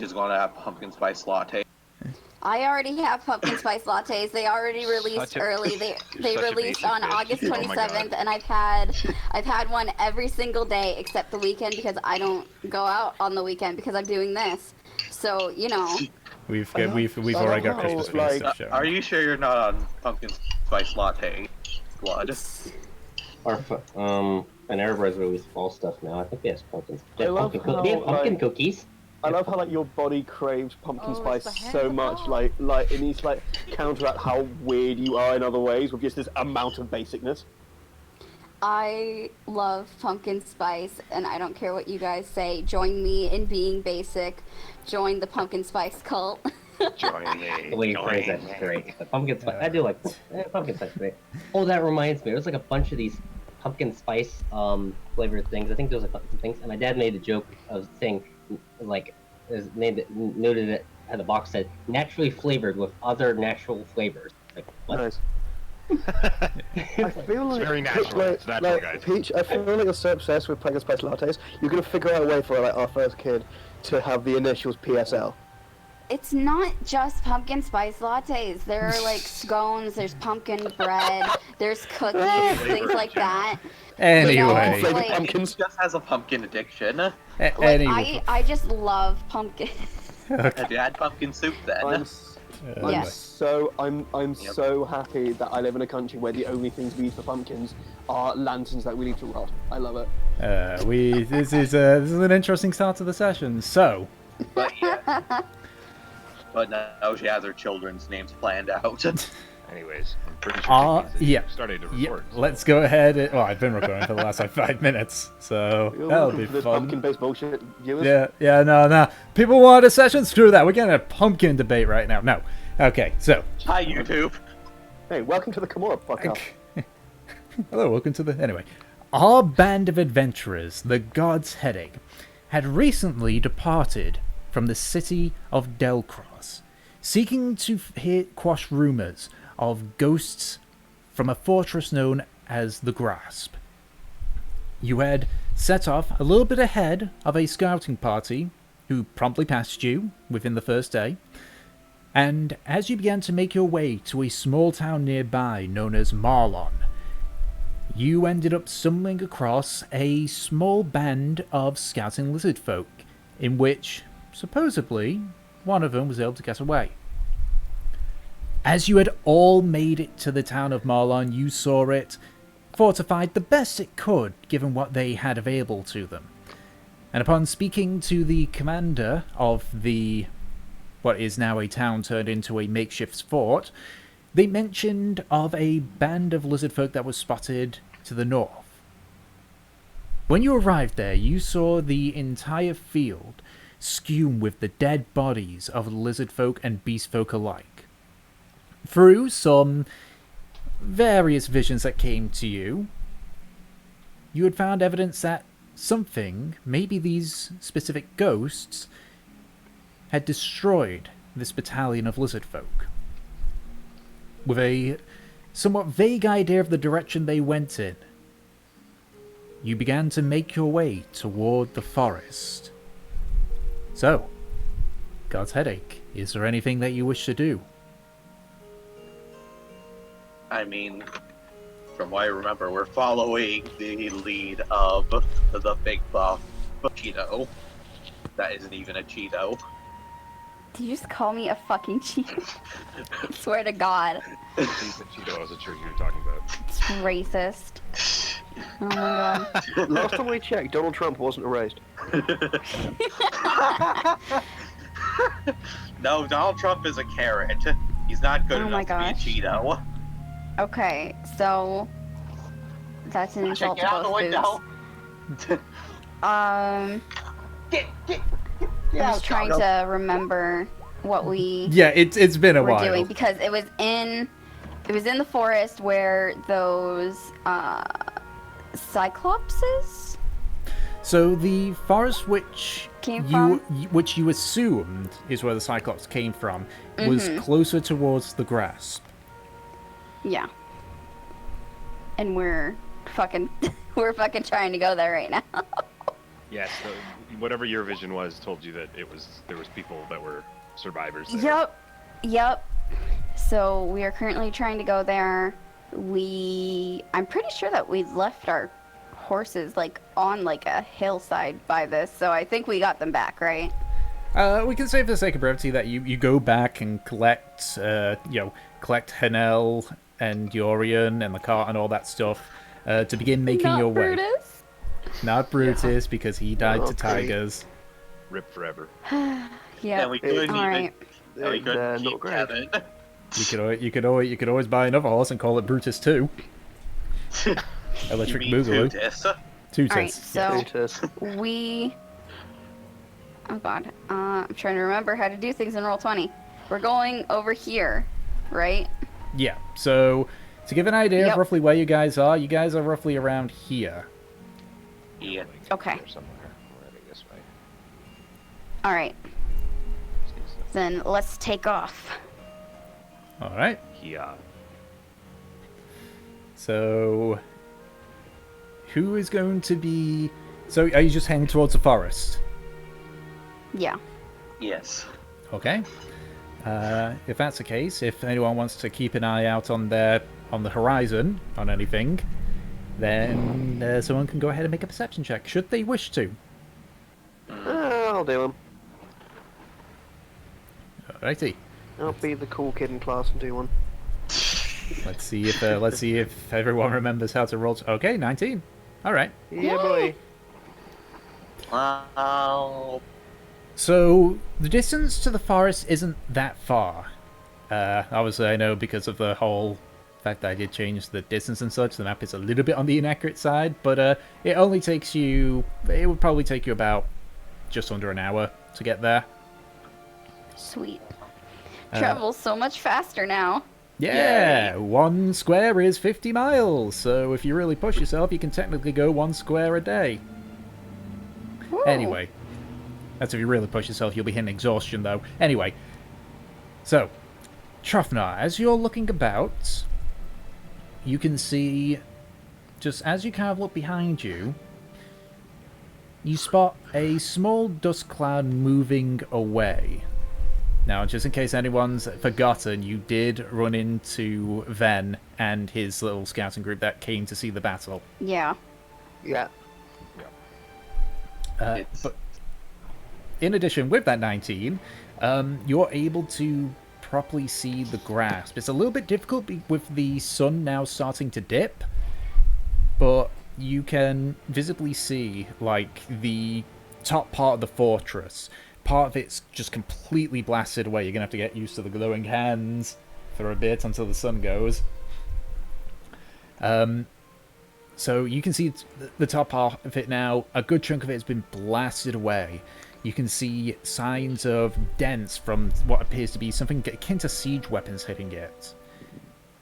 is going to have pumpkin spice latte. I already have pumpkin spice lattes. They already released early. They released on August 27th, and I've had one every single day except the weekend because I don't go out on the weekend because I'm doing this. So We've already got Christmas for this stuff. Are you sure you're not on pumpkin spice latte blood? And everybody's released fall stuff now. I think they have pumpkins. They have how, pumpkin cookies. I love how your body craves pumpkin spice so much, like it needs to counteract how weird you are in other ways with just this amount of basicness. I love pumpkin spice, and I don't care what you guys say. Join me in being basic. Join the pumpkin spice cult. Join me. The way you phrase that is great. The pumpkin spice. I do like pumpkin spice. Great. Oh, that reminds me. There was a bunch of these pumpkin spice flavored things. I think there was a couple of things, and my dad made a joke of saying, noted it at the box said naturally flavored with other natural flavors. Like what? Nice. I feel like it's very natural. It's natural, guys. Peach, I feel like you're so obsessed with pumpkin spice lattes. You're gonna figure out a way for our first kid to have the initials PSL. It's not just pumpkin spice lattes. There are scones, there's pumpkin bread, there's cookies, things like that. Anyway, Pumpkins just has a pumpkin addiction. Anyway. I just love pumpkin. Have you had pumpkin soup then? Yes. So so happy that I live in a country where the only things we use for pumpkins are lanterns that we leave to rot. I love it. This is an interesting start to the session. So. But now she has her children's names planned out. Anyways, I'm pretty sure starting to record. Yeah, let's go ahead. I've been recording for the last 5 minutes, so that'll be fun. Pumpkin-based bullshit, viewers. No. People want a session? Screw that. We're getting a pumpkin debate right now. No. Okay, so. Hi, YouTube. Hey, welcome to the Karmora podcast. Hello, welcome to the... Anyway. Our band of adventurers, the God's Headache, had recently departed from the city of Delcross, seeking to quash rumors of ghosts from a fortress known as the Grasp. You had set off a little bit ahead of a scouting party who promptly passed you within the first day, and as you began to make your way to a small town nearby known as Marlon, you ended up stumbling across a small band of scouting lizard folk, in which, supposedly, one of them was able to get away. As you had all made it to the town of Marlon, you saw it fortified the best it could, given what they had available to them. And upon speaking to the commander of what is now a town turned into a makeshift fort, they mentioned of a band of lizard folk that was spotted to the north. When you arrived there, you saw the entire field skewn with the dead bodies of lizard folk and beast folk alike. Through some various visions that came to you, you had found evidence that something, maybe these specific ghosts, had destroyed this battalion of lizard folk. With a somewhat vague idea of the direction they went in, you began to make your way toward the forest. So, God's Headache, is there anything that you wish to do? I mean, from what I remember, we're following the lead of the big buff Cheeto. That isn't even a Cheeto. Did you just call me a fucking Cheeto? I swear to God. Cheeto, I wasn't sure who you were talking about. It's racist. Oh my God. Last time we checked, Donald Trump wasn't erased. No, Donald Trump is a carrot. He's not good enough to be a Cheeto. Okay, so that's an insult to both foods. I was trying to remember what we it's been a were while doing because it was in the forest where those cyclopses. So the forest which you assumed is where the Cyclops came from was closer towards the Grasp. Yeah. And we're fucking trying to go there right now. Yes, whatever your vision was told you that there was people that were survivors there. Yep. So we are currently trying to go there. I'm pretty sure that we left our horses like on like a hillside by this, so I think we got them back, right? We can say for the sake of brevity that you go back and collect, collect Hanel and Yorian and the cart and all that stuff to begin making your way. Not Brutus, because he died to tigers. Rip forever. Yeah, we couldn't all right. We couldn't not keep great. Kevin. You could always buy another horse and call it Brutus 2. Electric Boogaloo. Tutus. All right, so we... Oh god, I'm trying to remember how to do things in Roll20. We're going over here, right? Yeah, so to give an idea of roughly where you guys are roughly around here. Yeah. Okay. Somewhere. We're heading this way. All right. Then let's take off. All right. Yeah. So, who is going to be... So, are you just heading towards the forest? Yeah. Yes. Okay. If that's the case, if anyone wants to keep an eye out on the horizon, on anything, then someone can go ahead and make a perception check, should they wish to. I'll do them. Alrighty. I'll be the cool kid in class and do one. Let's see if everyone remembers how to roll. Okay, 19. All right. Yeah, boy. Wow. So the distance to the forest isn't that far. Obviously, I know because of the whole fact that I did change the distance and such, the map is a little bit on the inaccurate side, but it only takes you... It would probably take you about just under an hour to get there. Sweet. Travel so much faster now. Yeah, 1 square is 50 miles, so if you really push yourself, you can technically go 1 square a day. Woo. Anyway, that's if you really push yourself, you'll be hitting exhaustion though. Anyway, so, Trofnar, as you're looking about, you can see, just as you kind of look behind you, you spot a small dust cloud moving away. Now, just in case anyone's forgotten, you did run into Ven and his little scouting group that came to see the battle. Yeah. Yeah. But in addition, with that 19, you're able to properly see the grasp. It's a little bit difficult with the sun now starting to dip, but you can visibly see, like, the top part of the fortress. Part of it's just completely blasted away. You're going to have to get used to the glowing hands for a bit until the sun goes. So you can see the top part of it now. A good chunk of it has been blasted away. You can see signs of dents from what appears to be something akin to siege weapons hitting it.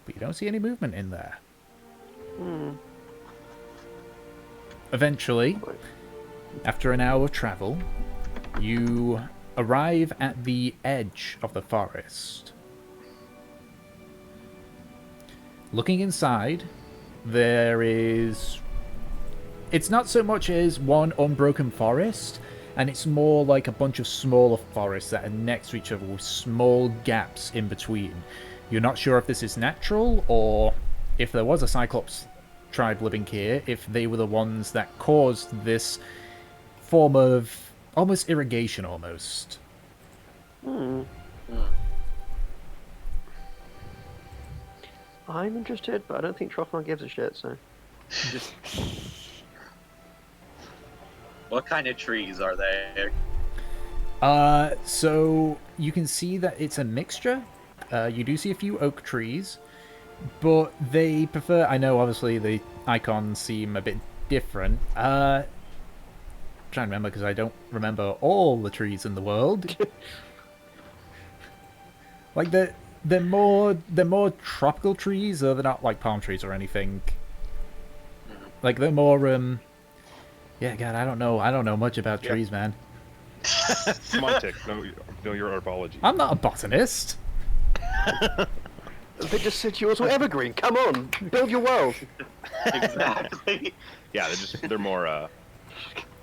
But you don't see any movement in there. Eventually, after an hour of travel, you arrive at the edge of the forest. Looking inside, there is... It's not so much as one unbroken forest, and it's more like a bunch of smaller forests that are next to each other with small gaps in between. You're not sure if this is natural, or if there was a Cyclops tribe living here, if they were the ones that caused this form of almost irrigation, almost. I'm interested, but I don't think Trofnar gives a shit, so... What kind of trees are there? So you can see that it's a mixture. You do see a few oak trees, but they prefer... I know, obviously, the icons seem a bit different. Trying to remember because I don't remember all the trees in the world. Like they're more tropical trees, or they're not like palm trees or anything. Like they're more yeah, God, I don't know much about trees, man. Come on, Tick. Know your herbology. I'm not a botanist. They just said yours were evergreen. Come on, build your world. Exactly. Yeah, they're more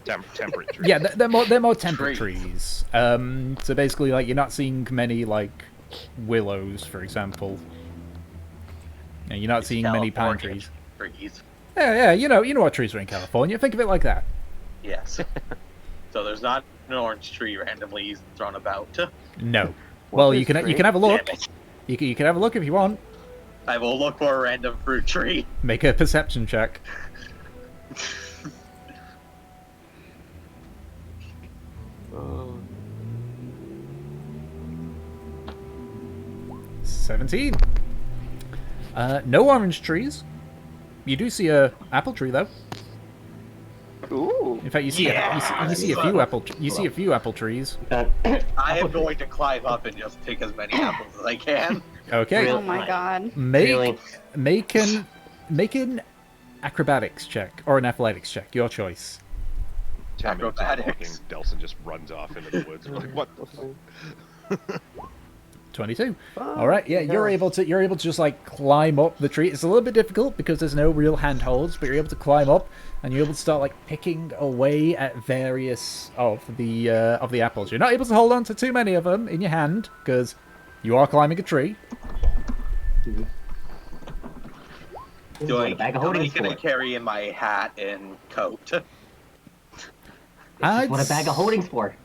temperate trees. Yeah, they're more temperate trees. So basically, like, you're not seeing many, like, willows, for example. And you're not seeing many pine trees. Yeah, you know what trees are in California. Think of it like that. Yes. So there's not an orange tree randomly thrown about. No. Well, you can have a look. Damn it. You can have a look if you want. I will look for a random fruit tree. Make a perception check. 17. No orange trees. You do see a apple tree though. Ooh. In fact, you see a few apple trees. I am going to climb up and just pick as many apples as I can. Okay. Oh my god. Make an acrobatics check or an athletics check, your choice. Acrobatics. Delson just runs off into the woods. We're like, what? 22. All right, yeah, you're able to just like climb up the tree. It's a little bit difficult because there's no real handholds, but you're able to climb up and you're able to start like picking away at various of the apples. You're not able to hold on to too many of them in your hand because you are climbing a tree. Do I can carry in my hat and coat? What a bag of holding's for.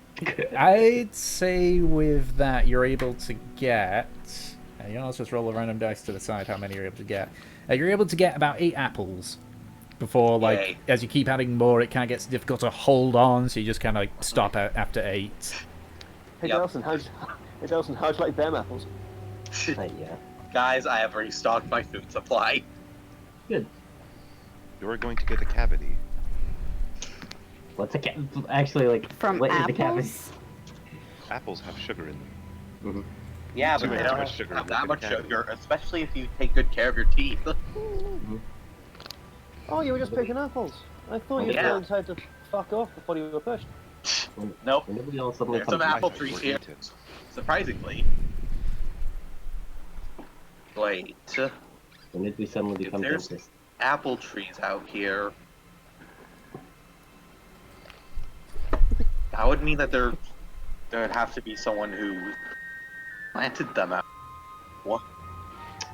I'd say with that you're able to get. You know, let's just roll a random dice to the side how many you're able to get. You're able to get about 8 apples before, like, Yay. as you keep adding more, it kind of gets difficult to hold on, so you just kind of like stop out after 8. Hey, Yep. Delson, how'd you like them apples? Yeah. Guys, I have restocked my food supply. Good. You're going to get a cavity. What's actually, like, From what is the cavity? apples? Apples have sugar in them. Yeah, Too but they much don't sugar have in that the much cavity. sugar, especially if you take good care of your teeth. Oh, you were just picking apples. I thought you Yeah. were decided to fuck off before you were pushed. Nope. When nobody else suddenly There's some comes apple back, trees we're here. eaten. Surprisingly. Wait. when did we suddenly become There's- dentists? Apple trees out here. That would mean that there would have to be someone who planted them out. What?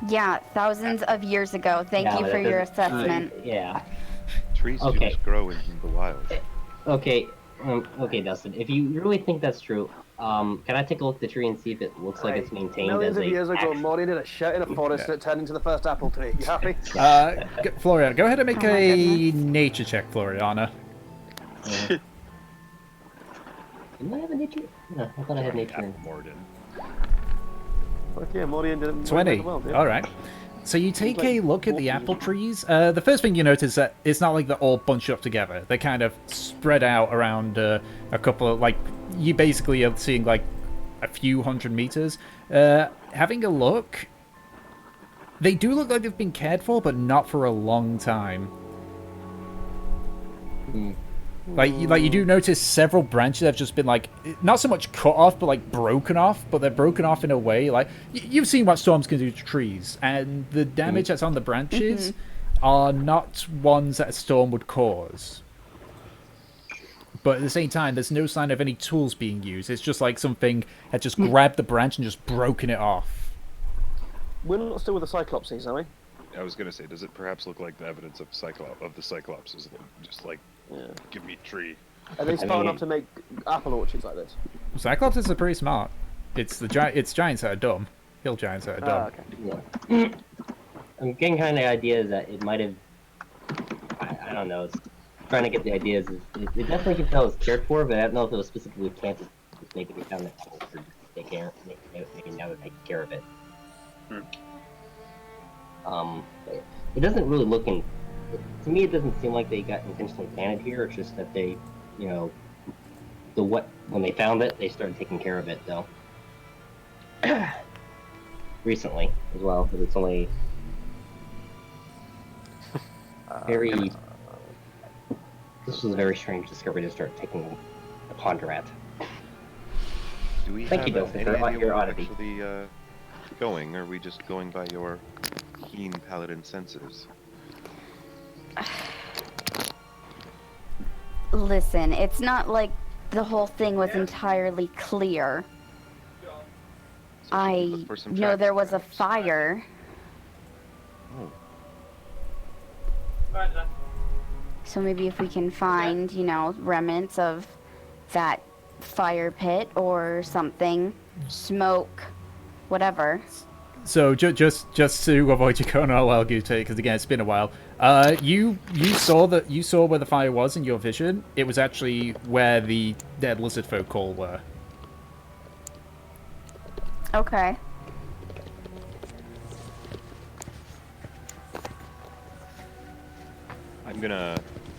Yeah, thousands of years ago. Thank Yeah, you but for that your doesn't- assessment. Yeah. Trees Okay. just grow in the wild. Okay, okay, Dustin. If you really think that's true, can I take a look at the tree and see if it looks like it's maintained Millions as of years ago, actual... Mori did a shit in a forest and it turned into the first apple tree. You happy? Floriana, go ahead and make Oh my a goodness. nature check, Floriana. Didn't I have a nature? No, I thought I had nature. in- Morden. Fuck yeah, Mori did it 20. well, yeah. All right. So you take like a look at the 40. apple trees. The first thing you notice is that it's not like they're all bunched up together. They're kind of spread out around a couple of, like, you basically are seeing like a few hundred meters. Having a look, they do look like they've been cared for, but not for a long time. Like you do notice several branches have just been like, not so much cut off, but like broken off. But they're broken off in a way like you've seen what storms can do to trees, and the damage that's on the branches are not ones that a storm would cause. But at the same time, there's no sign of any tools being used. It's just like something had just grabbed the branch and just broken it off. We're not still with the Cyclopses, are we? I was gonna say, does it perhaps look like the evidence of the Cyclops? Is it just like, Yeah. give me tree? Are they smart mean- enough to make apple orchards like this? Cyclopses are pretty smart. It's it's giants that are dumb. Hill giants that are dumb. Okay. Yeah. I'm getting kind of the idea that it might have. I don't know. It's trying to get the ideas. It definitely can tell it's cared for, but I don't know if it was specifically planted. Maybe they found it or just take care. Maybe now they're taking care of it. It doesn't really look in. To me, it doesn't seem like they got intentionally planted here. It's just that they, you know, when they found it, they started taking care of it though. Recently, as well, because it's only very. This was a very strange discovery to start taking a ponder at. Do we Thank have you, Delphin, any for idea your where we're oddity. actually going? Or are we just going by your keen paladin senses? Listen, it's not like the whole thing was entirely clear. I know there was a fire. Oh. So maybe if we can find, you know, remnants of that fire pit or something, smoke, whatever. So just to avoid you going all wild goose because again it's been a while. You saw where the fire was in your vision. It was actually where the dead lizard folk all were. Okay. I'm gonna.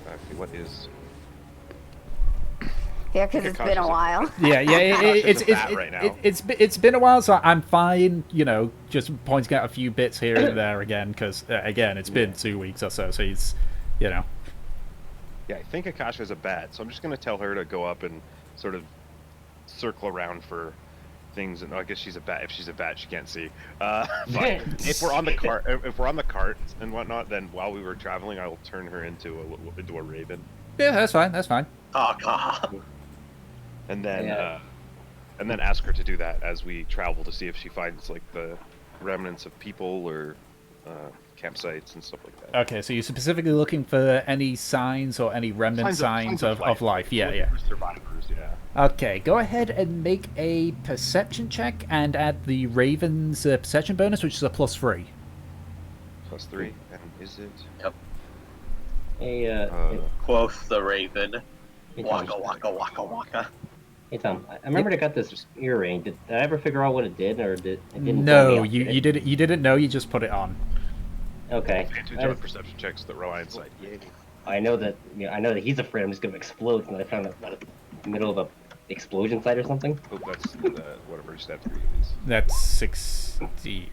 Actually, what is? Yeah, because it's been a while. Yeah, it's been a while, so I'm fine. You know, just pointing out a few bits here and there again, because again, it's been 2 weeks or so. So he's, you know. Yeah, I think Akasha's a bat, so I'm just gonna tell her to go up and sort of circle around for things. And I guess she's a bat. If she's a bat, she can't see. But if we're on the cart, and whatnot, then while we were traveling, I will turn her into a raven. Yeah, that's fine. That's fine. Oh god. And then ask her to do that as we travel to see if she finds like the remnants of people or campsites and stuff like that. Okay, so you're specifically looking for any signs or any remnant signs of life. Yeah. Survivors, yeah. Okay, go ahead and make a perception check and add the Raven's perception bonus, which is a +3. +3, and is it? Yep. Hey, Quoth the raven. hey, Waka Tom. waka waka waka. Hey, Tom. I remember I got this earring. Did I ever figure out what it did, or did it didn't? No, you didn't know. You just put it on. Okay. Advantage on perception checks that rely on sight. Yay. I know that. You know, I know that he's afraid I'm just gonna explode, and I found out about it in the middle of a explosion site or something. Oh, that's whatever. Just have 3 of these. That's 60.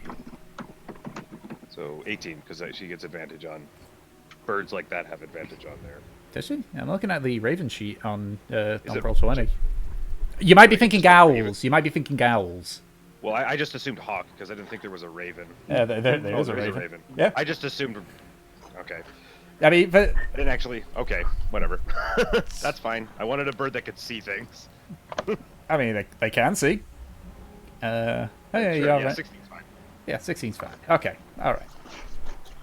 So 18, because she gets advantage on birds like that. Have advantage on there. Does she? I'm looking at the Raven sheet on it- Roll20. You might be thinking owls. You might be thinking owls. Well, I just assumed hawk because I didn't think there was a raven. Yeah, there Oh, is a there raven. Yeah. I just assumed. Okay. I mean, but I didn't actually. Okay, whatever. That's fine. I wanted a bird that could see things. I mean, they can see. Oh, yeah, Sure, you're yeah, right. 16's fine. Yeah, 16's fine. Okay, all right.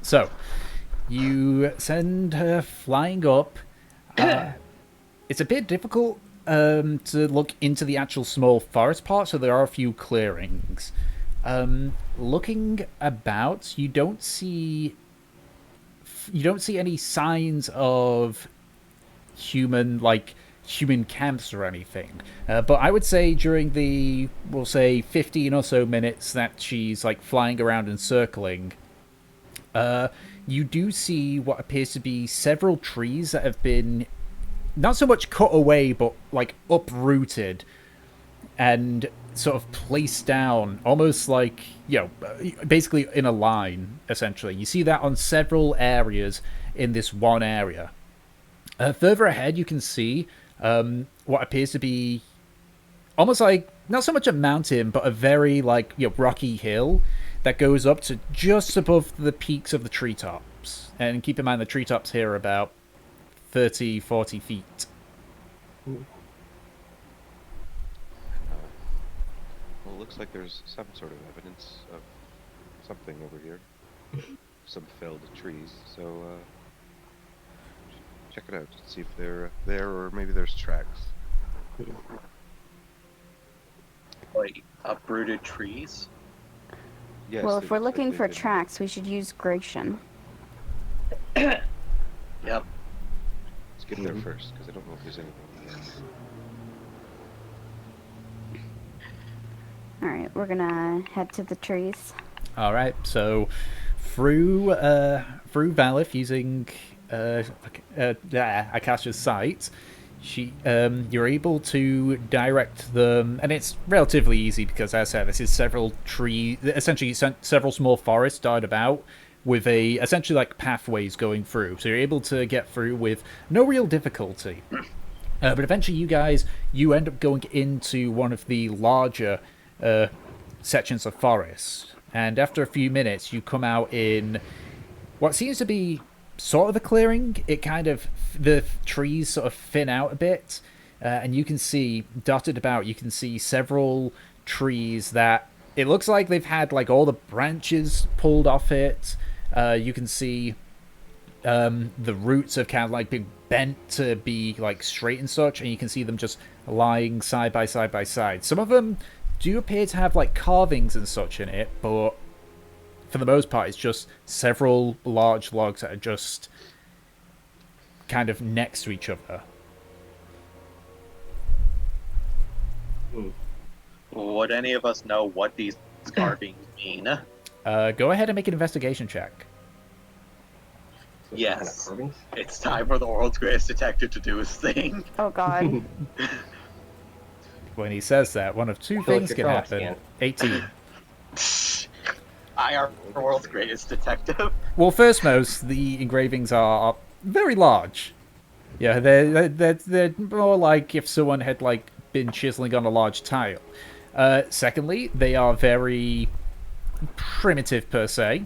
So, you send her flying up. It's a bit difficult to look into the actual small forest part, so there are a few clearings. Looking about, you don't see any signs of human camps or anything. But I would say during the, we'll say 15 or so minutes that she's like flying around and circling, you do see what appears to be several trees that have been not so much cut away, but like uprooted and sort of placed down, almost like, you know, basically in a line, essentially. You see that on several areas in this one area. Further ahead, you can see what appears to be almost like, not so much a mountain, but a very, like, you know, rocky hill that goes up to just above the peaks of the treetops. And keep in mind, the treetops here are about 30, 40 feet. Well, it looks like there's some sort of evidence of something over here. Some felled trees, so check it out. See if they're there, or maybe there's tracks. Like uprooted trees. Yes, Well, they if we're look like looking they for did. tracks, we should use Gratian. Yep. Let's get there first, because I don't know if there's anything here. Alright, we're gonna head to the trees. All right, so through Valif using Akasha's sight, you're able to direct them, and it's relatively easy because, as I said, this is essentially several small forests dotted about with essentially like pathways going through. So you're able to get through with no real difficulty. But eventually, you end up going into one of the larger sections of forest, and after a few minutes, you come out in what seems to be sort of a clearing. It kind of, the trees sort of thin out a bit, and you can see dotted about. You can see several trees that it looks like they've had like all the branches pulled off it. You can see the roots have kind of like been bent to be like straight and such, and you can see them just lying side by side by side. Some of them do appear to have like carvings and such in it, but for the most part it's just several large logs that are just kind of next to each other. Would any of us know what these carvings mean? Go ahead and make an investigation check. Yes. It's time for the world's greatest detective to do his thing. Oh god. When he says that, one of two things can happen. 18. I am the world's greatest detective. Well, first most, the engravings are very large. Yeah, they're more like if someone had like been chiseling on a large tile. Secondly, they are very primitive per se.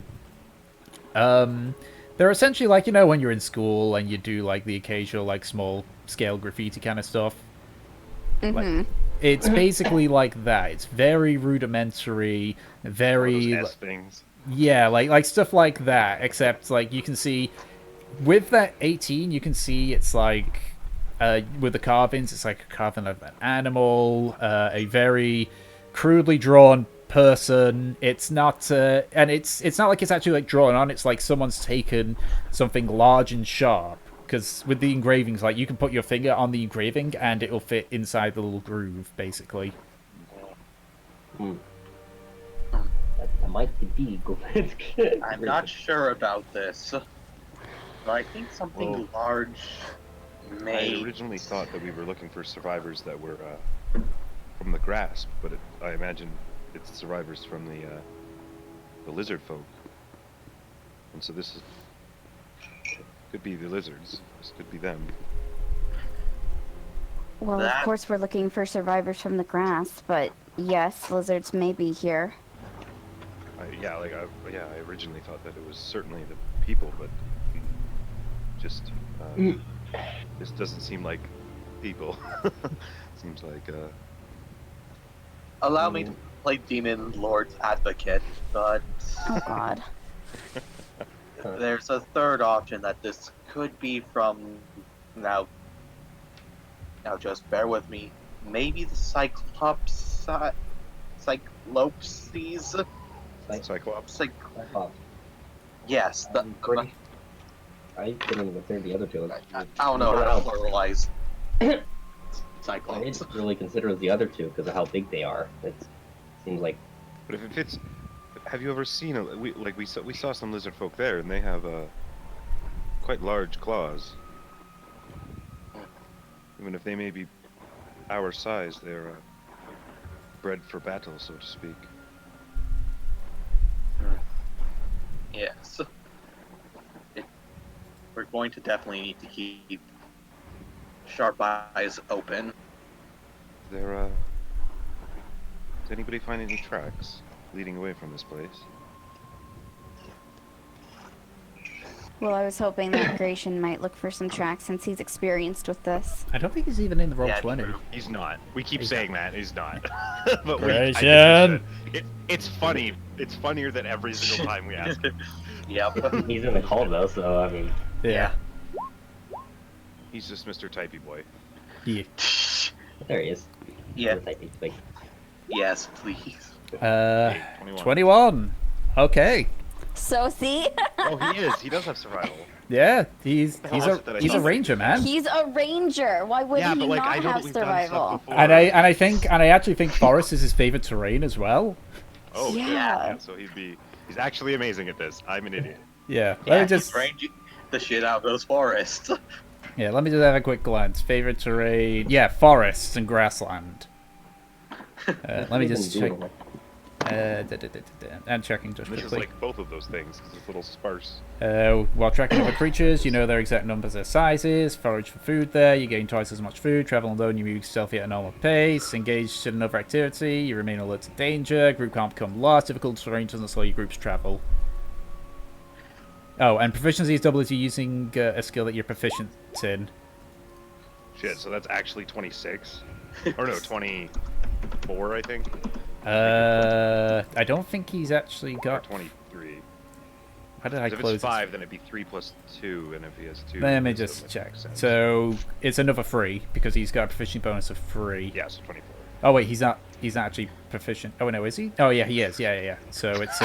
They're essentially like, you know, when you're in school and you do like the occasional like small scale graffiti kind of stuff. Like, it's basically like that. It's very rudimentary, very those S things. Yeah, like stuff like that. Except like you can see with that 18, you can see it's like with the carvings, it's like a carving of an animal, a very crudely drawn person. It's not and it's not like it's actually like drawn on. It's like someone's taken something large and sharp, because with the engravings, like you can put your finger on the engraving and it'll fit inside the little groove basically. That might be good. I'm not sure about this, but I think something large may... I originally thought that we were looking for survivors that were from the grasp, but I imagine it's survivors from the lizard folk. And so this could be the lizards. This could be them. Well, of course we're looking for survivors from the grass, but yes, lizards may be here. I originally thought that it was certainly the people, but just this doesn't seem like people. Seems like Allow me to play Demon Lord's advocate, but oh god. There's a third option that this could be from. Now just bear with me. Maybe the Cyclops, Cyclopses. Cyclops. Yes. I couldn't even consider the other two. I don't know how to pluralize I Cyclops. didn't really consider the other two because of how big they are. It seems like. But if it fits, have you ever seen we saw some lizard folk there, and they have quite large claws. Even if they may be our size, they're bred for battle, so to speak. Yes. We're going to definitely need to keep sharp eyes open. Did anybody find any tracks leading away from this place? Well, I was hoping that Gratian might look for some tracks since he's experienced with this. I don't think he's even in the roll 20. He's not. We keep saying that he's not. But Gratian! It's funny. It's funnier than every single time we ask him. Yep. He's in the call though, so I mean. Yeah. He's just Mr. Typey Boy. Yeah. There he is. Yeah. Yes, please. 21. Okay. So see? Oh, he is. He does have survival. Yeah, he's a ranger, man. He's a ranger. Why would he but, not have survival? And I actually think forest is his favorite terrain as well. Oh yeah. So he's actually amazing at this. I'm an idiot. Yeah. Let me just range the shit out of those forests. Yeah, let me just have a quick glance. Favorite terrain? Yeah, forests and grassland. Let me just check. I'm checking just This quickly. is like both of those things, because it's a little sparse. While tracking other creatures, you know their exact numbers, their sizes. Forage for food there, you gain twice as much food. Travel alone, you move stealthy at a normal pace. Engaged in another activity, you remain alert to danger. Group can't become lost. Difficult terrain doesn't slow your group's travel. Oh, and proficiency is double if you're using a skill that you're proficient in. Shit, so that's actually 26? Or no, 24, I think? I don't think he's actually Or got... 23. How did I If close it's this? 5, then it'd be 3 plus 2, and if he has 2... Let me it's just still check. makes sense. So, it's another 3, because he's got a proficiency bonus of 3. Yeah, so 24. Oh, wait, he's not actually proficient. Oh, no, is he? Oh, yeah, he is. Yeah. So, it's...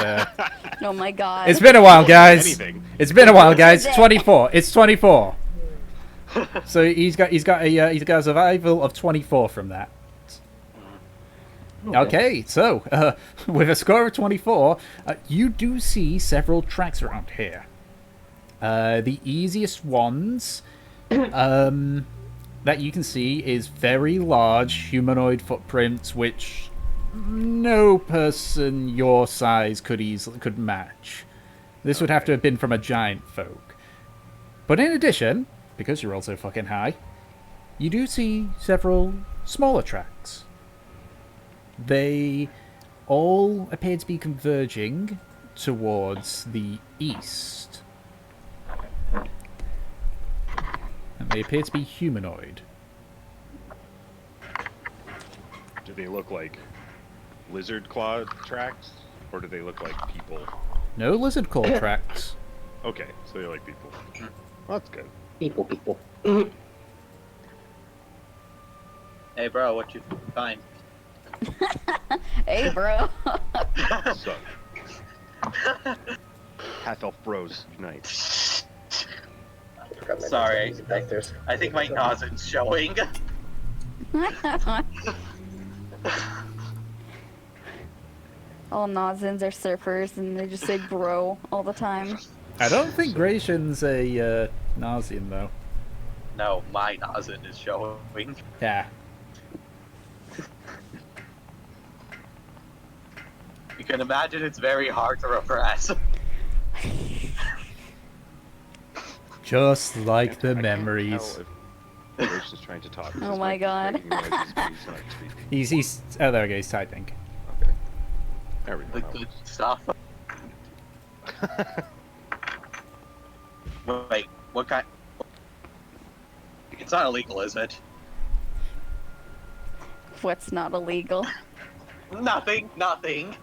Oh my god. It's been a while, guys. Anything. It's been a while, guys. 24. It's 24. So he's got a survival of 24 from that. Okay, so with a score of 24, you do see several tracks around here. The easiest ones that you can see is very large humanoid footprints, which no person your size could match. This would have to have been from a giant folk. But in addition, because you're also fucking high, you do see several smaller tracks. They all appear to be converging towards the east. And they appear to be humanoid. Do they look like lizard claw tracks? Or do they look like people? No lizard claw tracks. Okay, so they like people. Well, that's good. People. Hey, bro, what you find? Hey, bro. So, Half Elf Bros unite. Sorry, I think my nosin's showing. All Nazins are surfers and they just say bro all the time. I don't think Gratian's a Nazian, though. No, my nosin is showing. Yeah. You can imagine it's very hard to repress. Just like I the can't memories. tell if Rich is trying to talk. Oh my god. He's oh, there we go, he's typing. Okay. There we The go. good stuff. Wait, what kind? It's not illegal, is it? What's not illegal? Nothing.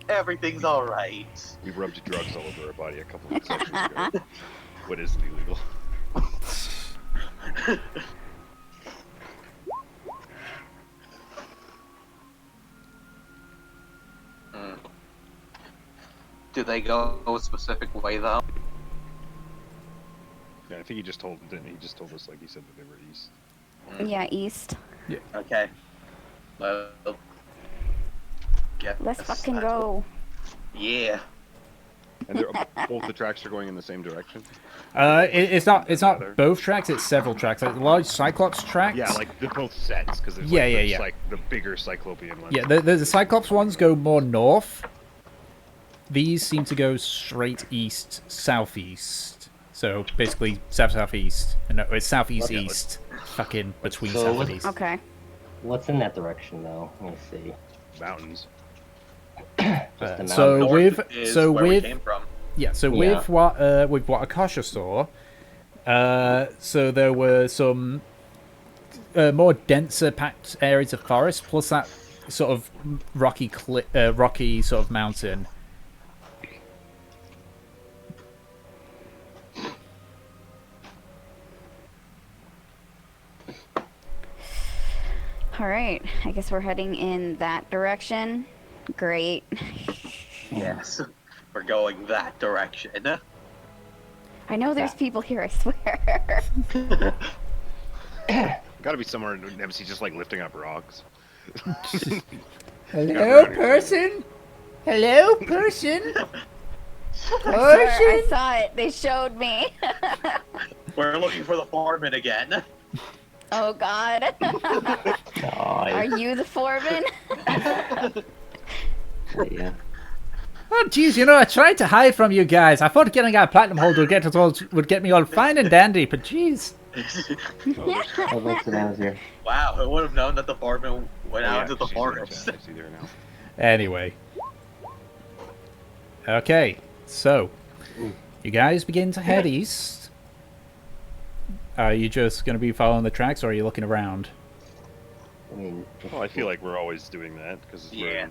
Everything's alright. We rubbed drugs all over our body a couple of sessions ago. What is illegal? Do they go a specific way though? Yeah, I think he just told, didn't he? He just told us, like, he said that they were east. Yeah, east. Okay. Well, yeah. Let's fucking go. Yeah. And both the tracks are going in the same direction? It's not both tracks, it's several tracks. Like the large Cyclops tracks. Yeah, like they're both sets, because there's like the bigger Cyclopean ones. Yeah, the Cyclops ones go more north. These seem to go straight east, southeast. So basically southeast. No, it's southeast-east. Fucking between south and east. Okay. What's in that direction, though? Let me see. Mountains. Just the So North with is so where we with came from. yeah, so Yeah. with what Akasha saw, so there were some more denser packed areas of forest, plus that sort of rocky sort of mountain. All right. I guess we're heading in that direction. Great. Yes. We're going that direction. I know there's people here, I swear. Gotta be somewhere in MC just like lifting up rocks. Hello, person. Hello, person. I saw it. They showed me. We're looking for the foreman again. Oh god. Are you the foreman? Yeah. Oh, jeez, you know, I tried to hide from you guys. I thought getting a platinum hold would get me all fine and dandy, but jeez. Oh, look, Savannah's here. Wow, who would have known that the foreman went out into the she's forest? right, I see there now. Anyway. Okay, so You guys begin to head east. Are you just going to be following the tracks, or are you looking around? I mean, Well, I feel like we're always doing that because Yeah.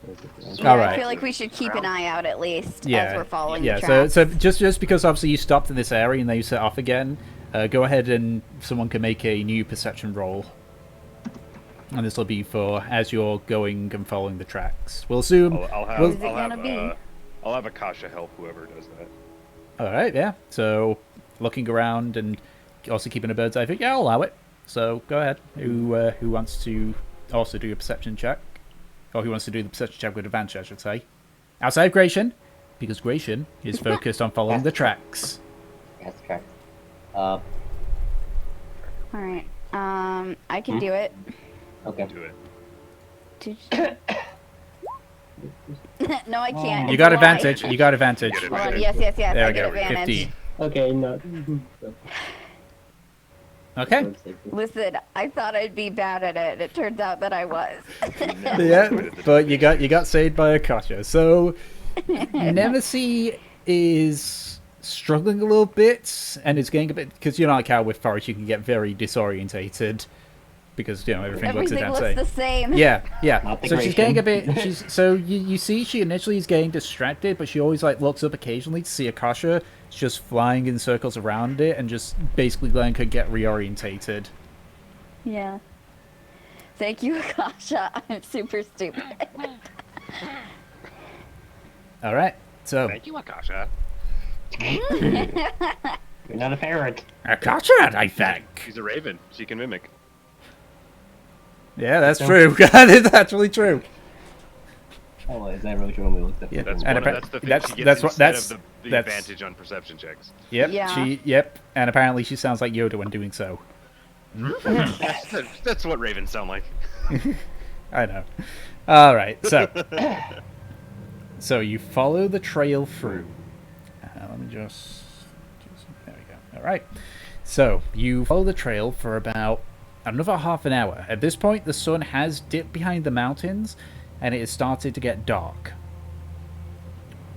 Yeah, All right. I feel like we should keep an eye out at least Yeah, as we're following yeah. the tracks. So just because obviously you stopped in this area and then you set off again, go ahead and someone can make a new perception roll. And this will be for as you're going and following the tracks. We'll assume. I'll have, Who's it I'll have, gonna be? I'll have Akasha help whoever does that. All right, yeah. So looking around and also keeping a bird's eye view. Yeah, I'll allow it. So go ahead. Who wants to also do a perception check? Or who wants to do the perception check with advantage, I should say. Outside of Gratian, because Gratian is focused on following the tracks. That's correct. Alright. I can do it. Okay. Do it. No, I can't. You It's got a lie. advantage. You got advantage. Get it. Hold on. Yes, yes, yes. There I we get go. advantage. 15. Okay, no. Okay. Listen, I thought I'd be bad at it. It turns out that I was. Yeah, but you got saved by Akasha. So Nemesis is struggling a little bit, and is getting a bit because you know like how with forest you can get very disorientated because you know everything looks the Everything damn looks same. the same. Yeah. Not the So she's getting a bit. Gratian. So you see she initially is getting distracted, but she always like looks up occasionally to see Akasha just flying in circles around it and just basically letting her get reorientated. Yeah. Thank you, Akasha. I'm super stupid. All right. So Thank you, Akasha. You're not a parrot. Akasha, I think. She's a raven. She can mimic. Yeah, that's true. That is actually true. Oh, is that really true when we looked at Yeah. it? That's, And that's the thing that's- she gets that's what- instead that's- of the that's- advantage on perception checks. Yep. Yeah. Yep. And apparently she sounds like Yoda when doing so. That's what ravens sound like. I know. All right. So you follow the trail through. Let me just there we go. All right. So you follow the trail for about another half an hour. At this point, the sun has dipped behind the mountains, and it has started to get dark.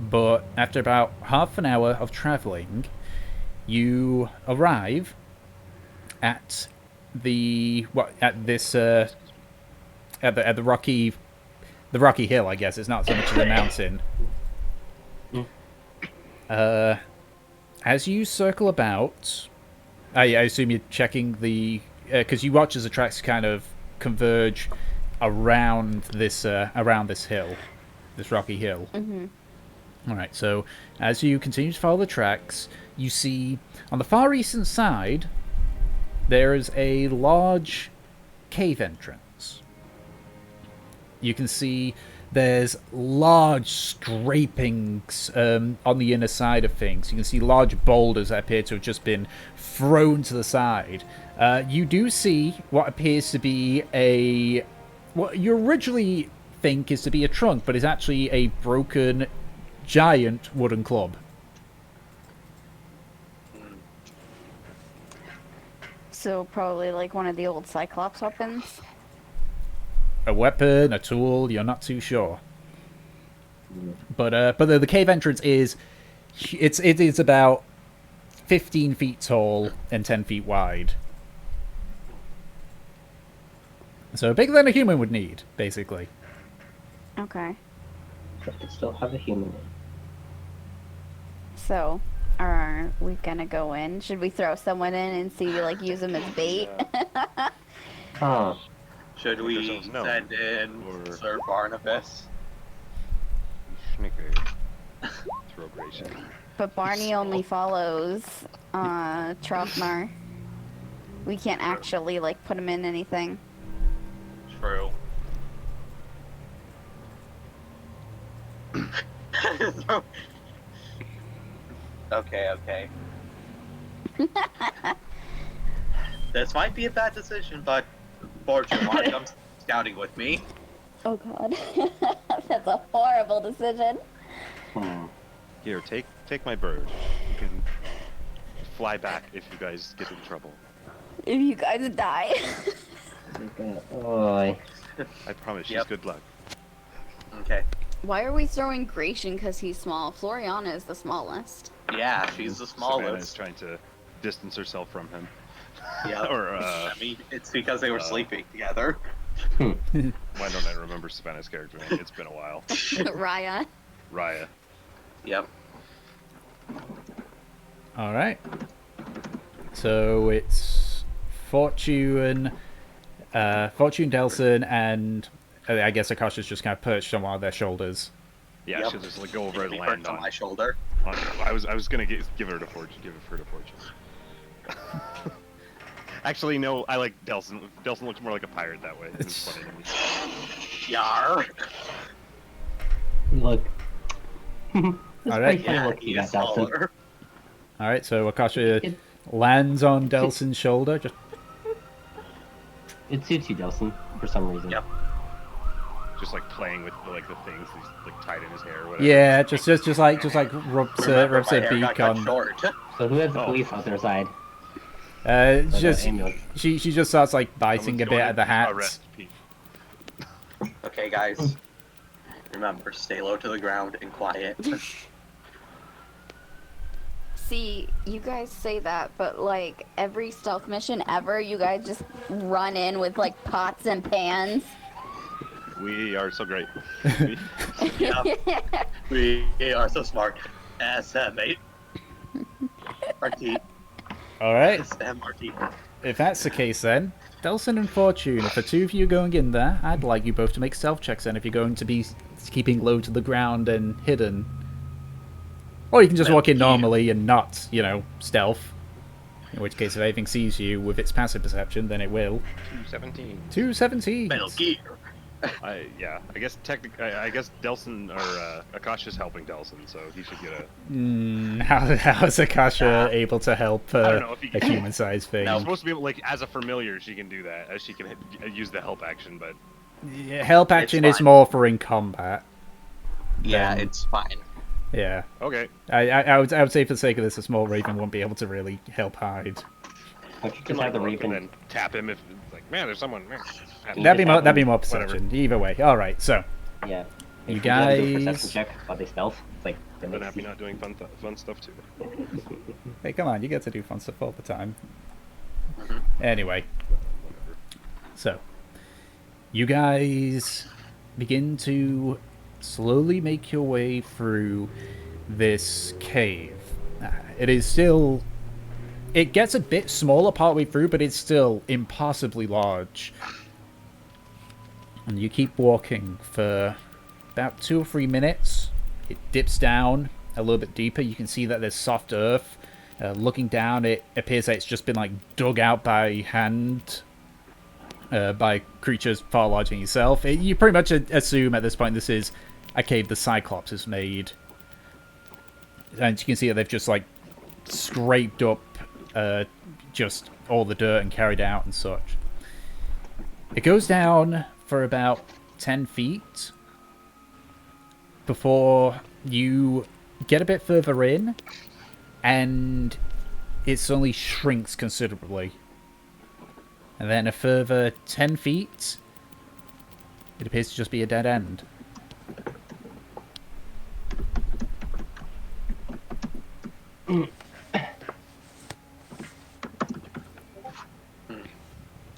But after about half an hour of traveling, you arrive at the rocky hill. I guess it's not so much of a mountain. As you circle about, I assume you're checking the because you watch as the tracks kind of converge around this hill, this rocky hill. Mm-hmm. All right, so as you continue to follow the tracks, you see on the far eastern side there is a large cave entrance. You can see there's large scrapings on the inner side of things. You can see large boulders that appear to have just been thrown to the side. You do see what appears to be what you originally think is to be a trunk, but is actually a broken giant wooden club. So probably like one of the old Cyclops weapons. A weapon, a tool, you're not too sure. But the cave entrance it is about 15 feet tall and 10 feet wide. So bigger than a human would need, basically. Okay. But we still have a human. So, are we gonna go in? Should we throw someone in and see, like, use them as bait? Huh. Should we Ourselves, no. send in Or- Sir Barnabas? Snicker. Throw Gratian. But Barney only follows Trofmar. We can't actually, like, put him in anything. True. Okay. This might be a bad decision, but Fortune, want to come scouting with me? Oh god. That's a horrible decision. Here, take my bird. You can fly back if you guys get in trouble. If you guys die. Oh, I promise. She's Yep. good luck. Okay. Why are we throwing Gratian because he's small? Floriana is the smallest. Yeah, she's the Savannah is smallest. trying to distance herself from him. Yeah. Or, I mean, it's because they were sleeping together. why don't I remember Savannah's character name? It's been a while. Raya. Raya. Yep. All right. So it's Fortune, Delson, and I guess Akasha's just kind of perched on one of their shoulders. Yeah, Yep. she'll just like go over and Be land perched on on. my shoulder. I was gonna give her to Fortune. Give her to Fortune. Actually, no. I like Delson. Delson looks more like a pirate that way. It's funny to me. Yar. Look. All right. Yeah, Look, he you is got Delson. smaller. All right. So Akasha lands on Delson's shoulder. Just It suits you, Delson, for some reason. Yep. Just like playing with like the things he's like tied in his hair or whatever. yeah, just like rubs Remember, rubs my her hair beak got on. short. So who has the Oh. police on their side? It's Like, just ambulance. she just starts like biting a bit at the hat. Arrest Pete. Okay, guys. Remember, stay low to the ground and quiet. See, you guys say that, but like every stealth mission ever, you guys just run in with like pots and pans. We are so great. Yeah. We are so smart. SM8. RT. All right. SMRT. If that's the case, then Delson and Fortune, if the two of you are going in there, I'd like you both to make stealth checks. Then, if you're going to be keeping low to the ground and hidden, or you can just walk in normally and not, stealth. In which case, if anything sees you with its passive perception, then it will. 217. 217. Metal Gear. I guess I guess Delson or Akasha's helping Delson, so he should get a. How is Akasha able to help I don't know if he a can- human-sized thing? No. She's supposed to be able, like, as a familiar, she can do that, as she can use the help action, but Yeah, help action is fine. more for in combat. Yeah, Then- it's fine. Yeah, okay. I would say for the sake of this, a small raven won't be able to really help hide. Don't you Can just like have the look and Reaper? then tap him if it's like, man, there's someone. Man. That'd be more Whatever. perception. Either way, all right. So Yeah. You If have to do a guys- perception check, but they stealth. It's like I'm happy not doing fun stuff too. hey, come on, you get to do fun stuff all the time. Anyway, so you guys begin to slowly make your way through this cave. It is still. It gets a bit smaller partway through, but it's still impossibly large. And you keep walking for about 2 or 3 minutes. It dips down a little bit deeper. You can see that there's soft earth. Looking down, it appears that it's just been like dug out by hand by creatures far larger than yourself. You pretty much assume at this point this is a cave the Cyclops has made. And you can see that they've just like scraped up just all the dirt and carried out and such. It goes down for about 10 feet before you get a bit further in, and it suddenly shrinks considerably. And then a further 10 feet, it appears to just be a dead end.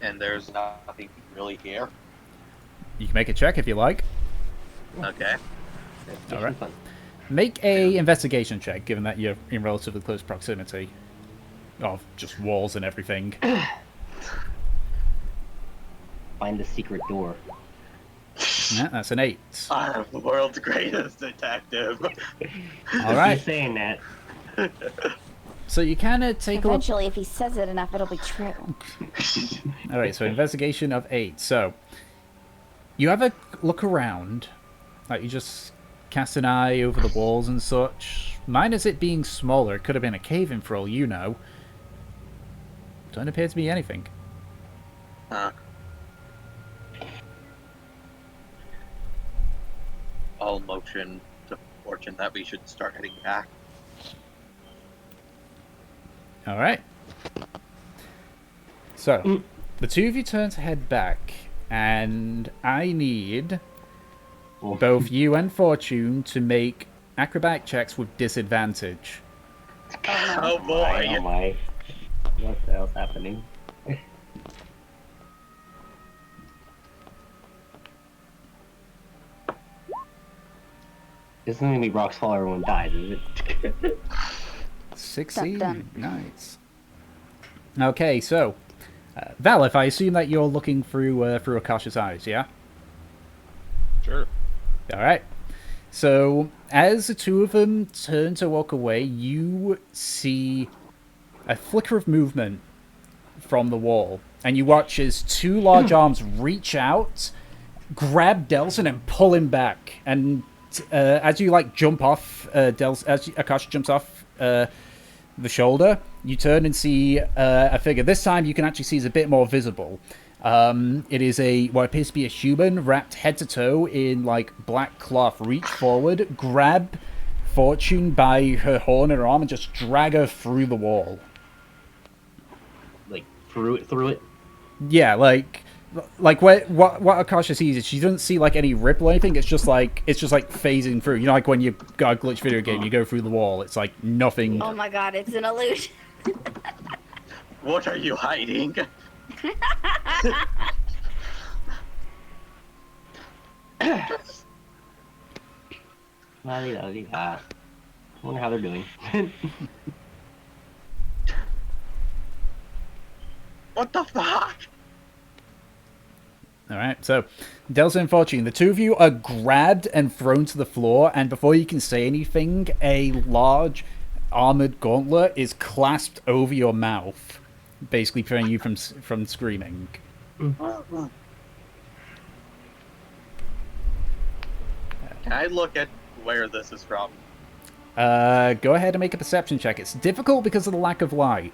And there's nothing really here. You can make a check if you like. Okay. All right. Make a investigation check, given that you're in relatively close proximity of just walls and everything. Find the secret door. Yeah, that's an 8. I'm the world's greatest detective. All right. He's saying that. So you kind of take a look. Eventually, if he says it enough, it'll be true. All right, so investigation of 8. So you have a look around, like you just cast an eye over the walls and such. Minus it being smaller, it could have been a cave in for all you know. Don't appear to be anything. Huh. I'll motion to Fortune that we should start heading back. All right. So the two of you turn to head back, and I need both you and Fortune to make acrobatic checks with disadvantage. Oh boy. Oh my. What the hell's happening? This isn't gonna be rocks fall, everyone dies, is it? 16. Dun. Nice. Okay, so Valif, I assume that you're looking through Akasha's eyes, yeah? Sure. All right. So as the two of them turn to walk away, you see a flicker of movement from the wall, and you watch as two large arms reach out, grab Delson, and pull him back. And as you jump off, as Akasha jumps off the shoulder, you turn and see a figure. This time, you can actually see is a bit more visible. It is what appears to be a human wrapped head to toe in black cloth. Reach forward, grab Fortune by her horn and her arm, and just drag her through the wall. Through it? Yeah, what Akasha sees is she doesn't see any ripple or anything. It's just phasing through. You know, when you got a glitch video game, you go through the wall. It's nothing. Oh my god, it's an illusion. What are you hiding? I wonder how they're doing. What the fuck? All right, so Delta and Fortune, the two of you are grabbed and thrown to the floor, and before you can say anything, a large armored gauntlet is clasped over your mouth, basically preventing you from screaming. Can I look at where this is from? Go ahead and make a perception check. It's difficult because of the lack of light.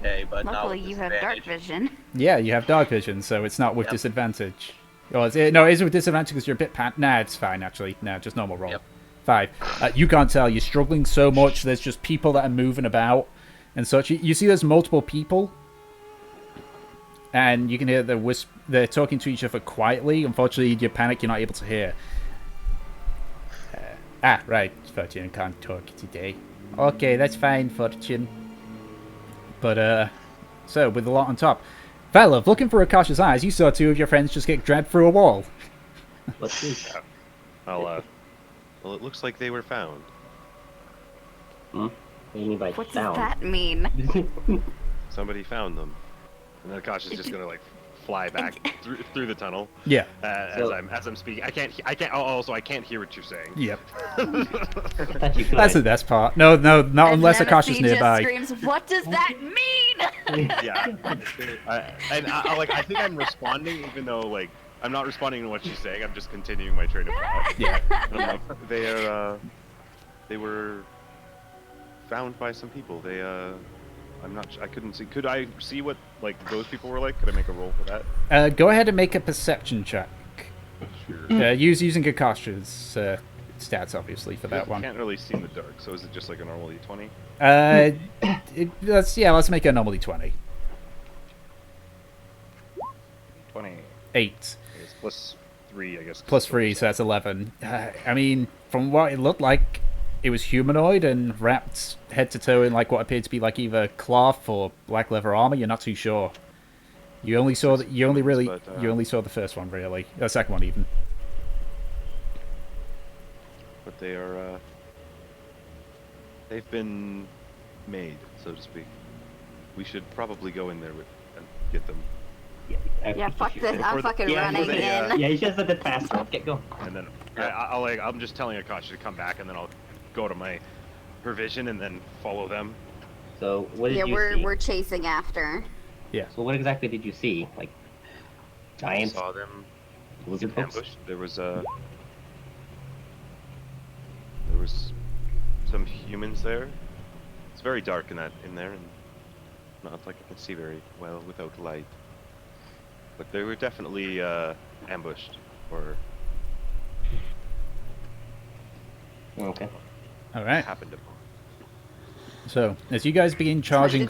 Okay, but luckily you have dark vision. Yeah, you have dark vision, so it's not with disadvantage. Oh, no, it is with disadvantage because you're a bit Nah, it's fine, actually. Nah, just normal roll. Yep. 5. You can't tell. You're struggling so much. There's just people that are moving about and such. You see there's multiple people, and you can hear they're talking to each other quietly. Unfortunately, you panic, you're not able to hear. Right. Fortune can't talk today. Okay, that's fine, Fortune. But, so, with a lot on top. Valov, looking for Akasha's eyes, you saw two of your friends just get dragged through a wall. Let's see. Well, it looks like they were found. What do you mean by what found? does that mean? Somebody found them. And then Akasha's just gonna, fly back through the tunnel. Yeah. As I'm speaking, I can't. Also, I can't hear what you're saying. Yep. That's the best part. No, not unless Akasha's nearby. Screams, what does that mean? Yeah. I think I'm responding, even though I'm not responding to what she's saying. I'm just continuing my train of thought. Yeah. They were found by some people. I'm not. I couldn't see. Could I see what those people were like? Could I make a roll for that? Go ahead and make a perception check. Sure. Using Akasha's stats, obviously, for that one. I can't really see in the dark, so is it just like a normal D20? Let's make a normal D20. 20. 8. It's plus 3, I guess. Plus 3, so that's 11. I mean, from what it looked like, it was humanoid and wrapped head to toe in what appeared to be either cloth or black leather armor. You're not too sure. You only saw you only saw the first one, really. The second one, even. But they are. They've been made, so to speak. We should probably go in there and get them. Yeah, fuck this. I'm fucking running in. Yeah, you should have said that faster. Get going. And then I'm just telling Akasha to come back, and then I'll go to her vision and then follow them. So what did you see? Yeah, we're chasing after. Yeah. So what exactly did you see? Giants? I saw them Lizard folks? ambushed. There was some humans there. It's very dark in there, and not like I can see very well without light. But they were definitely ambushed, or okay. All right. happened upon. So, as you guys begin charging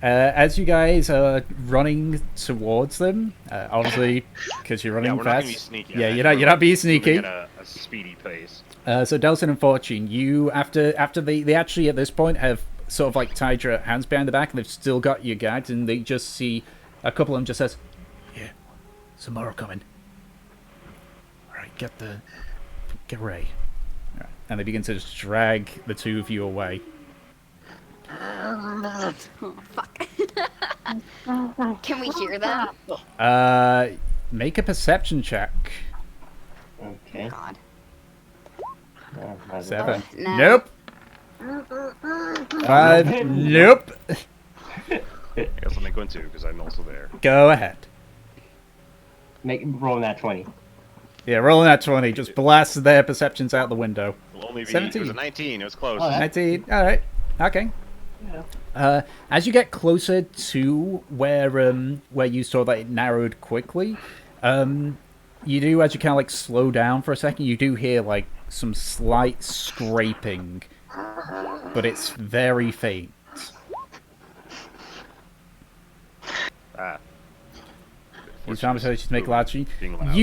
As you guys are running towards them, obviously because you're running Yeah, we're fast. not gonna be sneaky. Yeah, you're not being sneaky. At a speedy pace. So Delson and Fortune, you after they actually at this point have sort of like tied your hands behind the back and they've still got you gagged, and they just see a couple of them just says, "Yeah, some more are coming. All right, get Ray." All right. And they begin to just drag the two of you away. Oh, fuck. Can we hear them? Make a perception check. Okay. God. 7. No. Nope. 5. Nope. I guess I'll make one too because I'm also there. Go ahead. Roll that 20. Yeah, rolling that 20 just blasts their perceptions out the window. It'll only be 17. It was a 19. It was close. Oh, 19. All right. Okay. Yeah. As you get closer to where you saw that it narrowed quickly, you do, as you kind of like slow down for a second, you do hear like some slight scraping, but it's very faint. Ah. You trying to make a loud Being loud.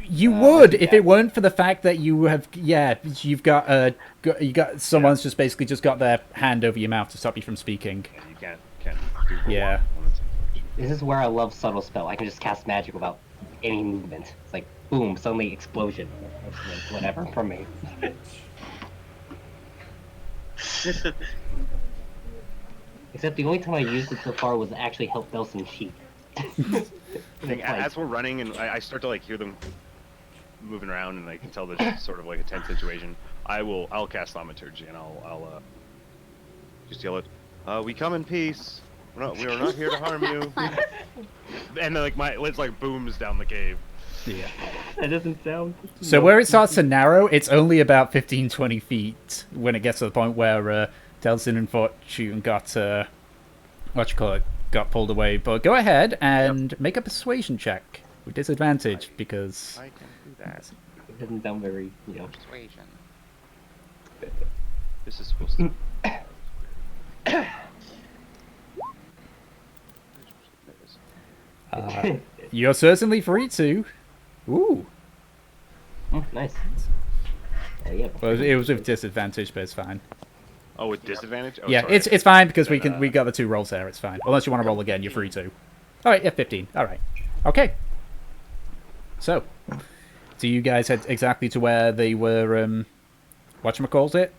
You would if it weren't for the fact that you've got someone's just basically just got their hand over your mouth to stop you from speaking. Yeah, you can't do both. Yeah. This is where I love subtle spell. I can just cast magic without any movement. It's like boom, suddenly explosion. Whatever from me. Except the only time I used it so far was to actually help Delson cheat. As we're running and I start to like hear them moving around and I can tell there's sort of like a tense situation, I'll cast thaumaturgy and I'll just yell it, "We come in peace. We are not here to harm you." And then like it's like booms down the cave. Yeah. That doesn't sound. So where it starts to narrow, it's only about 15-20 feet when it gets to the point where Delson and Fortune got got pulled away. But go ahead and make a persuasion check with disadvantage because I can do that. It doesn't sound very, Persuasion. This is supposed to. you're certainly free to. Ooh. Nice. Yeah. Well, it was with disadvantage, but it's fine. Oh, with disadvantage? Oh, Yeah, sorry. it's fine because we got the 2 rolls there. It's fine. Unless you want to roll again, you're free to. All right, yeah, 15. All right. Okay. So, do you guys head exactly to where they were? Whatchamacallit it?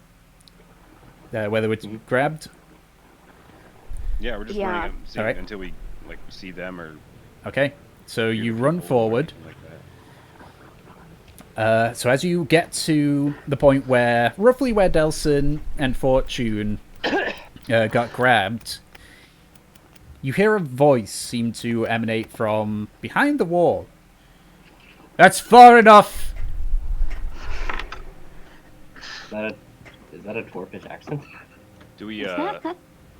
Where they were grabbed. Yeah, we're just Yeah. running and seeing Alright. until we like see them or. Okay. So you hear run people or forward. anything like that. So as you get to the point roughly where Delson and Fortune got grabbed, you hear a voice seem to emanate from behind the wall. That's far enough! Is that a dwarfish accent? Do we?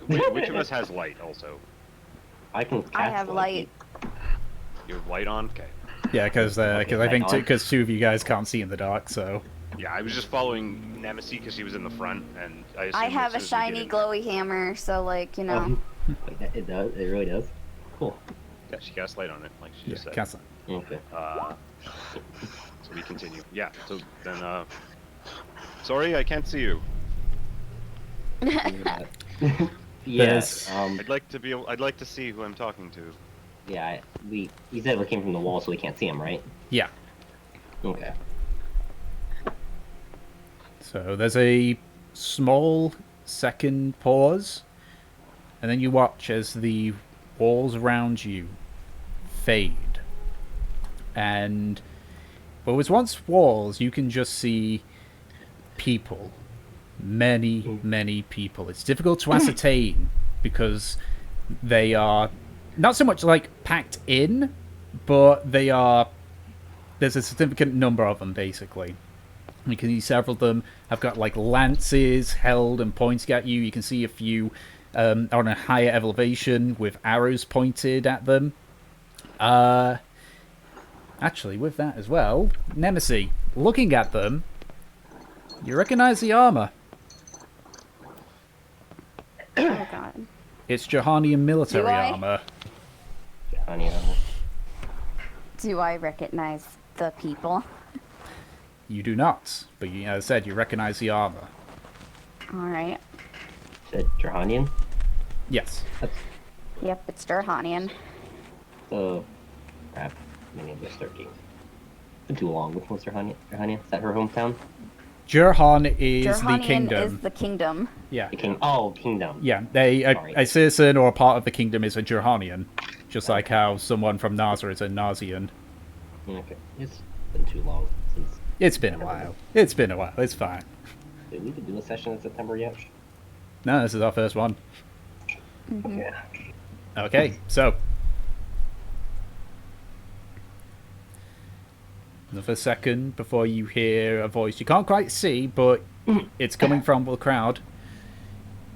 Which of us has light also? I can cast I have light. You have light on? Okay. Yeah, because I think because 2 of you guys can't see in the dark, so... Yeah, I was just following Nemesis because she was in the front, and I assumed I have a as soon as we shiny get in- glowy hammer, so like, you know. Wait, it does? It really does? Cool. Yeah, she cast light on it, like she Yeah, just said. cast Okay. So we continue. Yeah. So then, sorry, I can't see you. Yes. I'd like to see who I'm talking to. Yeah. You said we came from the wall, so we can't see him, right? Yeah. Okay. So there's a small second pause, and then you watch as the walls around you fade. And what was once walls, you can just see people. Many, many people. It's difficult to ascertain because they are not so much like packed in, but there's a significant number of them basically. You can see several of them have got like lances held and pointing at you. You can see a few on a higher elevation with arrows pointed at them. Actually, with that as well, Nemesis, looking at them, you recognize the armor. Oh god. It's Johanian military Do I? armor. Honey, Do I recognize the people? You do not, but as I said, you recognize the armor. Alright. said Jahanian. Yes. That's Yep, it's Durhanian. so. Crap. Many of this 13. Been too long. Which one's Jahanian? Jahanian? Is that her hometown? Jurhan is Durhanian the kingdom. is the kingdom. Yeah. The king. Oh, kingdom. Yeah, Sorry. a citizen or a part of the kingdom is a Jurhanian, just like how someone from Nazar is a Nazian. Okay. It's been too long since. It's been a while. It's been a while. It's fine. Did we do a session in September yet? No, this is our first one. Yeah. Okay, so. Another second before you hear a voice you can't quite see, but it's coming from the crowd.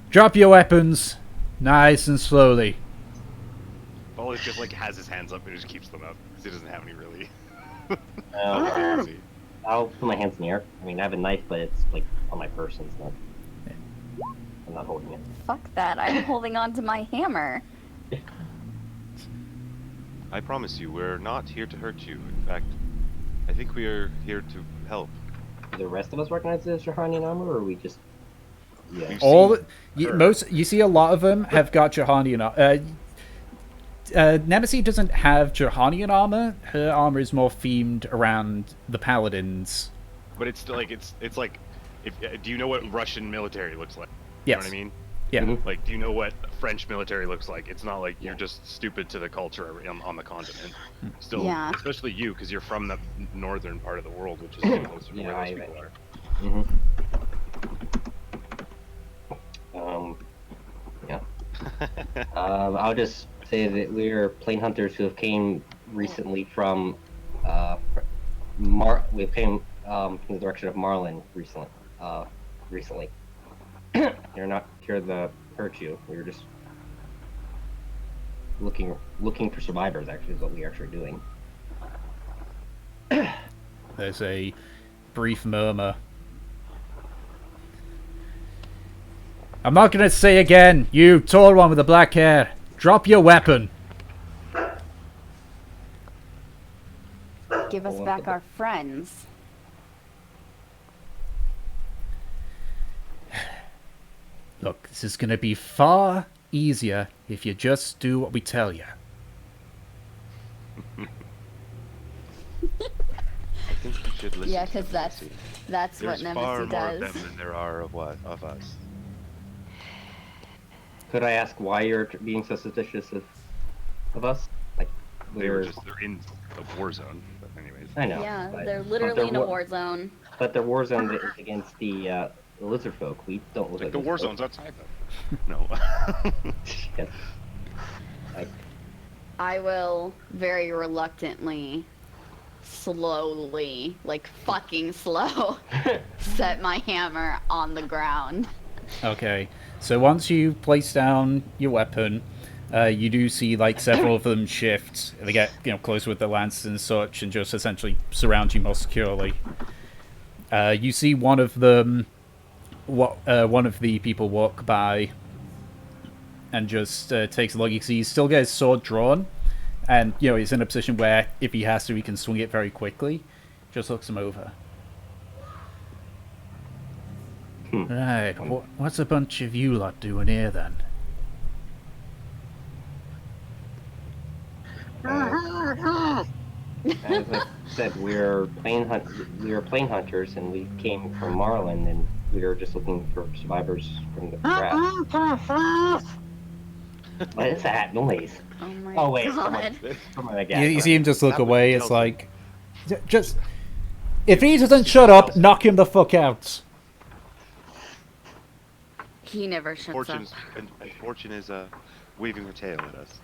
Drop your weapons, nice and slowly. Ballers just like has his hands up and just keeps them up because he doesn't have any really. I'll put my hands in the air. I mean, I have a knife, but it's like on my person. It's not. I'm not holding it. Fuck that, I'm holding on to my hammer. I promise you, we're not here to hurt you. In fact, I think we are here to help. Do the rest of us recognize this as Jahanian armor, or are we just? Yeah. We've All seen you see a lot of them have got Jahanian. Nemesis doesn't have Jahanian armor. Her armor is more themed around the paladins. But it's still like it's like, if do you know what Russian military looks like? You Yes. know what I mean? Yeah. Mhm. Like, do you know what French military looks like? It's not like you're just stupid to the culture on the continent. Still, Yeah. especially you, because you're from the northern part of the world, which is closer to Yeah, where those I- people are. Yeah. I'll just say that we're plane hunters who have came recently from, we came from the direction of Marlin recently. You're not here to hurt you. We were just looking for survivors. Actually, is what we are actually doing. There's a brief murmur. I'm not gonna say again, you tall one with the black hair. Drop your weapon. Give us back our friends. Look, this is gonna be far easier if you just do what we tell you. I think you should listen. Yeah, to because Nemesis. that's what There's far Nemesis more of does. them than there are of us. Could I ask why you're being so suspicious of us? Like, They're in a war zone. But anyways. I know. Yeah, but- they're but literally in a wa- war zone. But their war zone is against the lizard folk. We don't look Like like the war lizard zone's outside them. No. folk. Yes. Like, I will very reluctantly, slowly, like fucking slow, set my hammer on the ground. Okay, so once you place down your weapon, you do see like several of them shift. They get closer with the lances and such, and just essentially surround you more securely. You see one of them, one of the people walk by, and just takes a look. You see he's still got his sword drawn, and he's in a position where if he has to, he can swing it very quickly. Just looks him over. Right, what's a bunch of you lot doing here then? as I said, we're plane hunters, and we came from Marlin, and we were just looking for survivors from the crash. What is that noise? Oh my Oh wait, god. someone again. You see him just look That would away. be It's helpful. like, just if he doesn't shut up, knock him the fuck out. He never shuts up. And Fortune is waving her tail at us.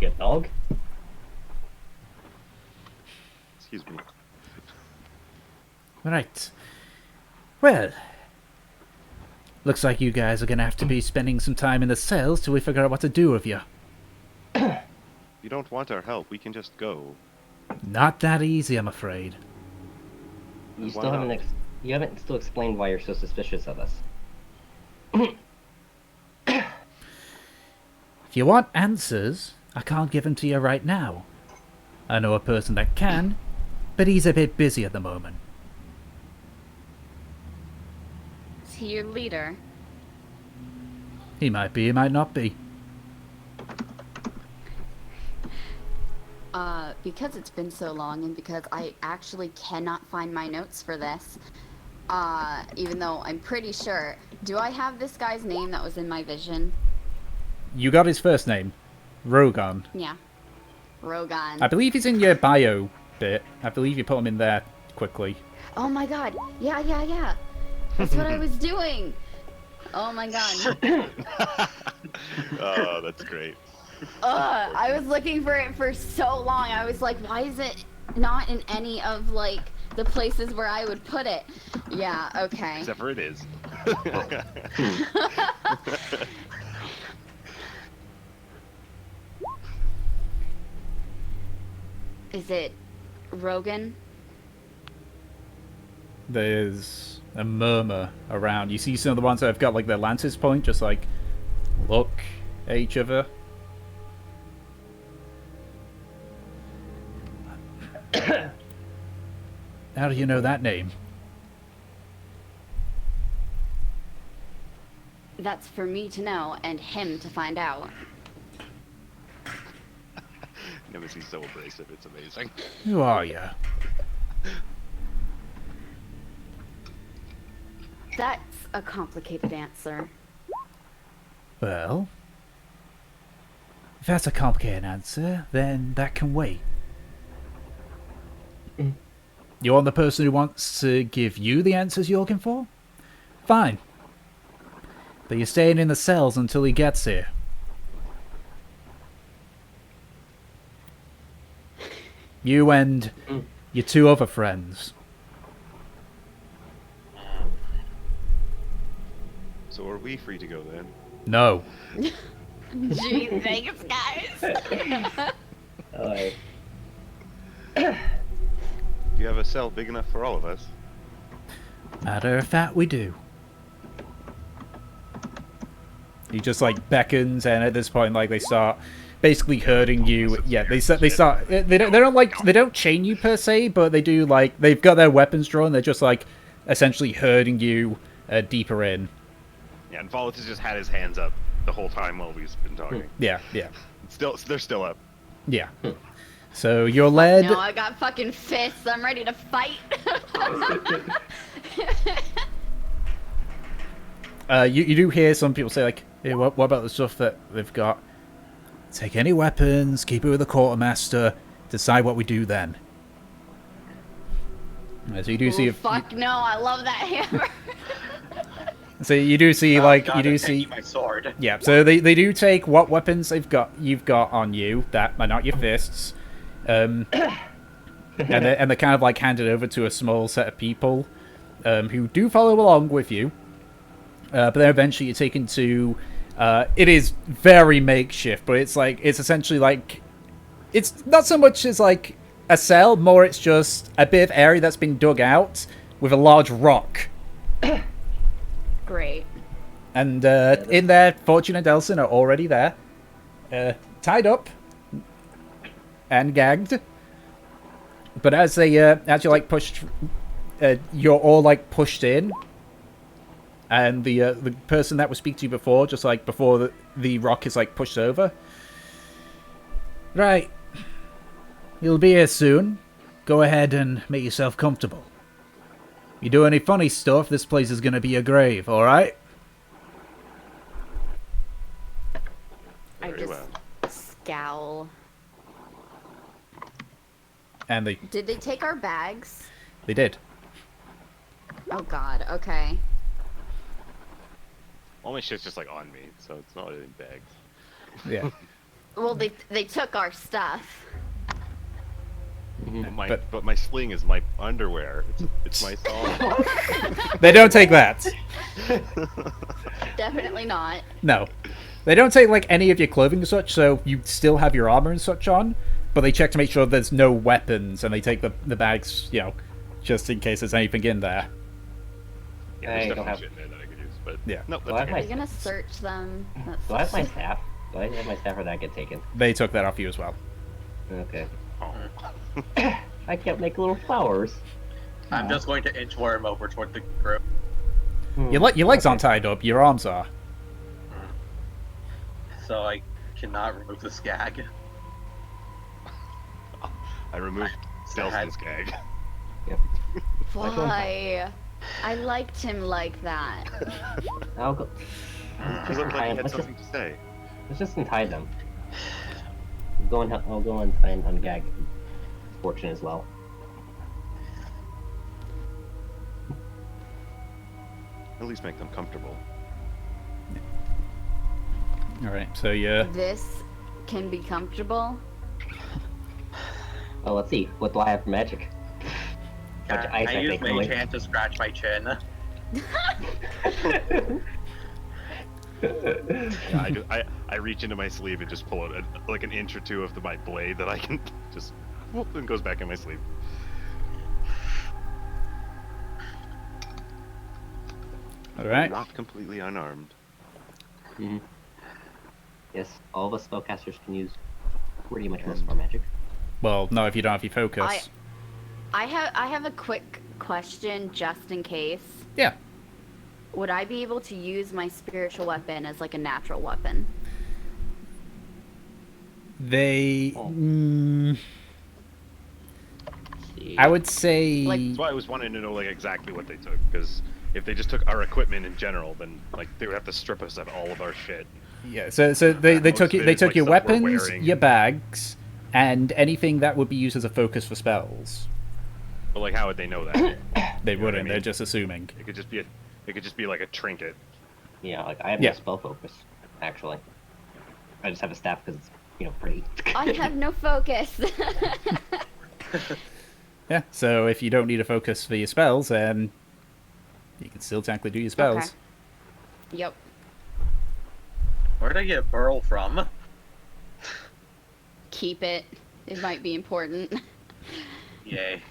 You got dog? Excuse me. Right. Well, looks like you guys are gonna have to be spending some time in the cells till we figure out what to do with you. If you don't want our help, we can just go. Not that easy, I'm afraid. You Why still not? haven't still explained why you're so suspicious of us. you want answers, I can't give them to you right now. I know a person that can, but he's a bit busy at the moment. Is he your leader? He might be, he might not be. Because it's been so long and because I actually cannot find my notes for this, even though I'm pretty sure, do I have this guy's name that was in my vision? You got his first name, Rogan. Yeah. Rogan. I believe he's in your bio bit. I believe you put him in there quickly. Oh my god. Yeah. That's what I was doing. Oh my god. Oh, that's great. I was looking for it for so long. I was like, why is it not in any of, like, the places where I would put it? Yeah, okay. Except for it is. Is it Rogan? There's a murmur around. You see some of the ones that have got like their lances point, just like look at each other. How do you know that name? That's for me to know and him to find out. Nemesis so abrasive, it's amazing. Who are you? That's a complicated answer. Well, if that's a complicated answer, then that can wait. You want the person who wants to give you the answers you're looking for? Fine. But you're staying in the cells until he gets here. You and your two other friends. So are we free to go then? No. Gee, thanks, guys. Alright. Do you have a cell big enough for all of us? Matter of fact, we do. He just like beckons, and at this point, like they start basically herding you. Yeah, they start. They don't chain you per se, but they do like they've got their weapons drawn. They're just like essentially herding you deeper in. Yeah, and Volith has just had his hands up the whole time while we've been talking. Yeah. They're still up. Yeah. So you're led. No, I got fucking fists. I'm ready to fight. You do hear some people say like, hey, what about the stuff that they've got? Take any weapons, keep it with the quartermaster, decide what we do then. So you do see. Fuck no! I love that hammer. So you do see see my sword. Yeah, so they do take what weapons you've got on you that are not your fists, and they're kind of like handed over to a small set of people who do follow along with you. But then eventually you're taken to. It is very makeshift, but it's essentially like it's not so much as like a cell, more it's just a bit of area that's been dug out with a large rock. Great. And in there, Fortune and Delson are already there, tied up and gagged. But as you're like pushed, you're all like pushed in, and the person that was speaking to you before, just like before the rock is like pushed over. Right, you'll be here soon. Go ahead and make yourself comfortable. You do any funny stuff, this place is gonna be a grave, alright? I just scowl. And Did they take our bags? They did. Oh god, okay. All my shit's just like on me, so it's not in bags. Yeah. Well, they took our stuff. But my sling is my underwear. It's my song. They don't take that. Definitely not. No. They don't take like any of your clothing and such, so you still have your armor and such on, but they check to make sure there's no weapons, and they take the bags, you know, just in case there's anything in there. Yeah, there's definitely shit in there that I could use, but yeah. Nope, Are you gonna search them? Do I have my staff? Why did my staff or that get taken? They took that off you as well. Okay. Oh. I can't make little flowers. I'm just going to inchworm over toward the group. Your legs aren't tied up, your arms are. So I cannot remove the skag. I removed Stelzon's gag. Yep. Why? I liked him like that. I'll go. He looked like he had something to say. Let's just untie them. I'll go and try and ungag Fortune as well. At least make them comfortable. Alright, so yeah. This can be comfortable. Oh, let's see. What do I have for magic? Bunch of ice, I use think, Mage really. Hand to scratch my chin. Yeah, I reach into my sleeve and just pull out like an inch or two of my blade that I can just whoop, and goes back in my sleeve. Alright. Not completely unarmed. Mm-hmm. Yes, all of us spellcasters can use pretty much most of our magic. Well, no, if you don't have your focus. I have a quick question just in case. Yeah. Would I be able to use my spiritual weapon as like a natural weapon? They... I would say... That's why I was wanting to know like exactly what they took, because if they just took our equipment in general, then like they would have to strip us of all of our shit. Yeah, so they took Most of it they is, took like, your stuff we're weapons, wearing your and- bags, and anything that would be used as a focus for spells. But like, how would they know that? They You know what I wouldn't. They're mean? just assuming. It could just be like a trinket. Yeah, like I have Yeah. no spell focus, actually. I just have a staff because it's, pretty. I have no focus. Yeah. So if you don't need a focus for your spells, then you can still technically do your spells. Okay. Yep. Where did I get Burl from? Keep it. It might be important. Yay.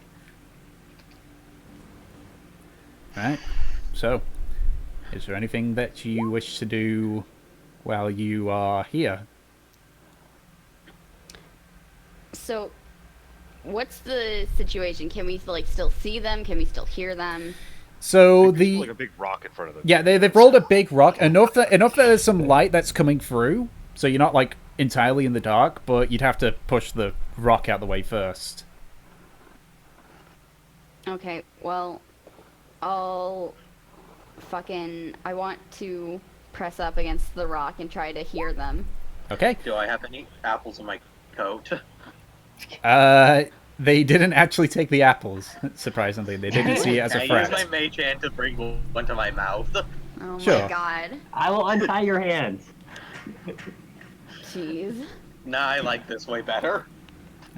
Right. So, is there anything that you wish to do while you are here? So, what's the situation? Can we like still see them? Can we still hear them? So There's, the like a big rock in front of them. yeah, they've rolled a big rock enough that there's some light that's coming through, so you're not like entirely in the dark, but you'd have to push the rock out the way first. Okay, well, I want to press up against the rock and try to hear them. Okay. Do I have any apples in my coat? They didn't actually take the apples. Surprisingly, they didn't see it as a I use my threat. Mage Hand to bring one to my mouth. Oh Sure. my god. I will untie your hands. Jeez. Nah, I like this way better.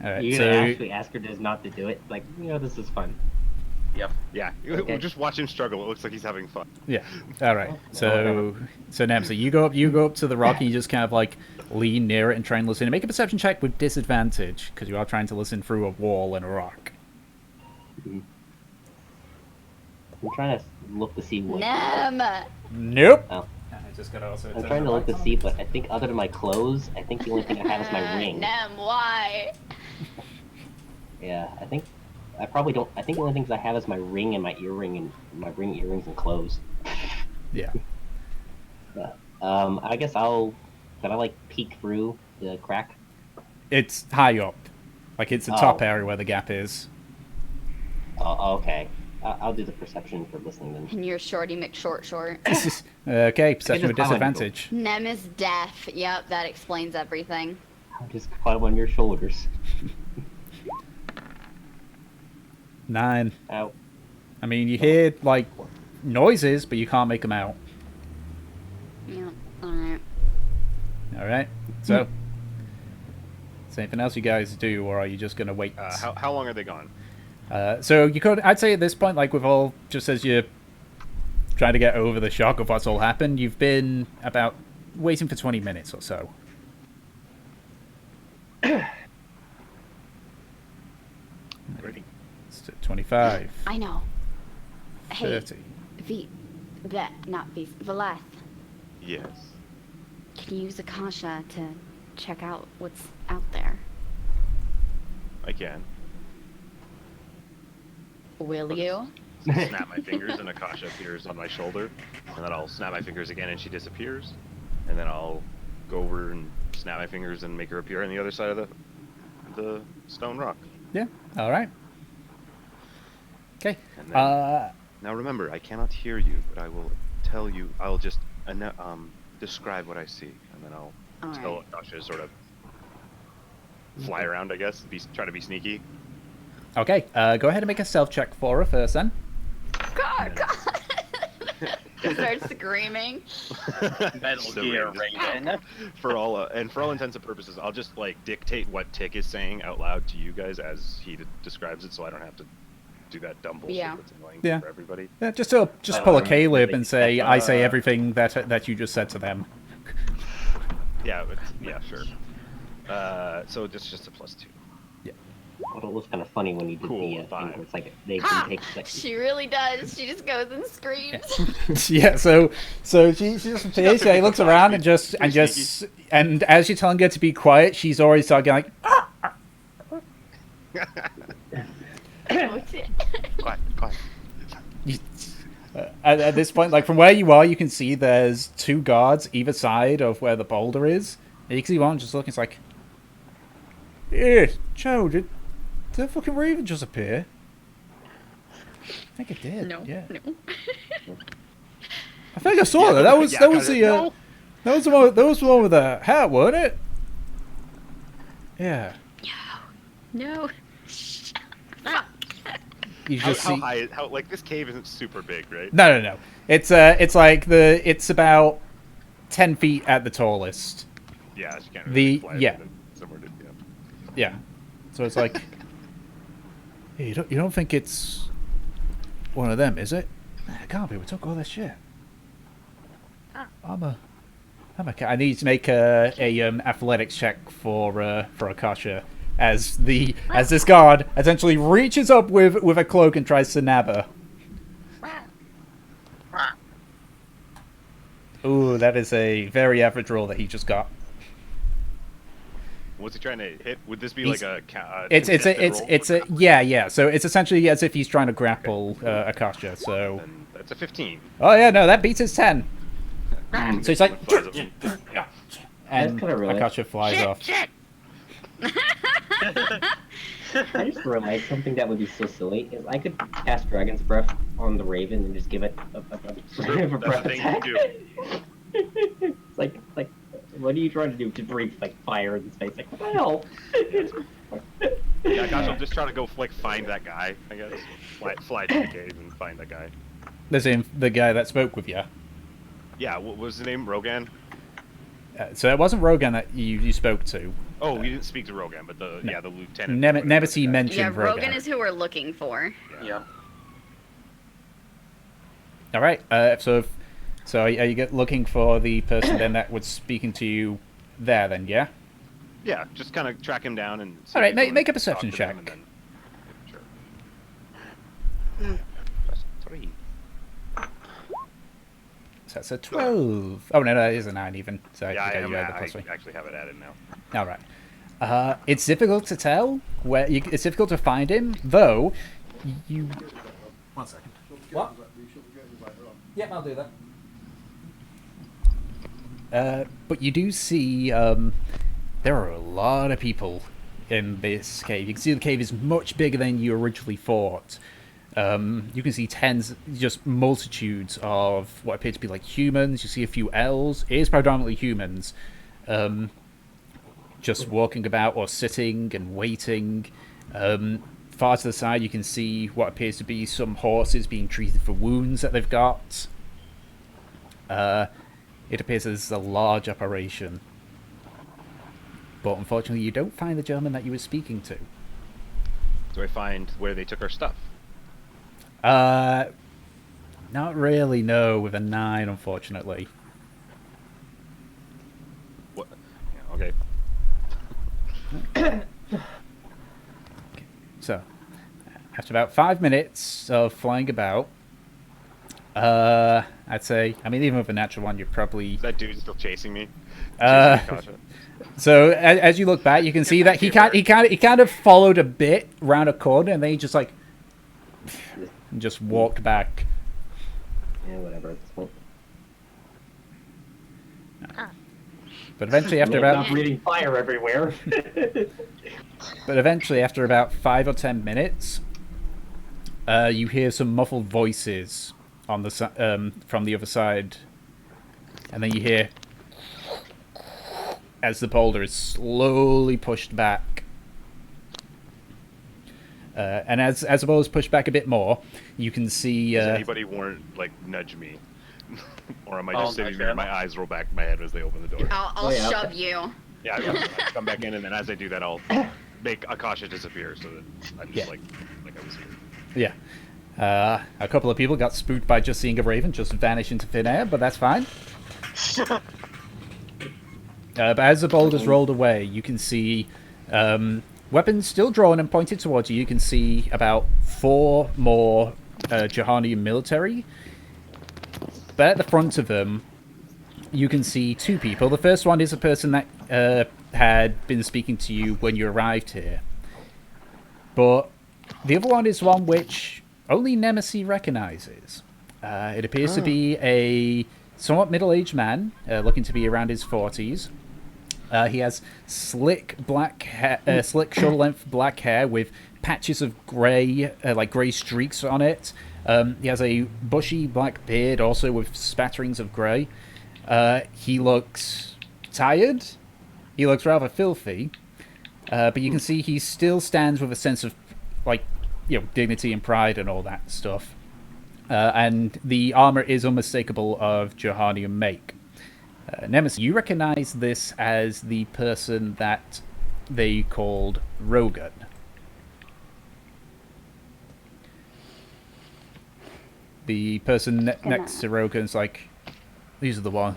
All right, You're so gonna actually ask her just not to do it? Like, this is fun. Yep. Yeah, Okay. we'll just watch him struggle. It looks like he's having fun. yeah, all right. So Nemsa, you go up to the rock and you just kind of like lean near it and try and listen. Make a perception check with disadvantage because you are trying to listen through a wall and a rock. I'm trying to look to see what. Nem! Nope. Oh. I just gotta also. I'm trying to look to see, but I think other than my clothes, I think the only thing I have is my ring. Nem, why? Yeah, I think I probably don't. I think the only things I have is my ring and my earring and my ring, earrings, and clothes. Yeah. I guess Can I like peek through the crack? It's high up, like it's the top area where the gap is. Oh, okay. I'll do the perception for listening then. And you're Shorty McShort. Okay, perception with just climb on disadvantage. Nem is deaf. Yep, that explains everything. I'll just climb on your shoulders. 9. Ow. I mean, you hear like noises, but you can't make them out. Yep, alright. All right. So, is there anything else you guys do, or are you just gonna wait? How long are they gone? So you could, I'd say at this point, like with all, just as you're trying to get over the shock of what's all happened, you've been about waiting for 20 minutes or so. Ready. 25. I know. Hey, 30. not Veleth. Yes. can use Akasha to check out what's out there. I can. Will you? Snap my fingers and Akasha appears on my shoulder, and then I'll snap my fingers again and she disappears, and then I'll go over and snap my fingers and make her appear on the other side of the stone rock. Yeah. All right. Okay. And then, now remember, I cannot hear you, but I will tell you. I'll just describe what I see, and then I'll tell Akasha to sort of fly around. I guess try to be sneaky. Okay. Go ahead and make a stealth check for her first, then. God! Starts screaming. Metal Gear Raven. For all intents and purposes, I'll just like dictate what Tick is saying out loud to you guys as he describes it, so I don't have to do that dumb bullshit that's annoying for everybody. Yeah, just pull a Caleb and say, I say everything that you just said to them. Yeah, sure. So just a +2. Yeah. Well, it looks kind of funny when you did Cool, the fine. it's like they can take She really does. She just goes and screams. Yeah, so she just appears, she looks around and and as you're telling her to be quiet, she's already starting like Quiet. At this point, like from where you are, you can see there's 2 guards either side of where the boulder is. And you can see one just looking, it's like, yeah, Joe, did that fucking raven just appear? I think it did. No. Yeah. No. I think I saw that. That was the one with the hat, wasn't it? Yeah. No. You just how see. high? Like this cave isn't super big, right? No. It's about 10 feet at the tallest. Yeah, she can't really fly somewhere to, Yeah. So it's like, hey, you don't think it's one of them, is it? It can't be. We took all this shit. I need to make a athletics check for Akasha as this guard essentially reaches up with a cloak and tries to nab her. Ooh, that is a very average roll that he just got. What's he trying to hit? Would this be like a? It's a yeah. So it's essentially as if he's trying to grapple Akasha. So then that's a 15. Oh yeah, no, that beats his 10. So he's like, and Akasha flies off. I just realized something that would be so silly is I could cast Dragon's Breath on the Raven and just give it a breath attack. It's like, what are you trying to do? To breathe like fire in space? Like, what the hell? Yeah, gosh, I'm just trying to go find that guy. I guess fly to the cave and find that guy. The guy that spoke with you. Yeah, what was his name? Rogan. So it wasn't Rogan that you spoke to. Oh, we didn't speak to Rogan, but the lieutenant. Never see mentioned Rogan. Rogan is who we're looking for. Yeah. All right. So are you looking for the person then that was speaking to you there? Then yeah. Yeah, just kind of track him down and. All right, make a perception check. Sure. +3. So that's a 12. Oh no, that is a 9 even. So yeah, I +3. actually have it added now. All right. It's difficult to tell it's difficult to find him, though. You. 1 second. What? Yeah, I'll do that. But you do see there are a lot of people in this cave. You can see the cave is much bigger than you originally thought. You can see just multitudes of what appear to be like humans. You see a few elves. It is predominantly humans. Just walking about or sitting and waiting. Far to the side, you can see what appears to be some horses being treated for wounds that they've got. It appears as a large operation. But unfortunately, you don't find the gentleman that you were speaking to. Do I find where they took our stuff? Not really, no, with a 9, unfortunately. What? Yeah, okay. So, after about 5 minutes of flying about, I'd say, I mean, even with a natural one, you're probably... Is that dude still chasing me? So as you look back, you can see that he kind of followed a bit round a corner, and then he just like just walked back. Yeah, whatever. At this point. But eventually, after about breathing fire everywhere. But eventually, after about 5 or 10 minutes, you hear some muffled voices on the from the other side, and then you hear as the boulder is slowly pushed back. And as the boulder is pushed back a bit more, you can see... Does anybody nudge me? Or am I just sitting there and my eyes roll back in my head as they open the door? I'll shove you. Yeah, I come back in, and then as I do that, I'll make Akasha disappear so that I'm just like I was here. Yeah. A couple of people got spooked by just seeing a raven just vanish into thin air, but that's fine. But as the boulders rolled away, you can see weapons still drawn and pointed towards you. You can see about 4 more Jahanian military. But at the front of them, you can see 2 people. The first one is a person that had been speaking to you when you arrived here. But the other one is one which only Nemesis recognizes. It appears to be a somewhat middle-aged man, looking to be around his 40s. He has slick shoulder-length black hair with patches of grey, like grey streaks on it. He has a bushy black beard, also with spatterings of grey. He looks tired. He looks rather filthy. But you can see he still stands with a sense of, dignity and pride and all that stuff. And the armor is unmistakable of Jahanian make. Nemesis, you recognize this as the person that they called Rogan. The person next to Rogan's like, these are the one,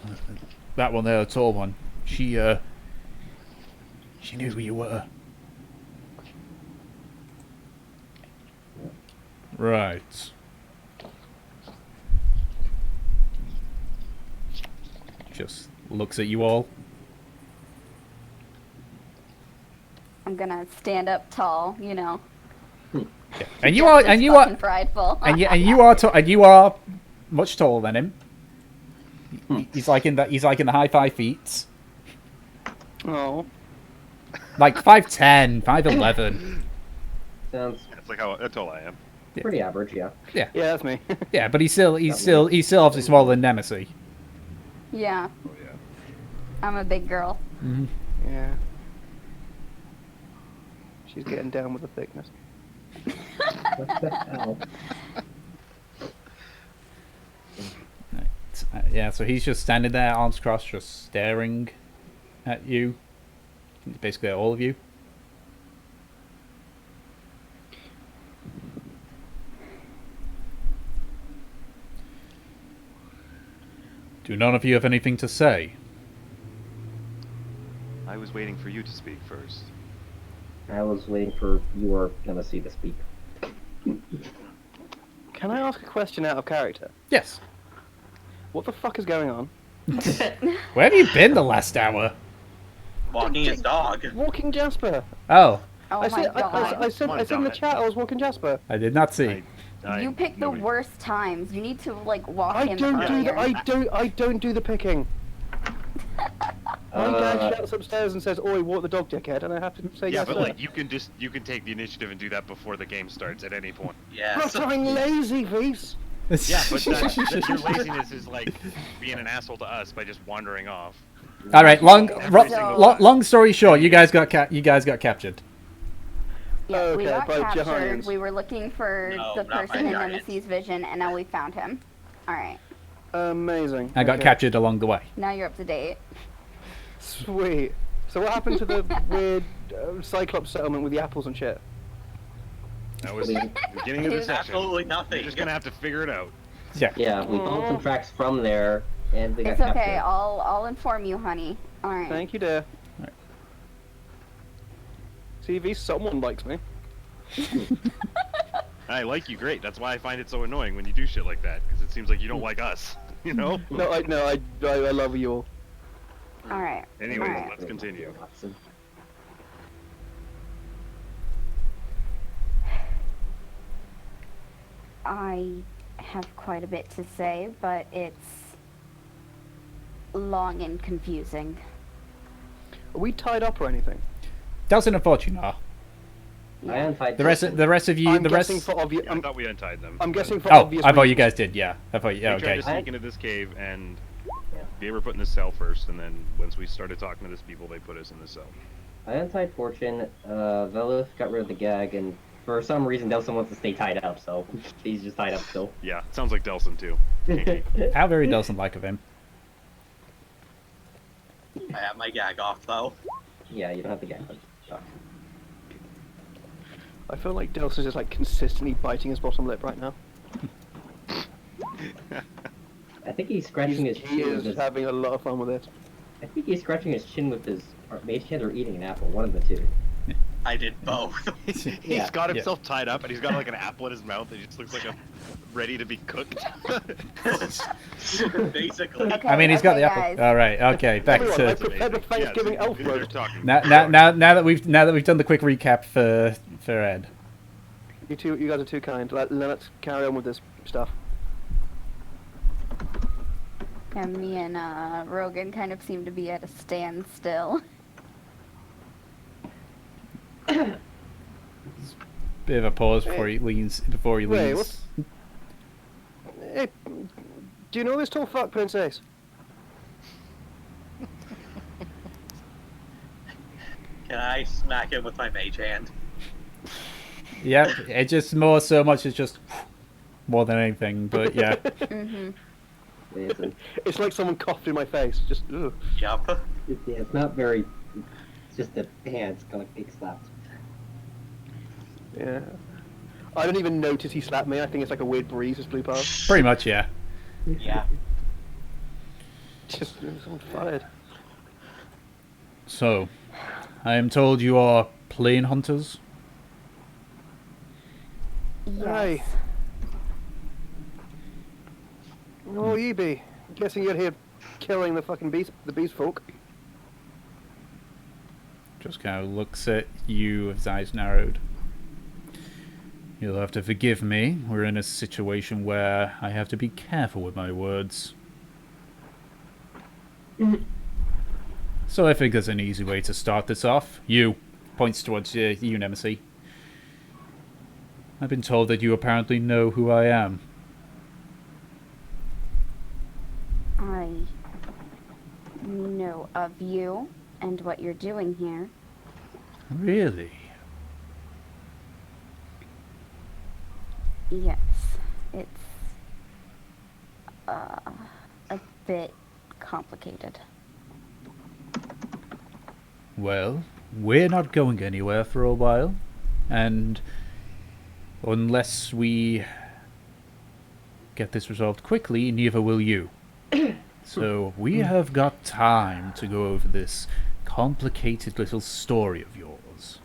that one there, the tall one. She knew who you were. Right. Just looks at you all. I'm gonna stand up tall, you know. Yeah. And you are prideful. and you are much taller than him. He's like in the high 5 feet. Oh. Like 5'10", 5'11". Sounds That's that's all I am. pretty average, yeah. Yeah. Yeah, that's me. Yeah, but he's still obviously smaller than Nemesis. Yeah. Oh yeah. I'm a big girl. Mm-hmm. Yeah. She's getting down with the thickness. What the hell? Yeah, so he's just standing there, arms crossed, just staring at you. Basically at all of you. Do none of you have anything to say? I was waiting for you to speak first. I was waiting for your Nemesis to speak. Can I ask a question out of character? Yes. What the fuck is going on? Where have you been the last hour? Walking his dog. Walking Jasper. Oh, Oh I my said, god. I said in the chat I was walking Jasper. I did not see. You pick the nobody- worst times. You need to walk I him don't do earlier. I don't do the picking. My dad shouts upstairs and says, "Oi, walk the dog, dickhead," and I have to say Yeah, yes. but sir. you can take the initiative and do that before the game starts at any point. But Yes. I'm lazy, Reese. Yeah, but your laziness is like being an asshole to us by just wandering off. All right. Every single- Long story short, you guys got captured. Yeah, we Okay, got by captured. Jahanians. We were looking for No, the not by person in Giants. Nemesis' vision, and now we found him. Alright. Amazing. I got Okay. captured along the way. Now you're up to date. Sweet. So what happened to the weird Cyclops settlement with the apples and shit? That was the beginning of the session. Absolutely You're nothing. just gonna have to figure it out. Yeah. Yeah, we found some tracks from there, and we got It's okay. captured. I'll inform you, honey. Alright. Thank you, dear. Right. TV, someone likes me. I like you great. That's why I find it so annoying when you do shit like that, because it seems like you don't like us. You know? No, I love you all. Alright. Anyways, alright. let's continue. I have quite a bit to say, but it's long and confusing. Are we tied up or anything? Delson and Fortune are. I untied The rest of you, I'm the guessing rest. for obvious. I thought we untied them. I'm guessing for Oh, obvious. I thought you reasons. guys did. Yeah, I thought. Yeah, We tried okay. to sneak into this cave, and they were put in the cell first, and then once we started talking to this people, they put us in the cell. I untied Fortune, Velith got rid of the gag, and for some reason Delson wants to stay tied up, so he's just tied up still. Yeah, sounds like Delson too. How very doesn't like of him. I have my gag off though. Yeah, you don't have the gag. I feel like Delson's just like consistently biting his bottom lip right now. I think he's scratching his He chin with is his... having a lot of fun with it. I think he's scratching his chin with his mage hand or eating an apple, one of the two. I did both. He's got himself tied up, and he's got like an apple in his mouth, and he just looks like a ready to be cooked. Basically. Okay, I mean, he's got the guys. apple. All right. Okay. Back Everyone, I to prepared the Thanksgiving elf they're roast. talking. now that we've done the quick recap for Ed. You guys are too kind. Let's carry on with this stuff. Yeah, me and Rogan kind of seem to be at a standstill. Bit of a pause before he leans. Wait, Hey, do you know this tall fuck princess? Can I smack him with my mage hand? Yep. It just more so much as just more than anything, but yeah. It's like someone coughed in my face. Just ugh. Yup. It's not very... It's just the hands kind of like big slapped. Yeah. I don't even notice he slapped me. I think it's like a weird breeze just blew past. Pretty much, yeah. Yeah. Just someone fired. So, I am told you are plane hunters. Yes. Aye. Oh, you be. I'm guessing you're here killing the fucking beast folk. Just kind of looks at you with his eyes narrowed. You'll have to forgive me. We're in a situation where I have to be careful with my words. So I think there's an easy way to start this off. You. Points towards you, Nemesis. I've been told that you apparently know who I am. I know of you and what you're doing here. Really? Yes, it's a bit complicated. Well, we're not going anywhere for a while, and unless we get this resolved quickly, neither will you. So we have got time to go over this complicated little story of yours.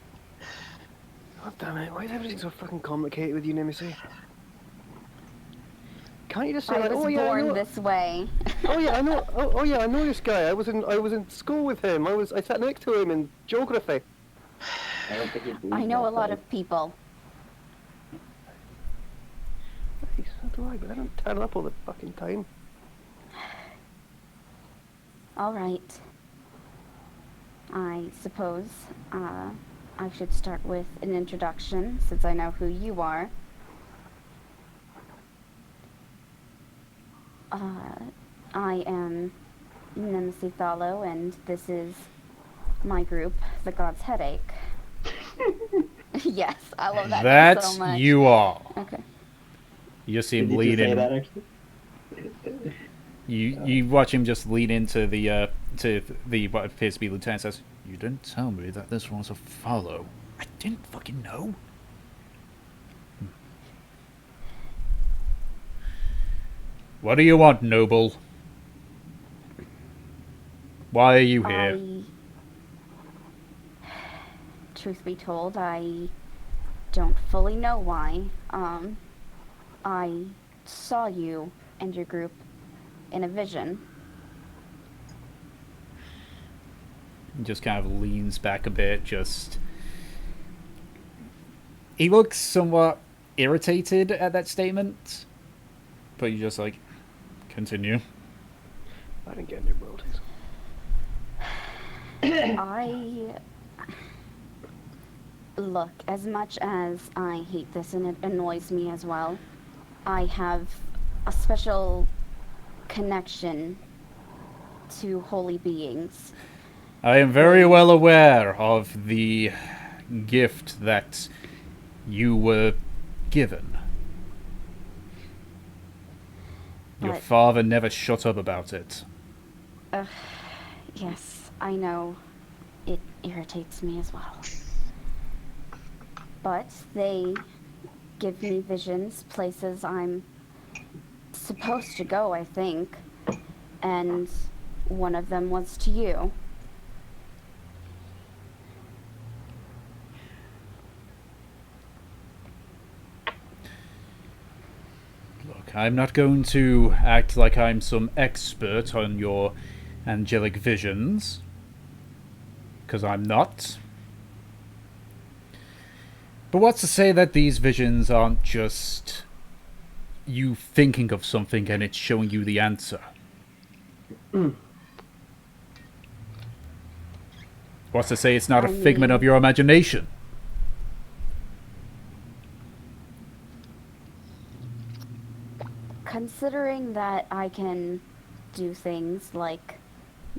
God damn it, why is everything so fucking complicated with you, Nemesis? Can't you just say I like, was oh yeah, I born know, this way. oh yeah, I know, oh yeah, I know this guy. I was in school with him. I sat next to him in geography. I don't think he'd believe I know a that, lot though. of people. Hey, so do I, but I don't turn up all the fucking time. All right. I suppose I should start with an introduction, since I know who you are. I am Nemesis Thallow, and this is my group, the God's Headache. Yes, I love that name That's so much. you all. Okay. You see him Did you lean say in. that actually? You watch him just lean into the what appears to be Lieutenant. Says, "You didn't tell me that this was a follow. I didn't fucking know." What do you want, Noble? Why are you here? Truth be told, I don't fully know why. I saw you and your group in a vision. He just kind of leans back a bit, just... He looks somewhat irritated at that statement, but you just like, continue. I didn't get any royalties. Look, as much as I hate this and it annoys me as well, I have a special connection to holy beings. I am very well aware of the gift that you were given. Your father never shut up about it. Yes, I know. It irritates me as well. But they give me visions, places I'm supposed to go, I think. And one of them was to you. Look, I'm not going to act like I'm some expert on your angelic visions, because I'm not. But what's to say that these visions aren't just you thinking of something and it's showing you the answer? What's to say it's not a figment of your imagination? Considering that I can do things like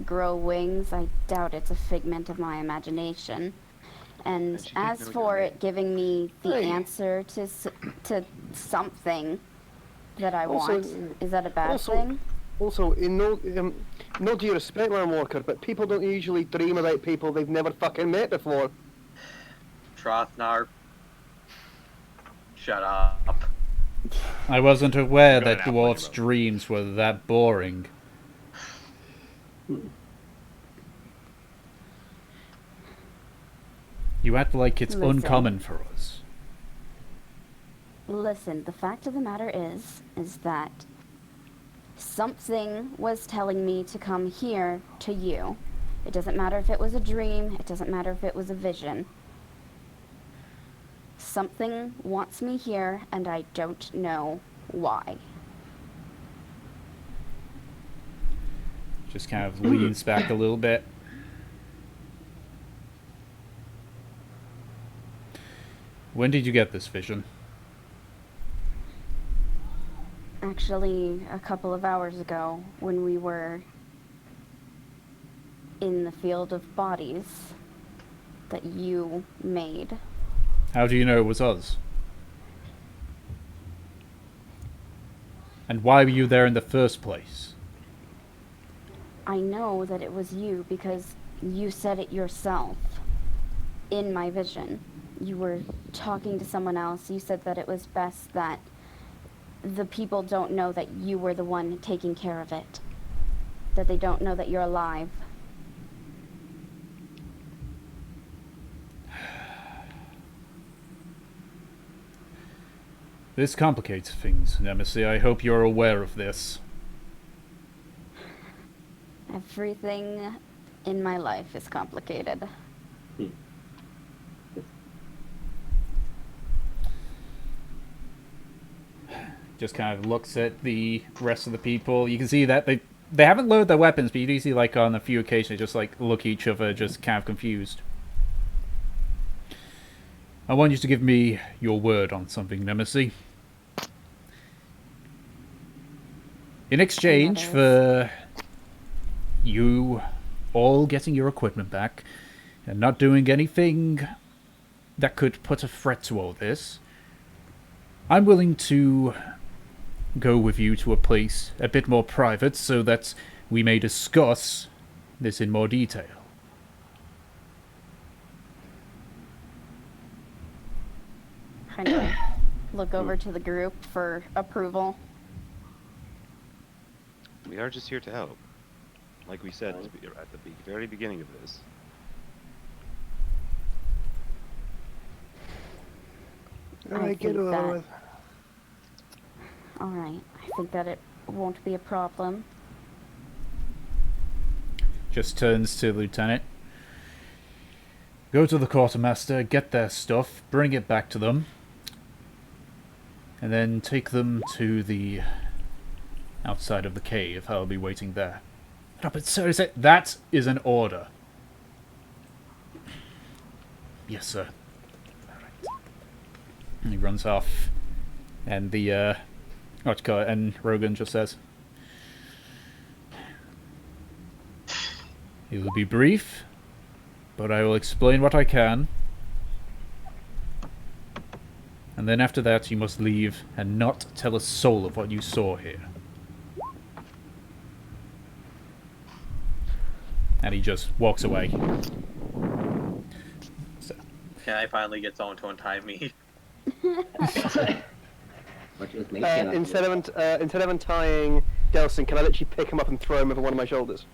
grow wings, I doubt it's a figment of my imagination. And as for it giving me the answer to something that I want, is that a bad thing? Also, in no due to respect, Land Walker, but people don't usually dream about people they've never fucking met before. Trothnar, shut up. I wasn't aware that dwarfs' dreams were that boring. You act like it's uncommon for us. Listen, the fact of the matter is that something was telling me to come here to you. It doesn't matter if it was a dream, it doesn't matter if it was a vision. Something wants me here, and I don't know why. Just kind of leans back a little bit. When did you get this vision? Actually, a couple of hours ago, when we were in the field of bodies that you made. How do you know it was us? And why were you there in the first place? I know that it was you because you said it yourself in my vision. You were talking to someone else. You said that it was best that the people don't know that you were the one taking care of it. That they don't know that you're alive. This complicates things, Nemesis. I hope you're aware of this. Everything in my life is complicated. Just kind of looks at the rest of the people. You can see that they haven't loaded their weapons, but you do see, like, on a few occasions, just, like, look at each other, just kind of confused. I want you to give me your word on something, Nemesis. In exchange for you all getting your equipment back and not doing anything that could put a threat to all this, I'm willing to go with you to a place a bit more private so that we may discuss this in more detail. Kind of look over to the group for approval. We are just here to help. Like we said at the very beginning of this. Alright, get over with. Alright, I think that it won't be a problem. Just turns to Lieutenant. Go to the quartermaster, get their stuff, bring it back to them, and then take them to the outside of the cave. I'll be waiting there. No, but sir, that is an order. Yes, sir. Alright. And he runs off, and the and Rogan just says, "It will be brief, but I will explain what I can. And then after that, you must leave and not tell a soul of what you saw here." And he just walks away. So. Can I finally get someone to untie me? Instead of untying Delson, can I literally pick him up and throw him over one of my shoulders?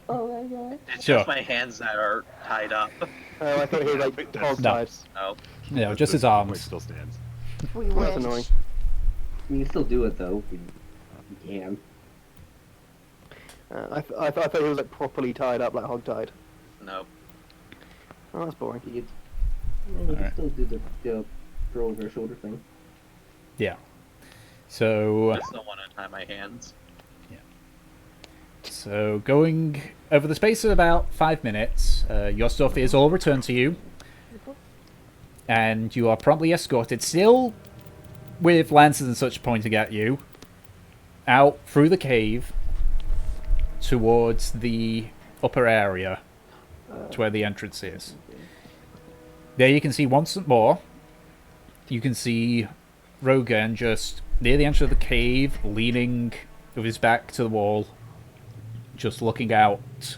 Oh my god. It's Sure. just my hands that are tied up. Oh, I thought he was like hog-tied. No. No, just his arms. Still stands. We That's wish. annoying. You can still do it though. You can. I thought he was like properly tied up, like hog-tied. No. Oh, that's boring. You can Alright. still do the throw over your shoulder thing. Yeah. So, I just don't want to untie my hands. so going over the space of about 5 minutes, your stuff is all returned to you, and you are promptly escorted, still with lances and such pointing at you, out through the cave towards the upper area to where the entrance is. There you can see once more, you can see Rogan just near the entrance of the cave, leaning with his back to the wall, just looking out.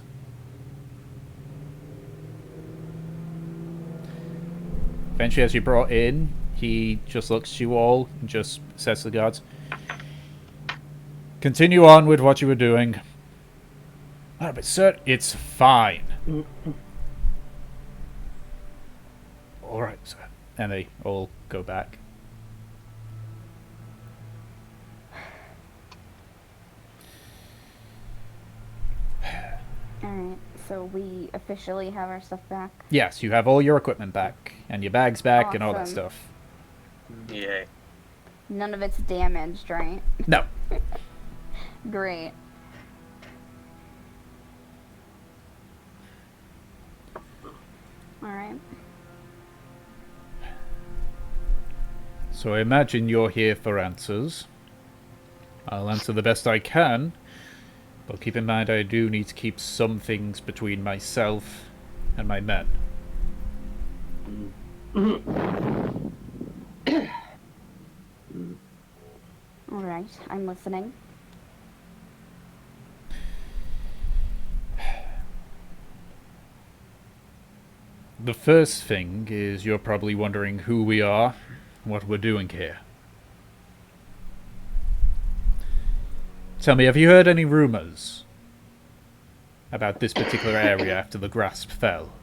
Eventually, as you're brought in, he just looks at you all and just says to the guards, "Continue on with what you were doing." "Oh, but sir, it's fine." "Alright, sir." And they all go back. Alright, so we officially have our stuff back. Yes, you have all your equipment back, and your bags back, and all that Awesome. stuff. Yay. None of it's damaged, right? No. Great. Alright. So I imagine you're here for answers. I'll answer the best I can, but keep in mind I do need to keep some things between myself and my men. Alright, I'm listening. The first thing is you're probably wondering who we are, what we're doing here. Tell me, have you heard any rumors about this particular area after the grasp fell?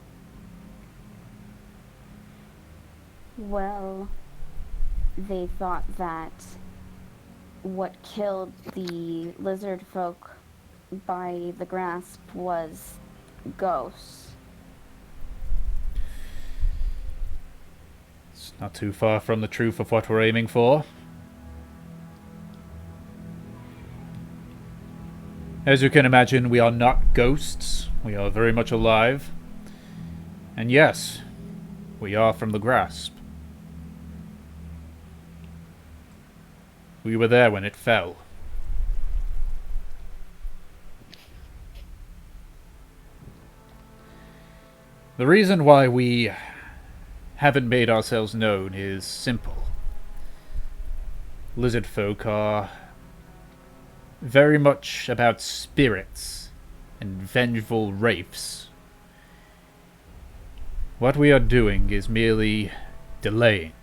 Well, they thought that what killed the lizard folk by the grasp was ghosts. It's not too far from the truth of what we're aiming for. As you can imagine, we are not ghosts. We are very much alive. And yes, we are from the grasp. We were there when it fell. The reason why we haven't made ourselves known is simple. Lizard folk are very much about spirits and vengeful wraiths. What we are doing is merely delaying,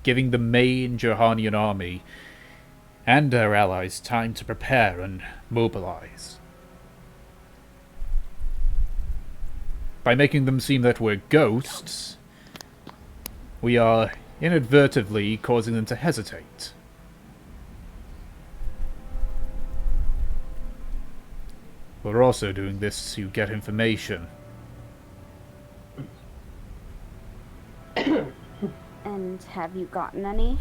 giving the main Johanian army and our allies time to prepare and mobilize. By making them seem that we're ghosts, we are inadvertently causing them to hesitate. We're also doing this to get information. And have you gotten any?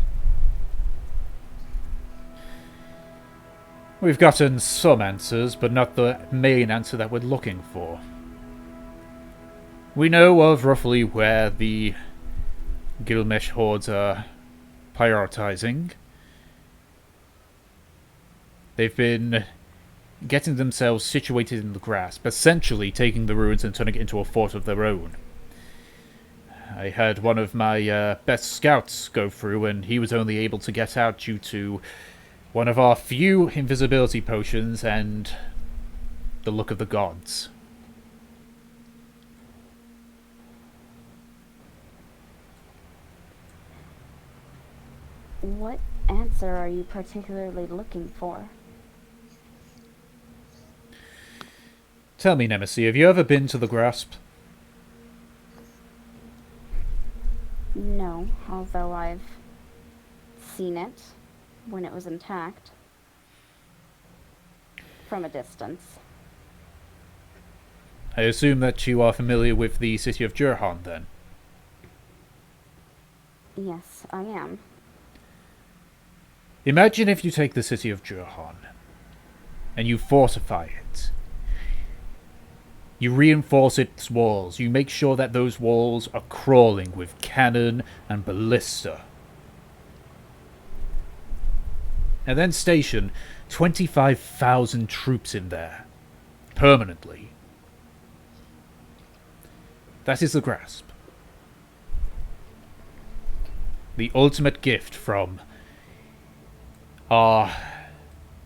We've gotten some answers, but not the main answer that we're looking for. We know of roughly where the Gilgamesh hordes are prioritizing. They've been getting themselves situated in the grasp, essentially taking the ruins and turning it into a fort of their own. I had one of my best scouts go through, and he was only able to get out due to one of our few invisibility potions and the look of the gods. What answer are you particularly looking for? Tell me, Nemesis, have you ever been to the Grasp? No, although I've seen it when it was intact. From a distance. I assume that you are familiar with the city of Jurhan, then? Yes, I am. Imagine if you take the city of Jurhan, and you fortify it. You reinforce its walls. You make sure that those walls are crawling with cannon and ballista. And then station 25,000 troops in there. Permanently. That is the Grasp. The ultimate gift from our,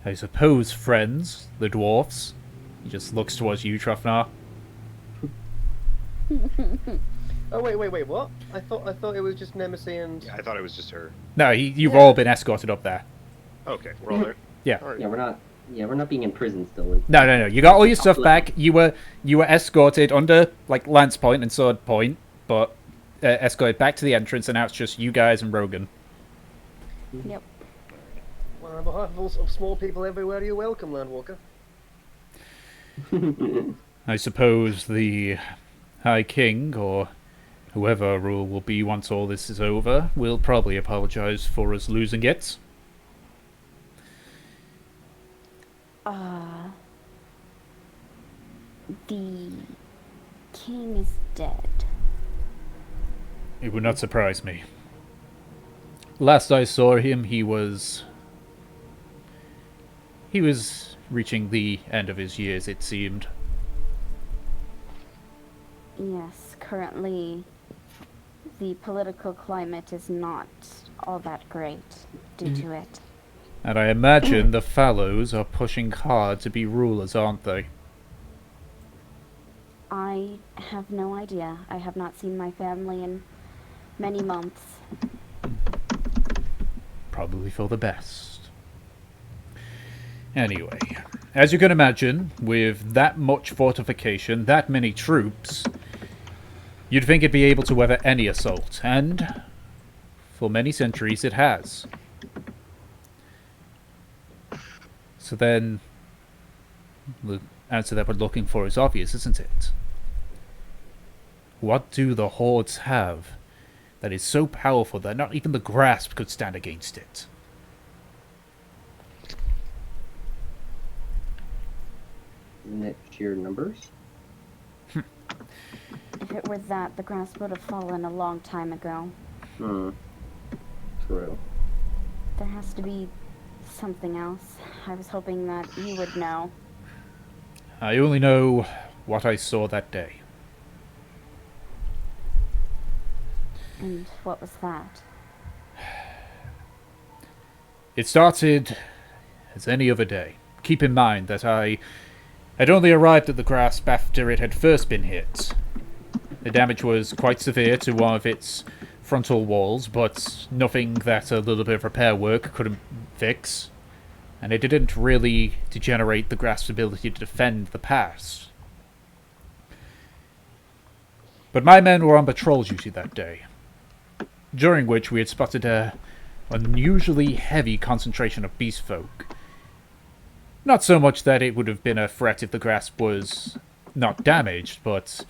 I suppose, friends, the dwarfs. He just looks towards you, Trufnar. Oh wait, what? I thought it was just Nemesis and... Yeah, I thought it was just her. No, you've all been escorted up there. Okay, we're all there. Yeah. All right. Yeah, we're not being in prison still. No. You got all your stuff back. You were escorted under like Lance Point and Sword Point, but escorted back to the entrance, and now it's just you guys and Rogan. Yep. Well, on behalf of small people everywhere, you're welcome, Landwalker. I suppose the High King, or whoever rule will be once all this is over, will probably apologize for us losing it. The king is dead. It would not surprise me. Last I saw him, he was reaching the end of his years, it seemed. Yes, currently the political climate is not all that great due to it. And I imagine the Fallows are pushing hard to be rulers, aren't they? I have no idea. I have not seen my family in many months. Probably for the best. Anyway, as you can imagine, with that much fortification, that many troops, you'd think it'd be able to weather any assault, and for many centuries it has. So then, the answer that we're looking for is obvious, isn't it? What do the hordes have that is so powerful that not even the Grasp could stand against it? Sheer numbers? If it were that, the Grasp would have fallen a long time ago. True. There has to be something else. I was hoping that you would know. I only know what I saw that day. And what was that? It started as any other day. Keep in mind that I had only arrived at the Grasp after it had first been hit. The damage was quite severe to one of its frontal walls, but nothing that a little bit of repair work couldn't fix. And it didn't really degenerate the Grasp's ability to defend the pass. But my men were on patrol duty that day. during which we had spotted a unusually heavy concentration of beast folk. Not so much that it would have been a threat if the grasp was not damaged, but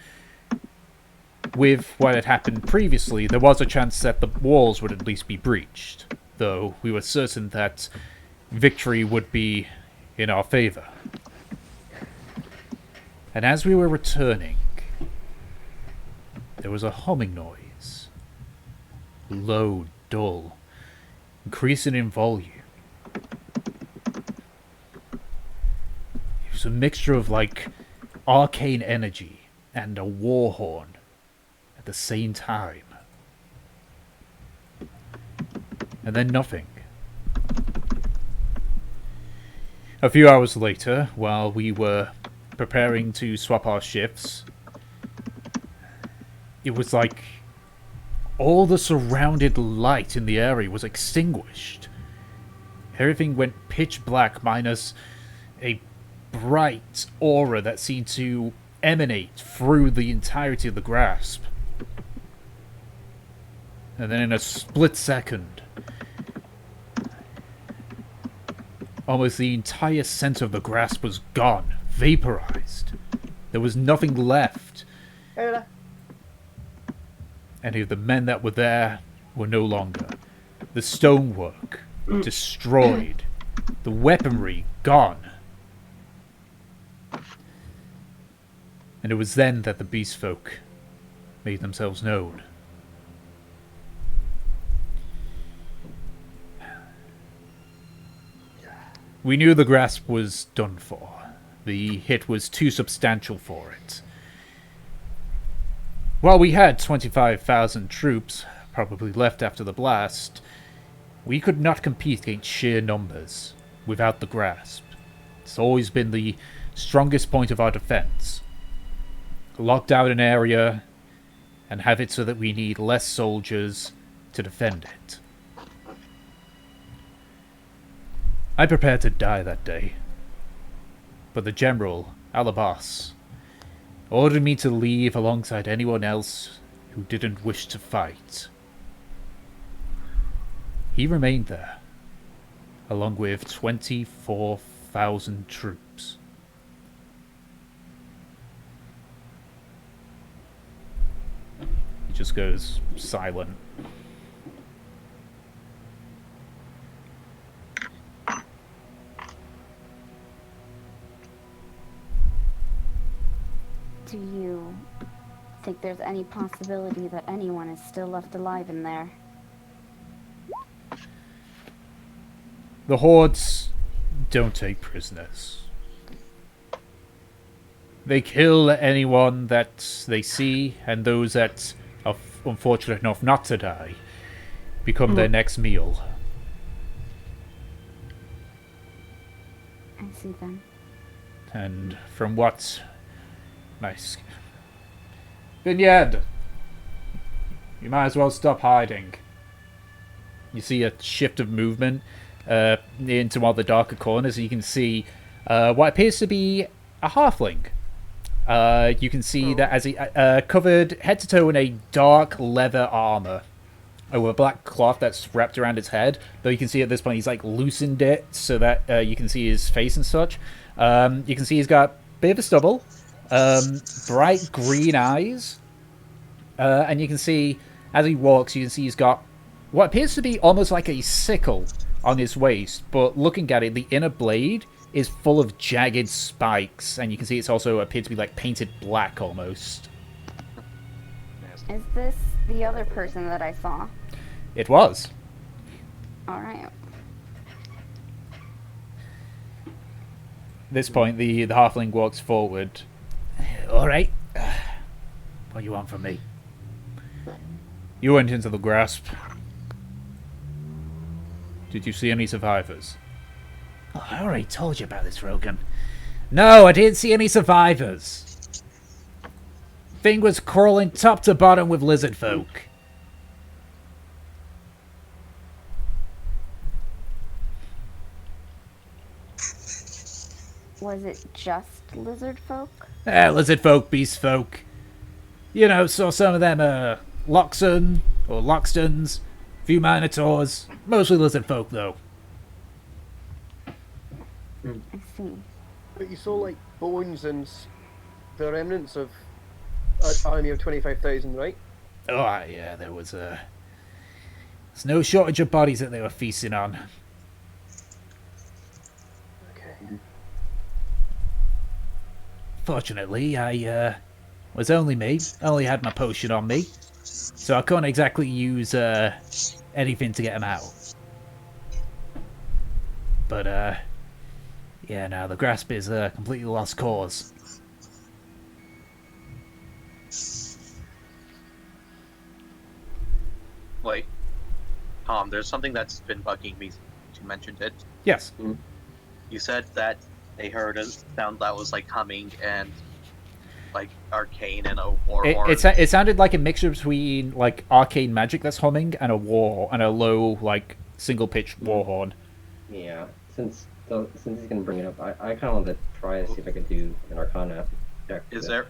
with what had happened previously, there was a chance that the walls would at least be breached, though we were certain that victory would be in our favor. And as we were returning, there was a humming noise. Low, dull, increasing in volume. It was a mixture of, like, arcane energy and a war horn at the same time. And then nothing. A few hours later, while we were preparing to swap our shifts, it was like all the surrounded light in the area was extinguished. Everything went pitch black minus a bright aura that seemed to emanate through the entirety of the grasp. And then in a split second, almost the entire center of the grasp was gone, vaporized. There was nothing left. Any of the men that were there were no longer. The stonework destroyed. The weaponry gone. And it was then that the beast folk made themselves known. We knew the grasp was done for. The hit was too substantial for it. While we had 25,000 troops, probably left after the blast, we could not compete against sheer numbers without the grasp. It's always been the strongest point of our defense. Lock down an area and have it so that we need less soldiers to defend it. I prepared to die that day, but the General, Alabas, ordered me to leave alongside anyone else who didn't wish to fight. He remained there, along with 24,000 troops. He just goes silent. Do you think there's any possibility that anyone is still left alive in there? The hordes don't take prisoners. They kill anyone that they see, and those that are unfortunate enough not to die become their next meal. I see them. And from what... Nice. Vignette! You might as well stop hiding. You see a shift of movement into one of the darker corners. You can see what appears to be a halfling. You can see that as he covered head to toe in a dark leather armor with a black cloth that's wrapped around his head. Though you can see at this point he's like loosened it so that you can see his face and such. You can see he's got a bit of a stubble. Bright green eyes, and you can see as he walks, you can see he's got what appears to be almost like a sickle on his waist, but looking at it, the inner blade is full of jagged spikes, and you can see it's also appeared to be like painted black almost. Is this the other person that I saw? It was. Alright. At this point, the halfling walks forward. Alright. What do you want from me? You went into the grasp. Did you see any survivors? Oh, I already told you about this, Rogan. No, I didn't see any survivors. Thing was crawling top to bottom with lizard folk. Was it just lizard folk? Lizard folk, beast folk. You know, saw some of them, Loxon, or Loxtons, a few Minotaurs, mostly lizard folk though. I see. But you saw like bones and the remnants of an army of 25,000, right? Oh yeah, there's no shortage of bodies that they were feasting on. Okay. Fortunately, I was only me. Only had my potion on me, so I couldn't exactly use anything to get them out. But yeah, now the grasp is a completely lost cause. Wait, Tom, there's something that's been bugging me since you mentioned it. Yes. You said that they heard a sound that was like humming and like arcane and a war horn. It sounded like a mixture between like arcane magic that's humming and a low like single pitched war horn. Yeah, since he's gonna bring it up, I kind of wanted to try to see if I could do an Arcana check. Is there?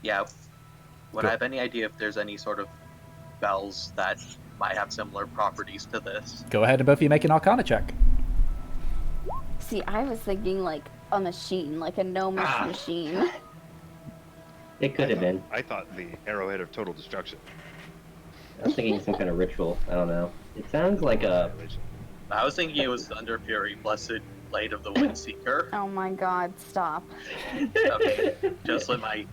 Yeah. Would I have any idea if there's any sort of bells that might have similar properties to this? Go ahead and both of you make an Arcana check. See, I was thinking like a machine, like a gnomish machine. It could have been. I thought the arrowhead of total destruction. I was thinking some kind of ritual. I don't know. It sounds like a. I was thinking it was Thunder Fury, Blessed Blade of the Windseeker. Oh my god, stop. Okay, just let my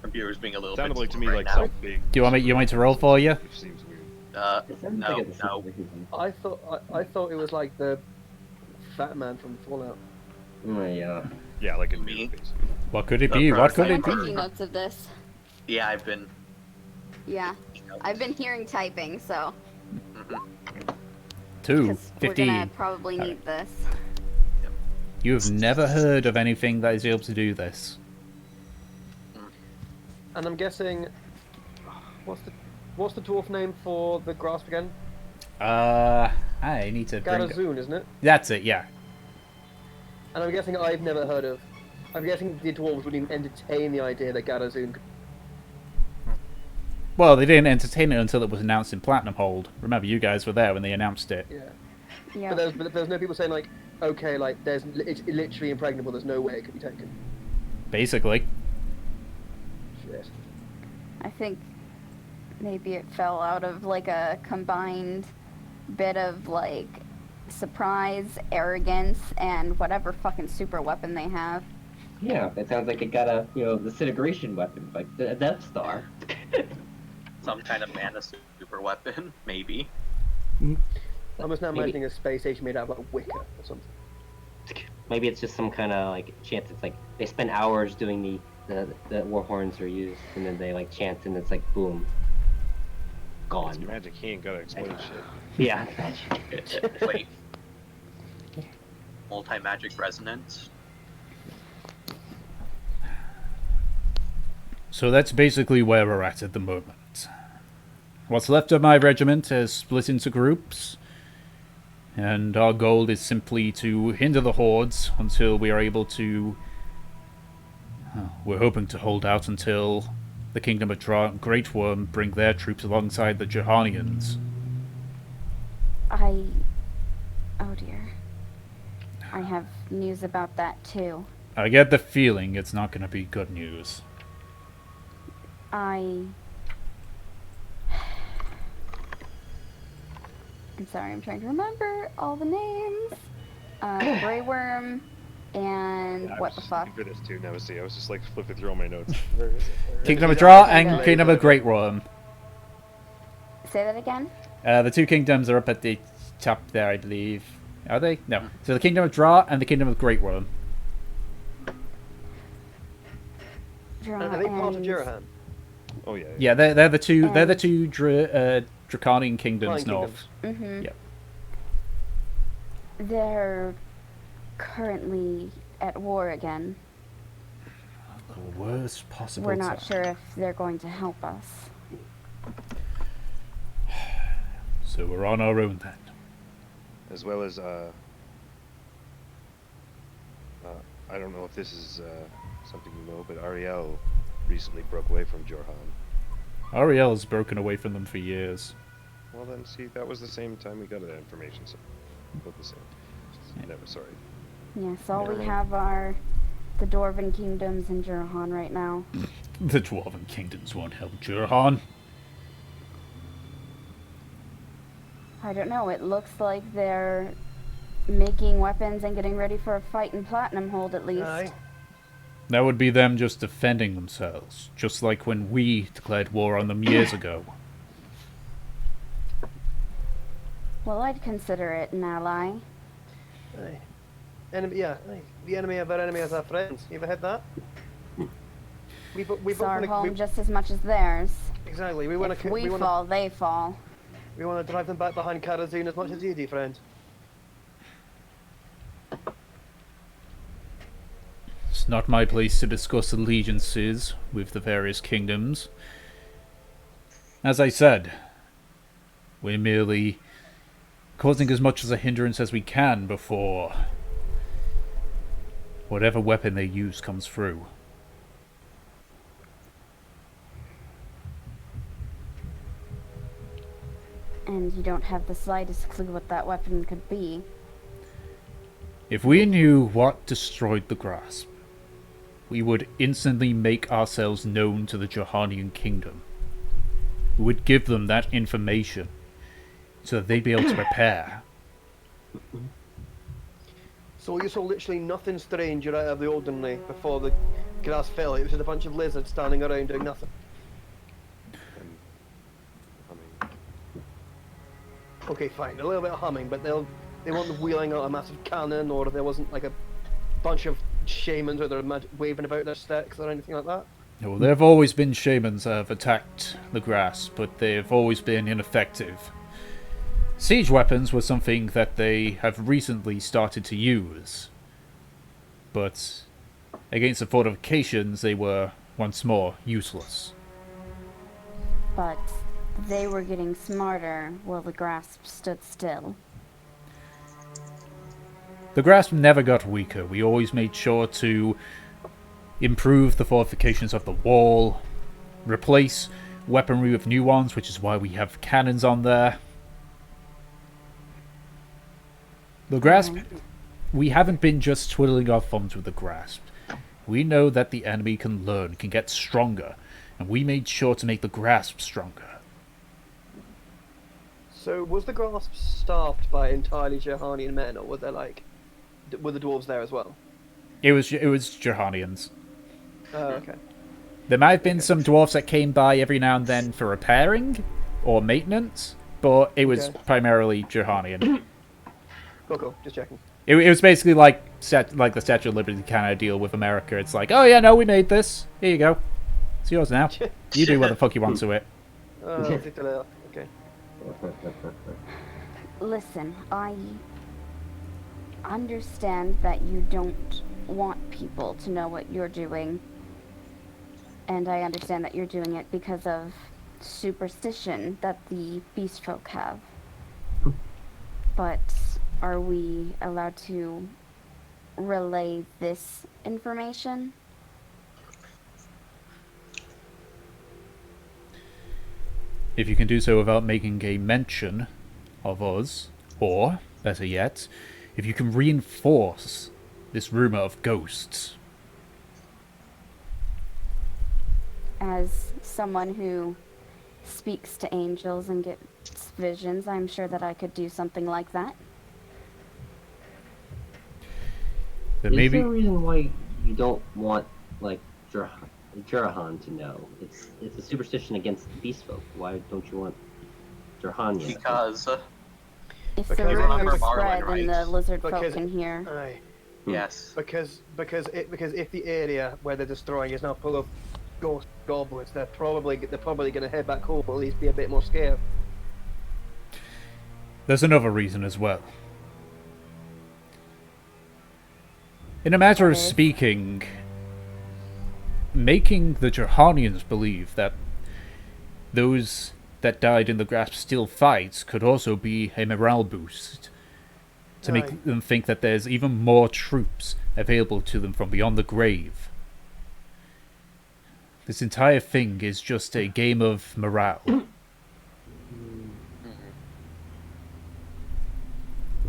computer's being a little Sounded bit like to me slow like right some big. Do you want me to roll for you? Which seems weird. It sounds No, like a no. I thought it was like the Fat Man from Fallout. Yeah. Yeah, like in Me? movies. What could it The be? What first could I'm it be? taking notes of this. Yeah, I've been. Yeah, I've been hearing typing, so Mhm. 2, because we're 15. gonna probably need this. You have never heard of anything that is able to do this. And I'm guessing, what's the dwarf name for the grasp again? I need to bring... Garazun, isn't it? That's it, yeah. And I'm guessing I've never heard of. I'm guessing the dwarves wouldn't even entertain the idea that Garazun could. Well, they didn't entertain it until it was announced in Platinum Hold. Remember, you guys were there when they announced it. Yeah. Yeah. But there's no people saying like, okay, like it's literally impregnable. There's no way it could be taken. Basically. Shit. I think maybe it fell out of like a combined bit of like surprise, arrogance, and whatever fucking super weapon they have. Yeah, that sounds like it got a disintegration weapon, like the Death Star. Some kind of mana super weapon, maybe. I'm just now Maybe. imagining a space station made out of like wicker or something. Maybe it's just some kind of like chance. It's like they spend hours doing the war horns are used, and then they like chant, and it's like boom, It's gone. magic. He ain't gotta explain shit. Yeah. Wait. Multi-magic resonance? So that's basically where we're at the moment. What's left of my regiment has split into groups, and our goal is simply to hinder the hordes until we are able to... we're hoping to hold out until the Kingdom of Great Worm bring their troops alongside the Johanians. Oh dear. I have news about that too. I get the feeling it's not going to be good news. I'm sorry, I'm trying to remember all the names. Grey Worm and what the fuck? For this too, now see, I was just like flipping through all my notes. Where is it? Kingdom of Draw and Kingdom of Great Worm. Say that again? The two kingdoms are up at the top there, I believe. Are they? No. So the Kingdom of Draw and the Kingdom of Great Worm. Draw Are they part of and- Jurahan? Oh yeah. Yeah, they're the two Draconian kingdoms Flying north. Mm-hmm. Yep. They're currently at war again. The worst possible We're not time. sure if they're going to help us. So we're on our own then. As well as I don't know if this is something you know, but Ariel recently broke away from Jorhan. Ariel has broken away from them for years. Well then, see, that was the same time we got that information, so both the same. Never, sorry. Yes, all we have are the Dwarven Kingdoms and Jurhan right now. The Dwarven Kingdoms won't help Jurhan. I don't know, it looks like they're making weapons and getting ready for a fight in Platinum Hold, at least. Aye. That would be them just defending themselves, just like when we declared war on them years ago. Well, I'd consider it an ally. Aye. Enemy, yeah. Aye. The enemy of our enemy is our friends. You ever had that? It's our home just as much as theirs. Exactly. We If want to. we fall, they fall. We want to drive them back behind Karazun as much as you do, friend. It's not my place to discuss allegiances with the various kingdoms. As I said, we're merely causing as much as a hindrance as we can before whatever weapon they use comes through. And you don't have the slightest clue what that weapon could be. If we knew what destroyed the Grasp, we would instantly make ourselves known to the Johanian Kingdom. We would give them that information so that they'd be able to prepare. So you saw literally nothing strange out of the ordinary before the grass fell. It was just a bunch of lizards standing around doing nothing. Okay, fine. A little bit of humming, but they weren't wheeling out a massive cannon, or there wasn't like a bunch of shamans or they're waving about their sticks or anything like that. Well, there have always been shamans that have attacked the Grasp, but they've always been ineffective. Siege weapons were something that they have recently started to use, but against the fortifications they were once more useless. But they were getting smarter while the Grasp stood still. The Grasp never got weaker. We always made sure to improve the fortifications of the wall, replace weaponry with new ones, which is why we have cannons on there. The Grasp, we haven't been just twiddling our thumbs with the Grasp. We know that the enemy can learn, can get stronger, and we made sure to make the Grasp stronger. So was the Grasp staffed by entirely Johanian men, or were there were the dwarves there as well? It was Johanians. Oh, okay. There might have been some dwarves that came by every now and then for repairing or maintenance, but it was primarily Johanian. Cool. Just checking. It was basically like the Statue of Liberty kind of deal with America. It's like, oh yeah, no, we made this. Here you go. It's yours now. You do what the fuck you want to it. Okay. Listen, I understand that you don't want people to know what you're doing. And I understand that you're doing it because of superstition that the beast folk have. But are we allowed to relay this information? If you can do so without making a mention of us, or, better yet, if you can reinforce this rumor of ghosts. As someone who speaks to angels and gets visions, I'm sure that I could do something like that. But Is there a reason why you don't want, Jurahan to know? It's a superstition against beast folk. Why don't you want Jurhania? Because If the Because rumors remember spread Marlin, and right? the lizard folk Because- can hear. Aye. yes, Because if the area where they're destroying is now full of ghost goblins, they're probably going to head back home, or at least be a bit more scared. There's another reason as well. In a matter of speaking, making the Jurhanians believe that those that died in the Grasp still fight could also be a morale boost, to make them think that there's even more troops available to them from beyond the grave. This entire thing is just a game of morale.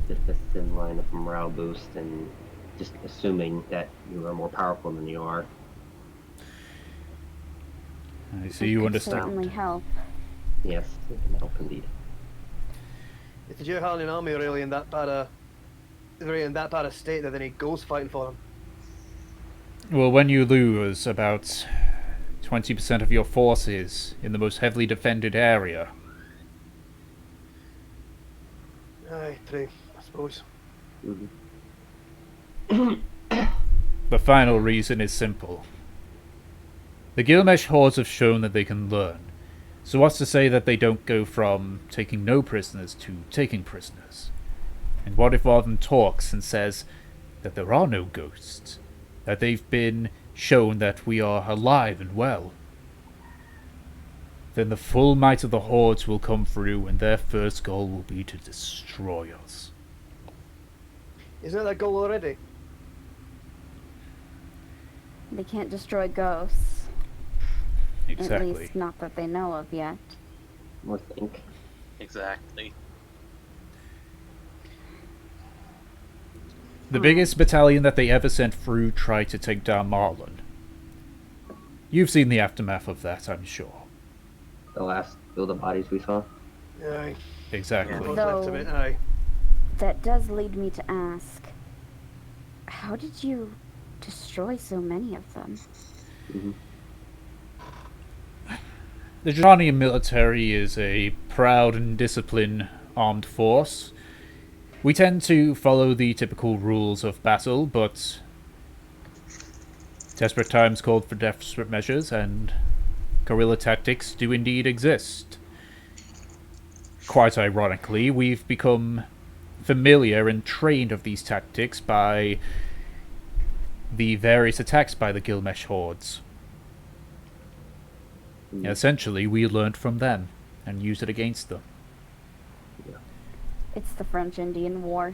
Just a thin line of morale boost and just assuming that you are more powerful than you are. I see you understand. Certainly help. Yes, it can help indeed. If the Jihalian army are really in that bad a state that they need ghosts fighting for them. Well, when you lose about 20% of your forces in the most heavily defended area. Aye, true, I suppose. The final reason is simple. The Gilgamesh hordes have shown that they can learn. So what's to say that they don't go from taking no prisoners to taking prisoners? And what if one of them talks and says that there are no ghosts? That they've been shown that we are alive and well? Then the full might of the hordes will come through, and their first goal will be to destroy us. Isn't that their goal already? They can't destroy ghosts. Exactly. At least not that they know of yet. More think. Exactly. The biggest battalion that they ever sent through tried to take down Marlon. You've seen the aftermath of that, I'm sure. The last build of bodies we saw. Aye. Exactly. What's left of it, aye. That does lead me to ask, how did you destroy so many of them? The Jordanian military is a proud and disciplined armed force. We tend to follow the typical rules of battle, but desperate times called for desperate measures, and guerrilla tactics do indeed exist. Quite ironically, we've become familiar and trained of these tactics by the various attacks by the Gilgamesh hordes. Essentially, we learned from them and used it against them. It's the French-Indian War.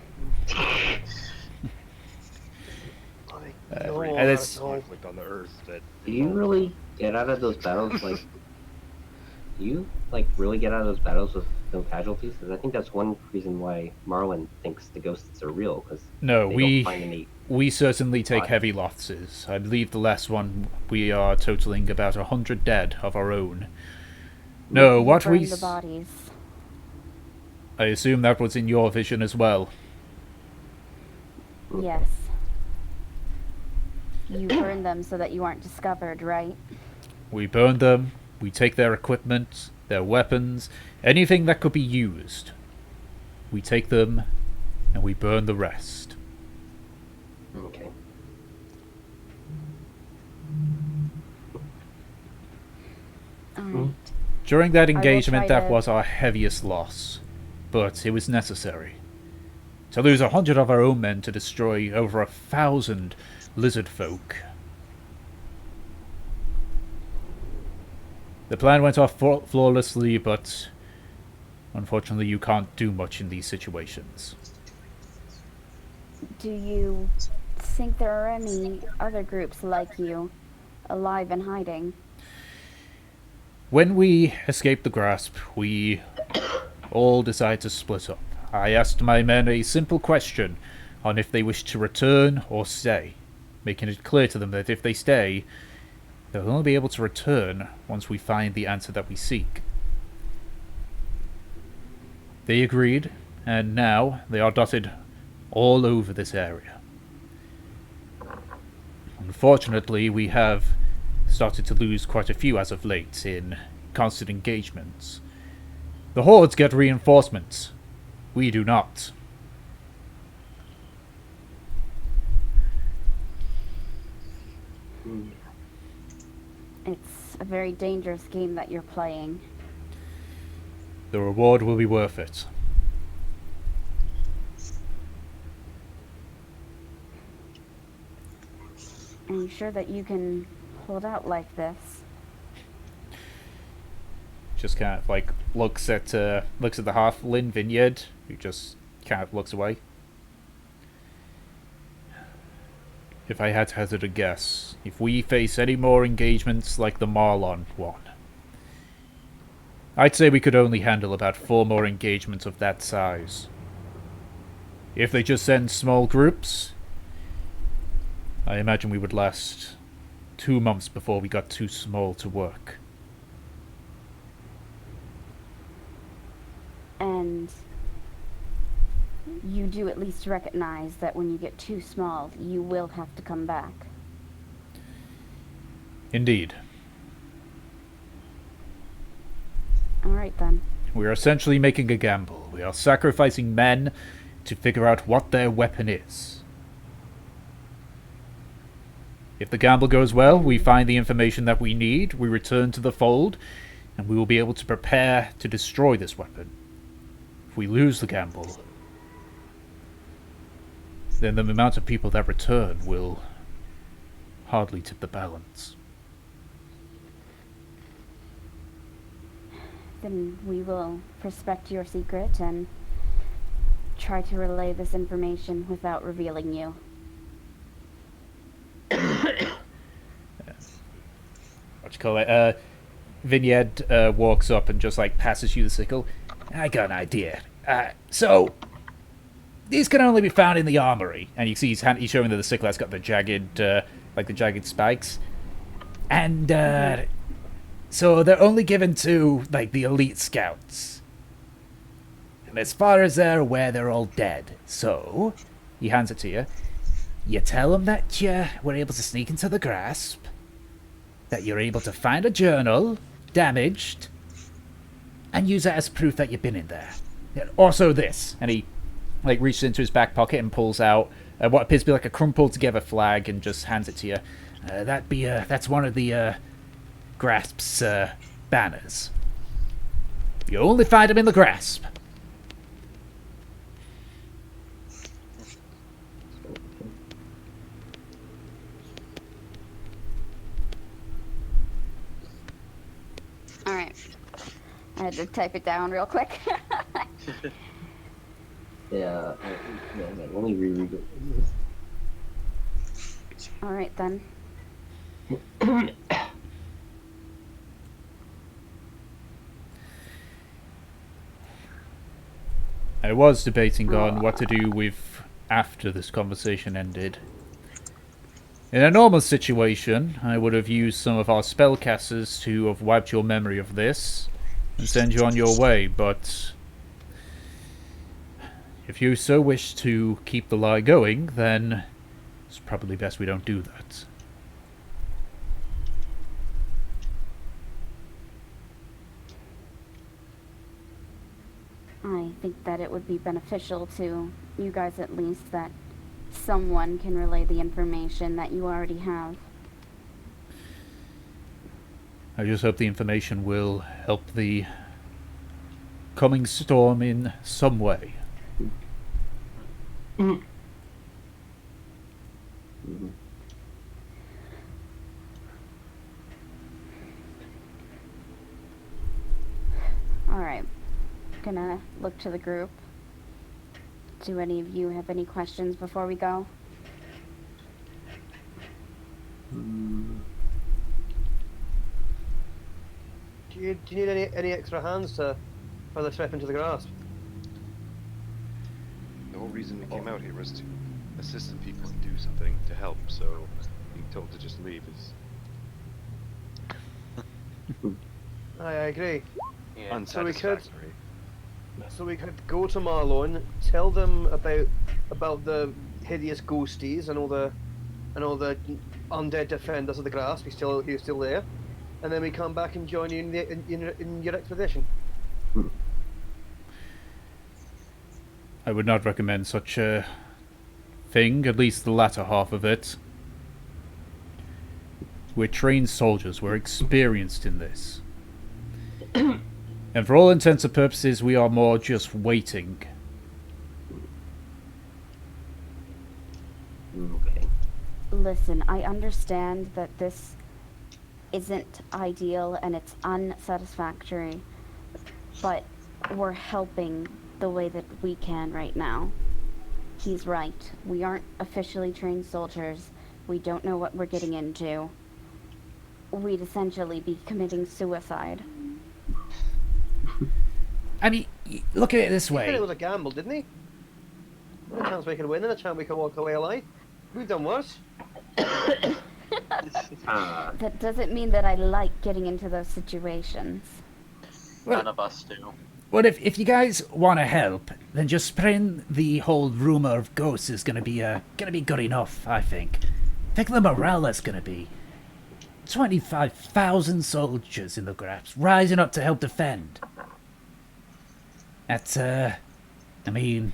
And it's conflict on the earth that. Do you really get out of those battles like? Do you really get out of those battles with no casualties? Because I think that's one reason why Marlon thinks the ghosts are real. Because no, don't find any. We certainly take heavy losses. I believe the last one we are totaling about 100 dead of our own. No, what we. The bodies. I assume that was in your vision as well. Yes. You burned them so that you aren't discovered, right? We burn them, we take their equipment, their weapons, anything that could be used. We take them, and we burn the rest. Okay. Alright. During that engagement, try that to- was our heaviest loss. But it was necessary. To lose 100 of our own men to destroy over 1,000 lizard folk. The plan went off flawlessly, but unfortunately you can't do much in these situations. Do you think there are any other groups like you, alive and hiding? When we escaped the grasp, we all decided to split up. I asked my men a simple question on if they wished to return or stay, making it clear to them that if they stay, they'll only be able to return once we find the answer that we seek. They agreed, and now they are dotted all over this area. Unfortunately, we have started to lose quite a few as of late in constant engagements. The hordes get reinforcements. We do not. It's a very dangerous game that you're playing. The reward will be worth it. Are you sure that you can hold out like this? Just kind of like looks at the halfling vineyard, who just kind of looks away. if I had to hazard a guess, if we face any more engagements like the Marlon one, I'd say we could only handle about 4 more engagements of that size. If they just send small groups, I imagine we would last 2 months before we got too small to work. And you do at least recognize that when you get too small, you will have to come back. Indeed. Alright then. We are essentially making a gamble. We are sacrificing men to figure out what their weapon is. If the gamble goes well, we find the information that we need, we return to the fold, and we will be able to prepare to destroy this weapon. If we lose the gamble, then the amount of people that return will hardly tip the balance. Then we will respect your secret and try to relay this information without revealing you. What you call it? Vignette walks up and just like passes you the sickle. I got an idea. So these can only be found in the armory, and you see he's showing that the sickle has got the jagged, like the jagged spikes, and so they're only given to like the elite scouts. And as far as they're aware, they're all dead. So he hands it to you. You tell them that you were able to sneak into the grasp, that you're able to find a journal, damaged, and use that as proof that you've been in there. Also this, and he like reaches into his back pocket and pulls out what appears to be like a crumpled together flag and just hands it to you. That's one of the Grasp's banners. You only find them in the Grasp. Alright. I had to type it down real quick. Yeah, let me reread it. Alright then. I was debating on what to do with after this conversation ended. In a normal situation, I would have used some of our spellcasters to have wiped your memory of this and send you on your way, but if you so wish to keep the lie going, then it's probably best we don't do that. I think that it would be beneficial to you guys at least that someone can relay the information that you already have. I just hope the information will help the coming storm in some way. Alright. Gonna look to the group. Do any of you have any questions before we go? Do you need any extra hands to further step into the grasp? The whole reason we came out here was to assist some people and do something to help, so being told to just leave is I agree. Yeah. unsatisfactory. So we could go to Marlon, tell them about the hideous ghosties and all the undead defenders of the grasp. He's still there, and then we come back and join you in your expedition. I would not recommend such a thing, at least the latter half of it. We're trained soldiers, we're experienced in this. And for all intents and purposes, we are more just waiting. Okay. Listen, I understand that this isn't ideal and it's unsatisfactory, but we're helping the way that we can right now. He's right. We aren't officially trained soldiers, We don't know what we're getting into. We'd essentially be committing suicide. I mean, look at it this He said way. it was a gamble, didn't he? There's a chance we could win and a chance we could walk away alive. We've done worse. That doesn't mean that I like getting into those situations. None of us do. Well, if you guys want to help, then just spreading the whole rumor of ghosts is gonna be good enough, I think. Think of the morale that's gonna be. 25,000 soldiers in the graphs, rising up to help defend. That's, I mean,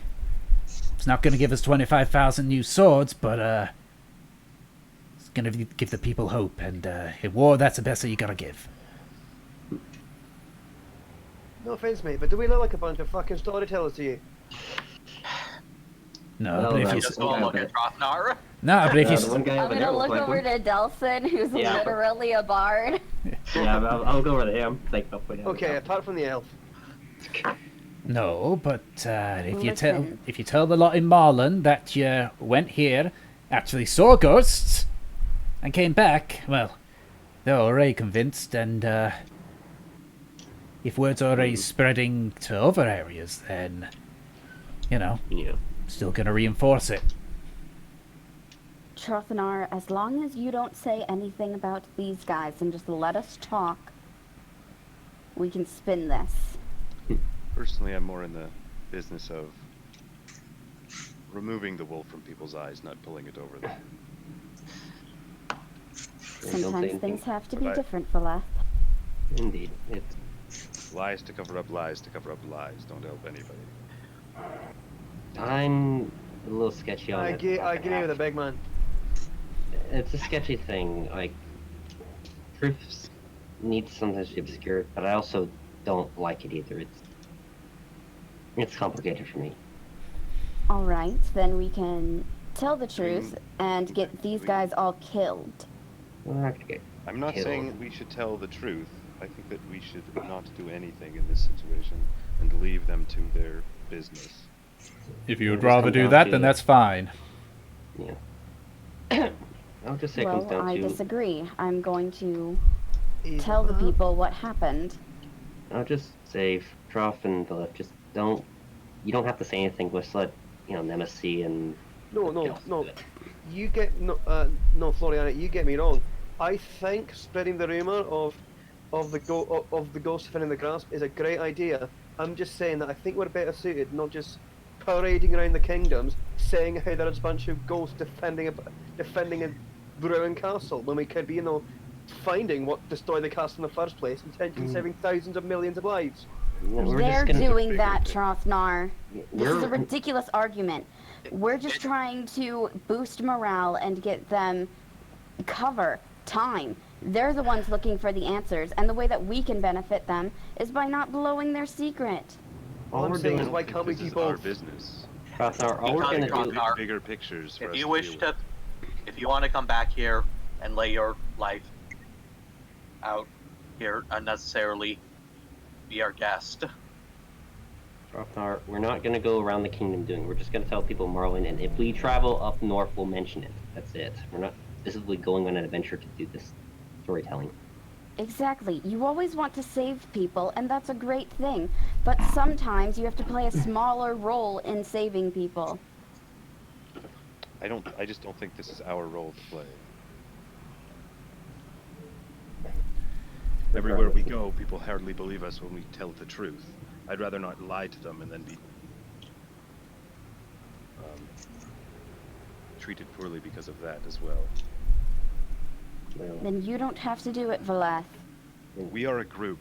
it's not gonna give us 25,000 new swords, but, it's gonna give the people hope, and, in war, that's the best that you gotta give. No offense, mate, but do we look like a bunch of fucking storytellers to you? No, No, but if no. you... Just go and look at Trothnara. No, but if The you... one guy I'm over there gonna looks look like over one. to Delson, who's Yeah. literally a bard. Yeah, I'll go over to him. Like, I'll put him Okay, down. apart from the elf. No, but if you Listen. tell the lot in Marlin that you went here, actually saw ghosts, and came back, well, they're already convinced, and if word's already spreading to other areas, then you know, Yeah. still gonna reinforce it. Trothanar, as long as you don't say anything about these guys and just let us talk, we can spin this. Personally, I'm more in the business of removing the wool from people's eyes, not pulling it over them. Yeah, don't say Sometimes anything. things have to be Right. different, Valeth. Indeed. It's, Lies to cover up lies to cover up lies. Don't help anybody. I'm a little sketchy on I it. agree with the big man. It's a sketchy thing. Like, proofs need sometimes to be obscured, but I also don't like it either. It's complicated for me. Alright, then we can tell the truth and get these guys all killed. We're not gonna get I'm not killed. saying we should tell the truth. I think that we should not do anything in this situation and leave them to their business. If you would Just rather come do down that, to- then that's fine. Yeah. I'll just say it comes Well, down I to. disagree. I'm going to Evil, tell the huh? people what happened. I'll just say, Trough and Philip, just don't. You don't have to say anything. Just let Nemesis and. No, Ghost no. do it. You get no, Floriana. You get me wrong. I think spreading the rumor of the ghost defending the grasp is a great idea. I'm just saying that I think we're better suited, not just parading around the kingdoms, saying how there's a bunch of ghosts defending a ruined castle, when we could be, finding what destroyed the castle in the first place, intentionally saving thousands of millions of lives. No, we're They're just gonna. doing that, Trothnar. This is a We're- ridiculous argument. We're just trying to boost morale and get them cover, time. They're the ones looking for the answers, and the way that we can benefit them is by not blowing their secret. All I'm we're saying doing is, why This can't we is keep our both? business. Trough, all we're Because gonna Trough- do. Our- Bigger pictures for If us you to wish deal to, if you want to come back here and lay your life out here unnecessarily, be our guest. Trough, we're not gonna go around the kingdom doing. We're just gonna tell people Marlin, and if we travel up north, we'll mention it. That's it. We're not specifically going on an adventure to do this storytelling. Exactly. You always want to save people, and that's a great thing. But sometimes you have to play a smaller role in saving people. I just don't think this is our role to play. Everywhere we go, people hardly believe us when we tell the truth. I'd rather not lie to them and then be treated poorly because of that as well. Well, Then you don't have to do it, Valeth. We are a group.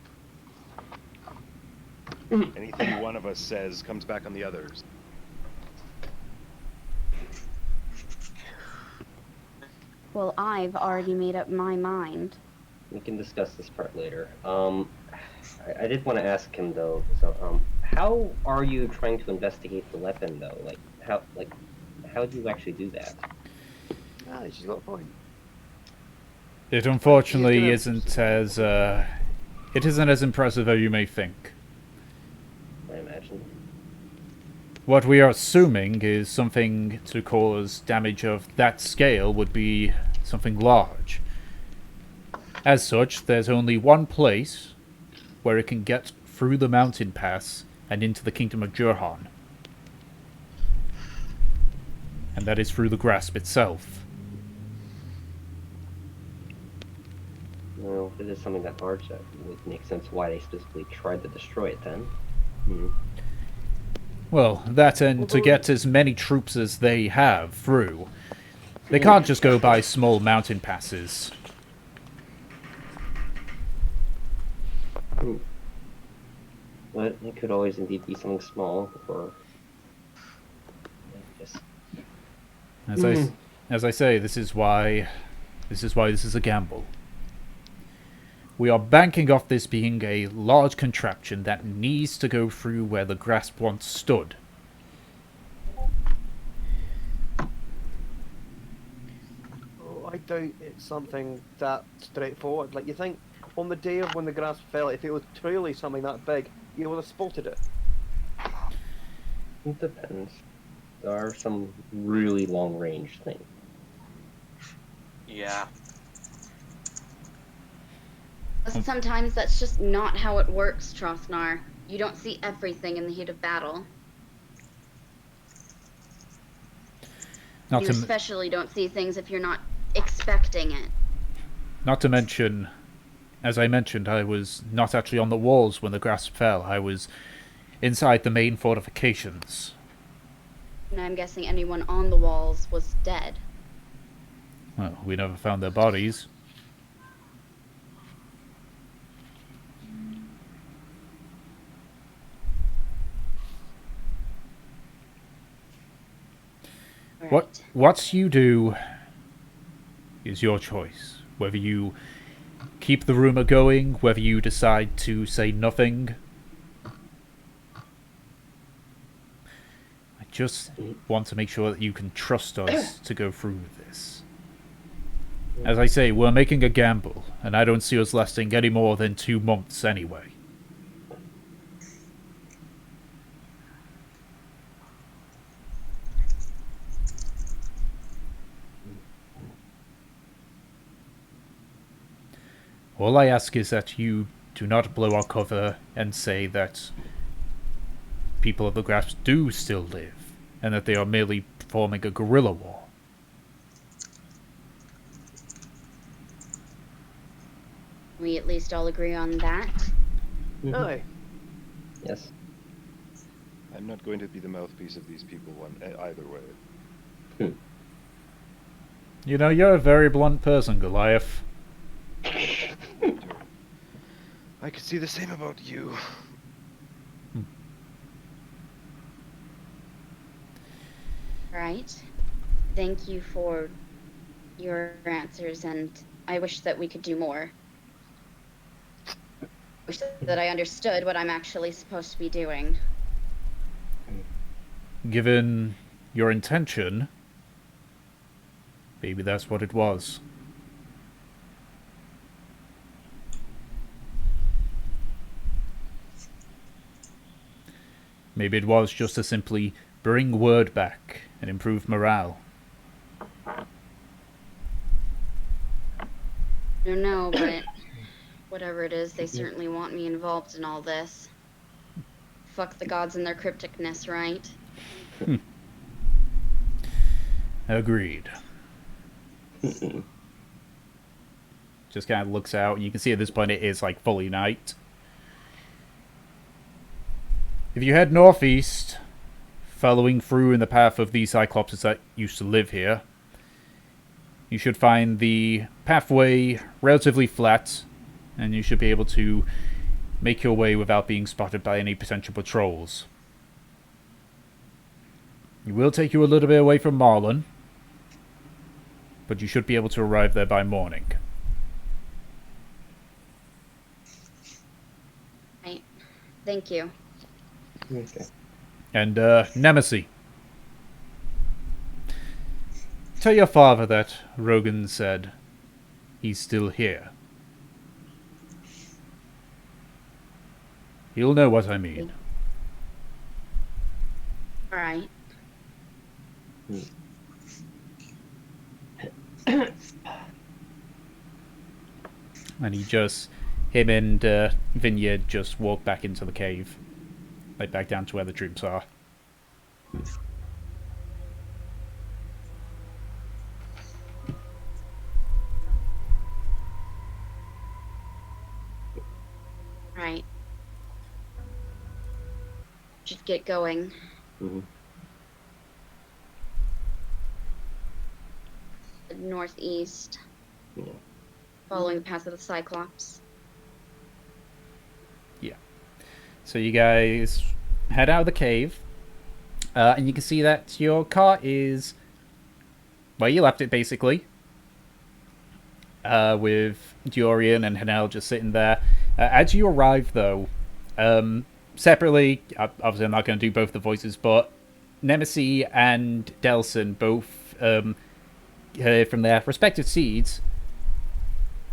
Anything one of us says comes back on the others. Well, I've already made up my mind. we can discuss this part later. I did want to ask him though. So, how are you trying to investigate the weapon though? How do you actually do that? Ah, she's got a point. It unfortunately He's isn't as impressive as you may think. I imagine. What we are assuming is something to cause damage of that scale would be something large. As such, there's only one place where it can get through the mountain pass and into the kingdom of Jurhan. And that is through the grasp itself. Well, if it is something that large, that would make sense why they specifically tried to destroy it then. Well, that and to get as many troops as they have through. They can't just go by small mountain passes. But it could always indeed be something small, or just. As I say, this is why this is a gamble. We are banking off this being a large contraption that needs to go through where the grasp once stood. Oh, I doubt it's something that straightforward. Like, you think on the day of when the grasp fell, if it was truly something that big, you would have spotted it. It depends. There are some really long-range things. Yeah. Sometimes that's just not how it works, Trothnar. You don't see everything in the heat of battle. You especially don't see things if you're not expecting it. Not to mention, as I mentioned, I was not actually on the walls when the grasp fell. I was inside the main fortifications. And I'm guessing anyone on the walls was dead. Well, we never found their bodies. Right. What you do is your choice. Whether you keep the rumor going, whether you decide to say nothing. I just want to make sure that you can trust us to go through this. As I say, we're making a gamble, and I don't see us lasting any more than 2 months anyway. All I ask is that you do not blow our cover and say that people of the Grasp do still live, and that they are merely performing a guerrilla war. We at least all agree on that. Aye. Yes. I'm not going to be the mouthpiece of these people either way. You know, you're a very blunt person, Goliath. I could see the same about you. Right. Thank you for your answers, and I wish that we could do more. I wish that I understood what I'm actually supposed to be doing. Given your intention, maybe that's what it was. Maybe it was just to simply bring word back and improve morale. I don't know, but whatever it is, they certainly want me involved in all this. Fuck the gods and their crypticness, right? Agreed. Just kind of looks out, and you can see at this point it is like fully night. If you head northeast, following through in the path of the Cyclopses that used to live here, you should find the pathway relatively flat, and you should be able to make your way without being spotted by any potential patrols. It will take you a little bit away from Marlin, but you should be able to arrive there by morning. Right. Thank you. Okay. And, Nemesis. Tell your father that Rogan said he's still here. He'll know what I mean. Alright. And him and Vineyard just walk back into the cave. Like back down to where the troops are. Right. Just get going. Mm-hmm. Northeast. Yeah. Following the path of the Cyclops. Yeah. So you guys head out of the cave. And you can see that your car is where you left it, basically. With Dorian and Hanel just sitting there. As you arrive, though, separately, obviously I'm not going to do both the voices, but Nemesis and Delson both heard from their respective seeds.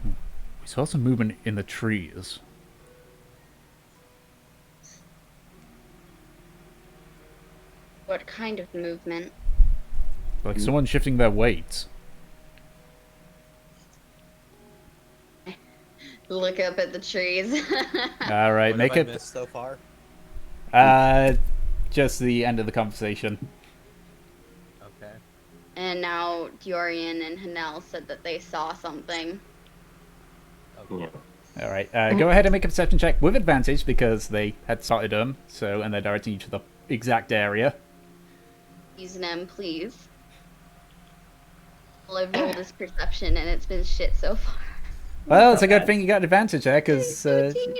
We saw some movement in the trees. What kind of movement? Like someone shifting their weight. Look up at the trees. All right, What make have I it. missed so far? Just the end of the conversation. Okay. And now Dorian and Hanel said that they saw something. Okay. Yeah. All right, go ahead and make a perception check with advantage because they had spotted them. So, and they're directing you to the exact area. Using them, please. All I've rolled is perception, and it's been shit so far. Well, it's a good thing you got advantage there because. 17.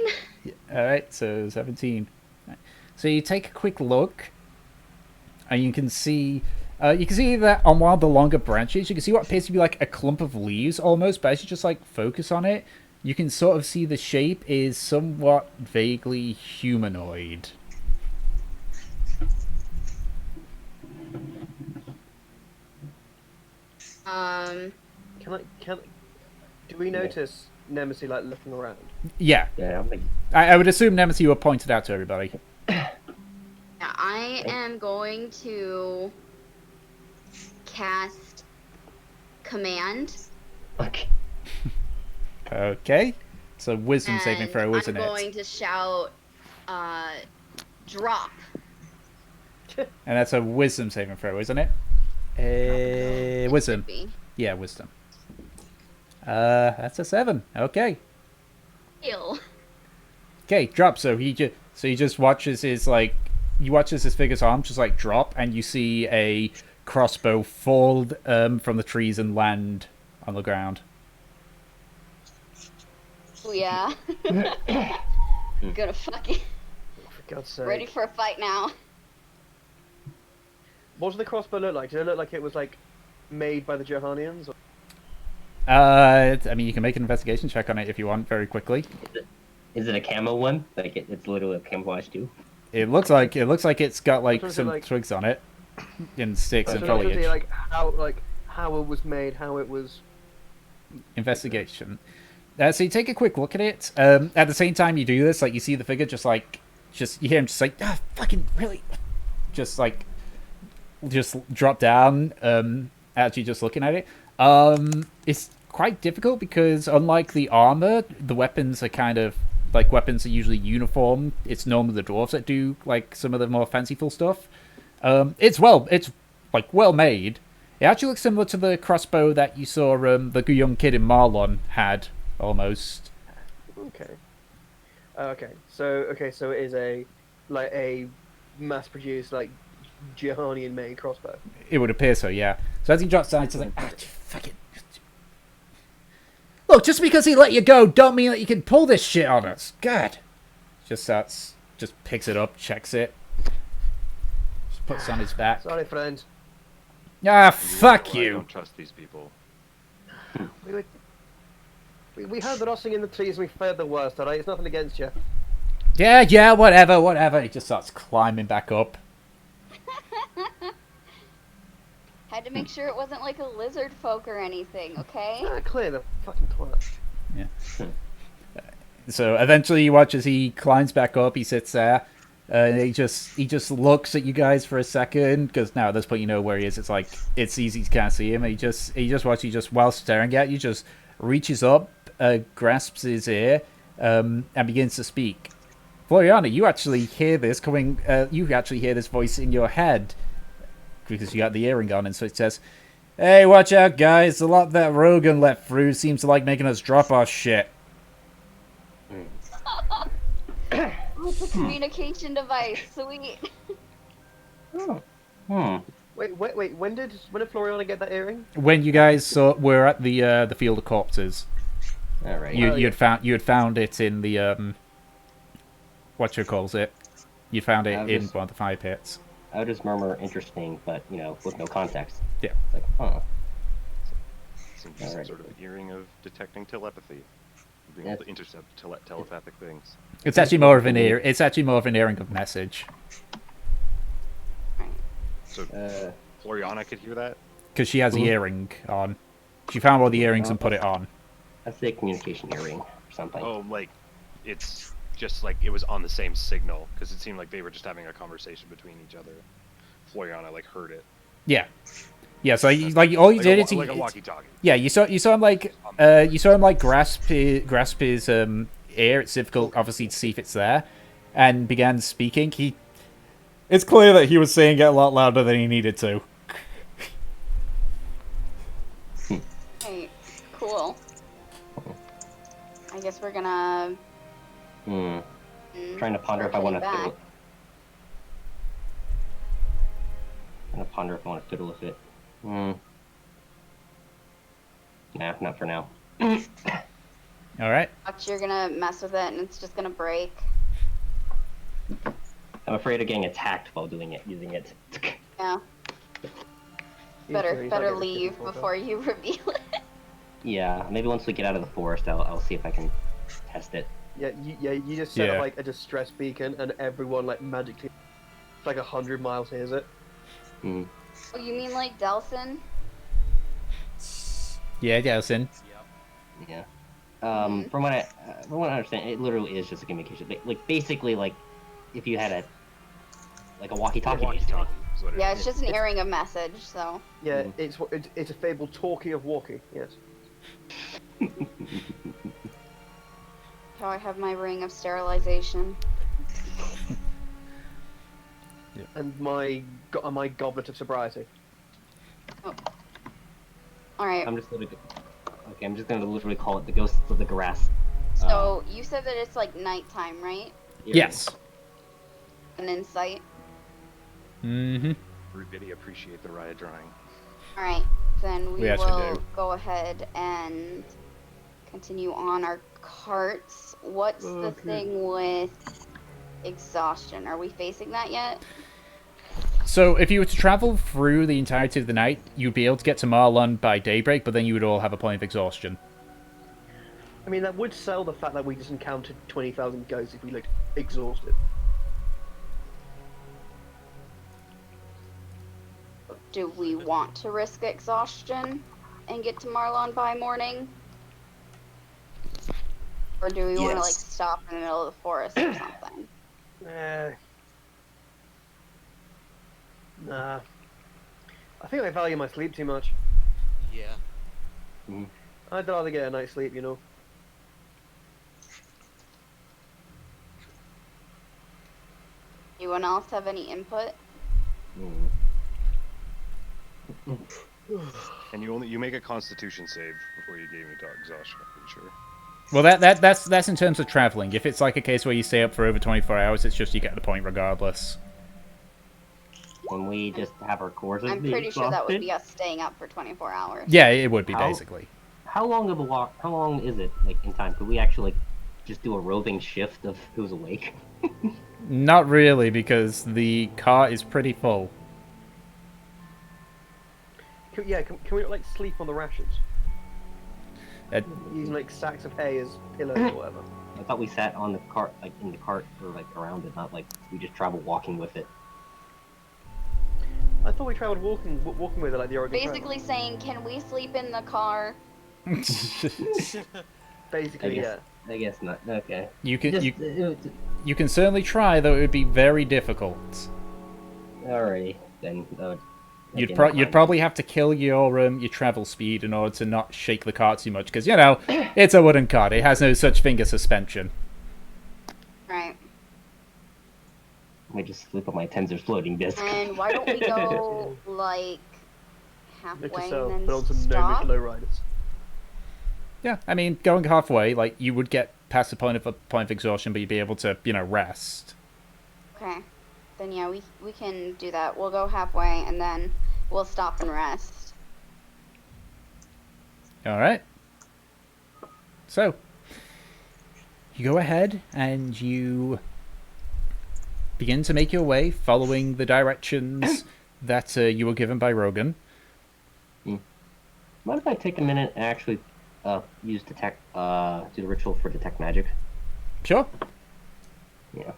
All right, so 17. So you take a quick look, and you can see that on one of the longer branches, you can see what appears to be like a clump of leaves almost. But as you just like focus on it, you can sort of see the shape is somewhat vaguely humanoid. Do we notice Nemesis like looking around? Yeah, Yeah, I'm like, I would assume Nemesis were pointed out to everybody. Yeah, I am going to cast Command. okay. Okay, so wisdom saving and throw, isn't I'm going it? to shout, drop. And that's a wisdom saving throw, isn't it? Wisdom. Should be. Yeah, wisdom. That's a 7. Okay. Ew. Okay, drop. So he just watches his his figure's arm just like drop, and you see a crossbow fall from the trees and land on the ground. Oh yeah. Gonna fucking For God's sake. ready for a fight now. What does the crossbow look like? Did it look like it was like made by the Johanians? Or... I mean, you can make an investigation check on it if you want, very quickly. Is it a camo one? Like it's literally a camouflage too? It looks like it's got like What does it some like- twigs on it, and sticks and So it should be foliage. like how it was made, how it was. Investigation. So you take a quick look at it. At the same time you do this, like you see the figure just you hear him just like, ah, fucking really, just drop down. Actually, just looking at it. It's quite difficult because unlike the armor, the weapons are kind of like weapons are usually uniform. It's normally the dwarves that do like some of the more fanciful stuff. It's like well made. It actually looks similar to the crossbow that you saw the young kid in Marlon had, almost. Okay. So it is a mass-produced like Johanian-made crossbow. It would appear so, yeah. So as he drops down, it's like, fuck it. Look, just because he let you go, don't mean that you can pull this shit on us. God. Just picks it up, checks it, just puts it on his back. Sorry, friend. Ah, fuck I you. don't trust these people. We heard the rustling in the trees and we feared the worst, alright? It's nothing against you. Yeah, whatever. He just starts climbing back up. Had to make sure it wasn't like a lizard folk or anything, okay? Clear the fucking toilet. Yeah. So eventually you watch as he climbs back up, he sits there, He just looks at you guys for a second, because now at this point you know where he is. It's like it's easy to kind of see him. And he just watches you, just while staring at you, just reaches up, grasps his ear, and begins to speak. Floriana, you actually hear this coming. You actually hear this voice in your head because you got the earring on, and so it says, "Hey, watch out, guys! The lot that Rogan let through seems to like making us drop our shit." It's a communication device. Sweet. Wait. When did Floriana get that earring? When you guys were at the field of corpses, All right. you had found it in the what you calls it. You found it in one of the fire pits. I would just murmur interesting, but with no context. Yeah. It's like, huh. Seems some sort of earring of detecting telepathy, being able to intercept telepathic things. It's actually more of an ear. It's actually more of an earring of message. So Floriana could hear that? Because she has the earring on. She found one of the earrings and put it on. I'd say communication earring or something. Oh, like it's just like it was on the same signal, because it seemed like they were just having a conversation between each other. Floriana like heard it. Yeah. Yeah, so like all you did is like a walkie-talkie. Yeah, you saw him like grasp his ear. It's difficult, obviously, to see if it's there, and began speaking. It's clear that he was saying it a lot louder than he needed to. Hey, cool. I guess we're gonna. Trying to ponder if I want to fiddle. Trying to ponder if I want to fiddle with it. Nah, not for now. All right. You're gonna mess with it, and it's just gonna break. I'm afraid of getting attacked while using it. Yeah. Better leave before you reveal it. Yeah, maybe once we get out of the forest, I'll see if I can test it. Yeah, you just set up like a distress beacon, and everyone like magically, like 100 miles hears it. Oh, you mean like Delson? Yeah, Delson. Yeah. From what I understand, it literally is just a communication. Like basically, like if you had a walkie-talkie. Yeah, it's just an earring of message. So. Yeah, it's a fabled talkie of walkie. Yes. How I have my ring of sterilization. And my goblet of sobriety. Oh. All right. I'm just gonna literally call it the ghosts of the grass. So you said that it's like nighttime, right? Yes. An insight. Mm-hmm. Really appreciate the riot drawing. All right, then we will do. go ahead and continue on our carts. What's the thing with exhaustion? Are we facing that yet? So if you were to travel through the entirety of the night, you'd be able to get to Marlon by daybreak, but then you would all have a point of exhaustion. I mean, that would sell the fact that we just encountered 20,000 ghosts if we looked exhausted. Do we want to risk exhaustion and get to Marlon by morning? Or do we want to like stop in the middle of the forest or something? Nah. I think I value my sleep too much. Yeah. I'd rather get a night's sleep, you know. Anyone else have any input? And you make a Constitution save before you gave me to exhaustion. I'm pretty sure. Well, that's in terms of traveling. If it's like a case where you stay up for over 24 hours, it's just you get the point regardless. When we just have our courses. I'm pretty sure that would be us staying up for 24 hours. Yeah, it would be basically. How long of a walk? How long is it, like in time? Could we actually just do a roving shift of who's awake? Not really, because the car is pretty full. Can we like sleep on the rations? Using like sacks of hay as pillows or whatever. I thought we sat on the cart, like in the cart, or like around it, not like we just travel walking with it. I thought we traveled walking with it like the Oregon Basically saying, can we sleep in the car? Basically, yeah. I guess not. Okay. You can You can certainly try, though it would be very difficult. Alrighty, then. You'd probably have to kill your travel speed in order to not shake the cart too much, because, you know, it's a wooden cart. It has no such finger suspension. Right. I might just flip up my Tensor's floating disc. And why don't we go, like, halfway Put and on then some stop? low riders. Yeah, I mean, going halfway, like, you would get past the point of exhaustion, but you'd be able to, you know, rest. Okay. Then, yeah, we can do that. We'll go halfway, and then we'll stop and rest. Alright. So, you go ahead, and you begin to make your way, following the directions that you were given by Rogan. Mind if I take a minute and actually use detect, do the ritual for detect magic? Sure. Yeah.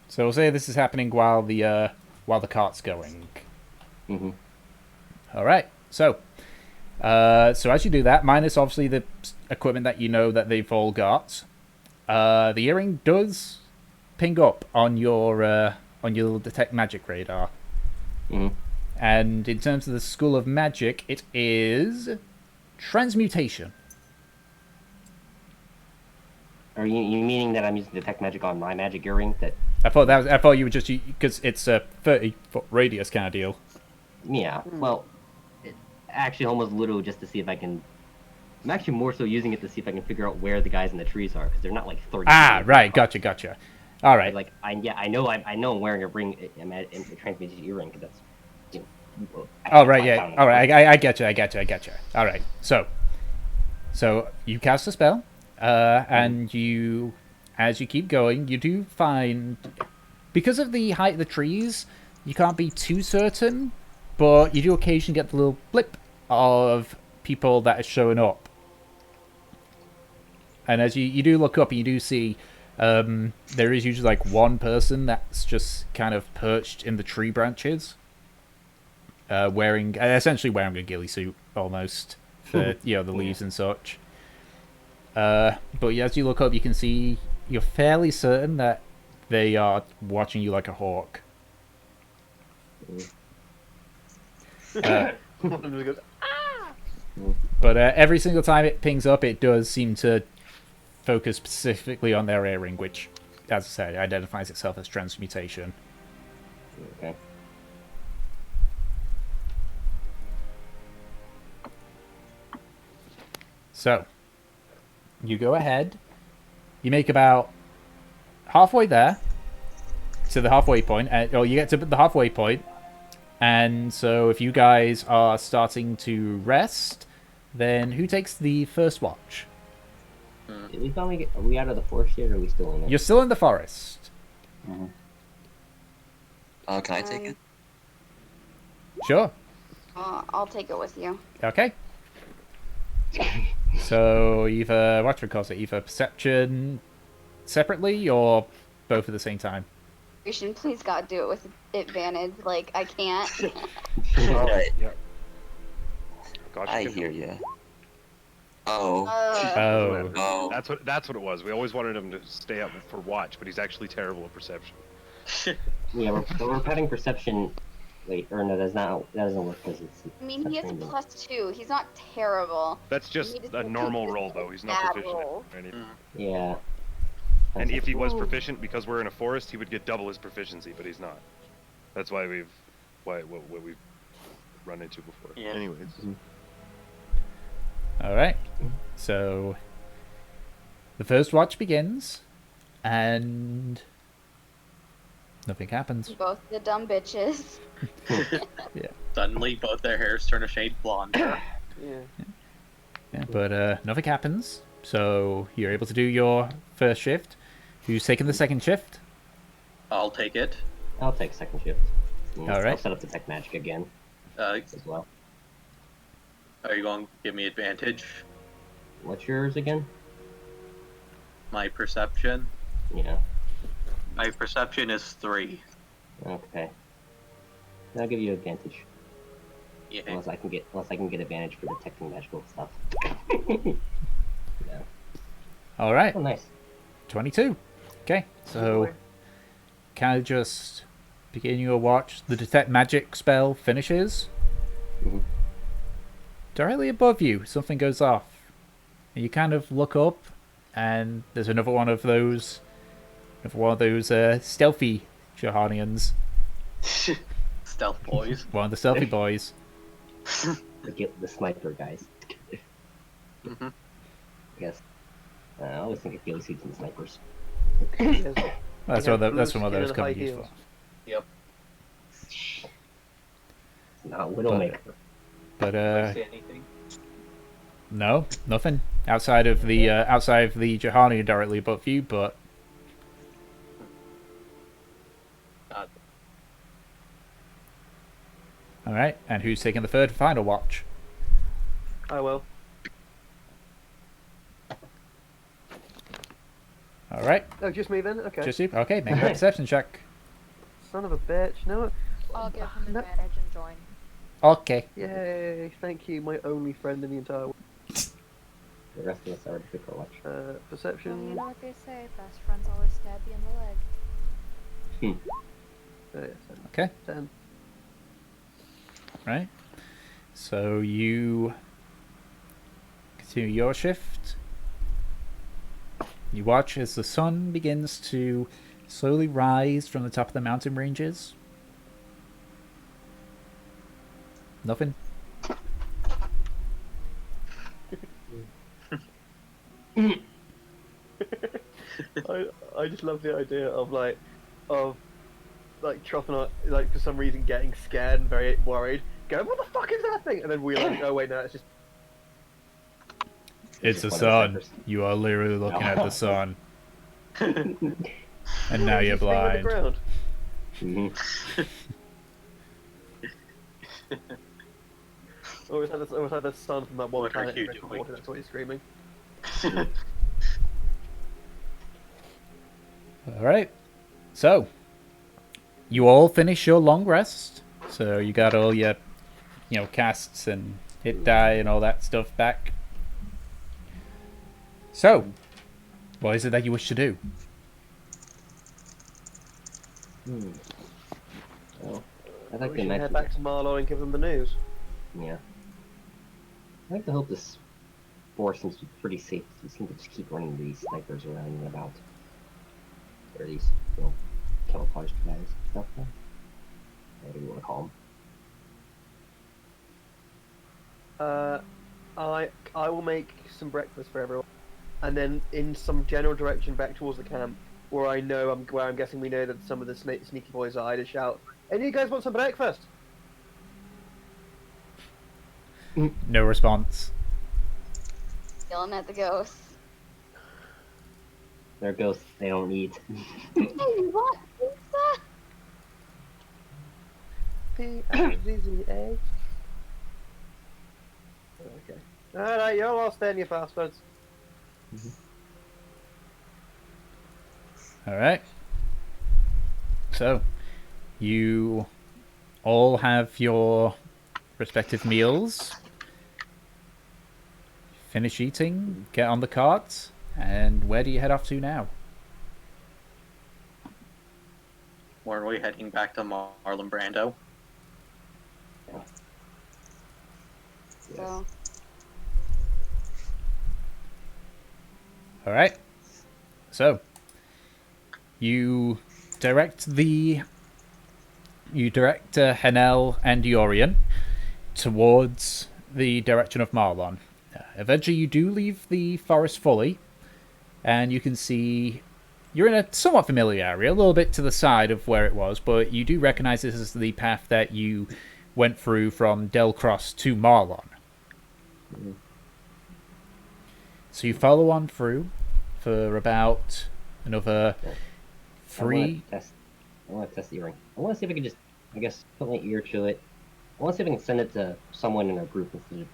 So we'll say this is happening while the cart's going. Mm-hmm. All right. So as you do that, minus obviously the equipment that you know that they've all got, the earring does ping up on your detect magic radar. Mm-hmm. And in terms of the School of Magic, it is transmutation. Are you meaning that I'm using detect magic on my magic earring? That I thought you were just, because it's a 30-foot radius kind of deal. Yeah. Well, actually, almost literally just to see if I can. I'm actually more so using it to see if I can figure out where the guys in the trees are, because they're not like 30. Ah, right. Gotcha. All right. Like I know I'm wearing a ring, a transmutation earring, because that's. You know, Oh, right, yeah. All right, I get you. All right, so you cast a spell, and you, as you keep going, you do find, because of the height of the trees, you can't be too certain, but you do occasionally get the little blip of people that are showing up. And as you do look up, and you do see, there is usually like one person that's just kind of perched in the tree branches. Essentially wearing a ghillie suit, almost, for, the leaves and such. But as you look up, you can see, you're fairly certain that they are watching you like a hawk. But every single time it pings up, it does seem to focus specifically on their earring, which, as I said, identifies itself as transmutation. Okay. So, you go ahead. You make about halfway there to the halfway point, or you get to the halfway point. And so, if you guys are starting to rest, then who takes the first watch? Did we finally get? Are we out of the forest yet, or are we still in it? You're still in the forest. Can I take it? Sure. I'll take it with you. Okay. So either either perception separately or both at the same time. Please, God, do it with advantage. Like, I can't. All right. Yep. Gosh, I hear you. Oh. Oh. That's what it was. We always wanted him to stay up for watch, but he's actually terrible at perception. Yeah, we're having perception. Wait, or no, that doesn't work because it's. I mean, he has a +2. He's not terrible. That's just a normal roll, though. He's not proficient or anything. Yeah. And if he was proficient, because we're in a forest, he would get double his proficiency, but he's not. That's why what we've run into before. Yeah. Anyways. All right. So the first watch begins, and nothing happens. Both the dumb bitches. Yeah. Suddenly, both their hairs turn a shade blonder. Yeah, but nothing happens. So you're able to do your first shift. Who's taking the second shift? I'll take it. I'll take second shift. All right. I'll set up detect magic again as well. Are you going to give me advantage? What's yours again? My perception? Yeah. My perception is 3. Okay. I'll give you advantage. Yeah. Unless I can get advantage for detecting magical stuff. Yeah. All right. Oh, nice. 22. Okay, so kind of just beginning your watch. The detect magic spell finishes. Mhm. Directly above you, something goes off. And you kind of look up, and there's another one of those stealthy Johanians. Stealth boys. One of the stealthy boys. The sniper guys. Mhm. Yes. I always think of ghillie suits and snipers. That's one of those coming useful. Yep. Not Widowmaker. But Say anything? no, nothing outside of the Johani directly above you. But all right, and who's taking the third and final watch? I will. All right, Oh, just me then? Okay. just you. Okay, make a perception check. Son of a bitch. No. I'll give him No. advantage and join. Okay. Yay, thank you, my only friend in the entire world. The rest of us are to pick our watch. Well, you Perception. know what they say, best friends always stab you in the leg. Okay. 10. Right. So you continue your shift. You watch as the sun begins to slowly rise from the top of the mountain ranges. Nothing. I just love the idea of Trothonot, like for some reason getting scared and very worried, going, "What the fuck is that thing?" And then realizing, "Oh wait, no, it's just." It's the One of the sun. snipers. You are literally looking at the sun. And now you're This thing on the blind. ground. Mhm. Or is that the sun from that one What are planet? you Rick and doing? Morty, that's what he's screaming. Alright. So, you all finish your long rest. So you got all your, casts and hit die and all that stuff back. So, what is it that you wish to do? Well, I'd like We to should head imagine. back to Marlow and give them the news. Yeah. I like to hope this forest seems to be pretty safe. We seem to just keep running these snipers around and about. Or these, camouflage guys and stuff. Whatever you want to call them. I will make some breakfast for everyone, and then in some general direction back towards the camp, where I'm guessing we know that some of the sneaky boys are, to shout, "Hey, you guys want some breakfast?" No response. Yelling at the ghosts. They're ghosts, they don't eat. Hey, what pizza? P-I-Z-Z-A. Okay. Alright, you're lost then, you bastards. Alright. So, you all have your respective meals. Finish eating, get on the cart, and where do you head off to now? Weren't we heading back to Marlon Brando? So, Alright. So, you direct Henel and Yorian towards the direction of Marlon. Eventually you do leave the forest fully, and you can see you're in a somewhat familiar area, a little bit to the side of where it was, but you do recognize this as the path that you went through from Delcross to Marlon. So you follow on through for about another three. I want to test the earring. I want to see if I can just, put my ear to it. I want to see if I can send it to someone in our group instead of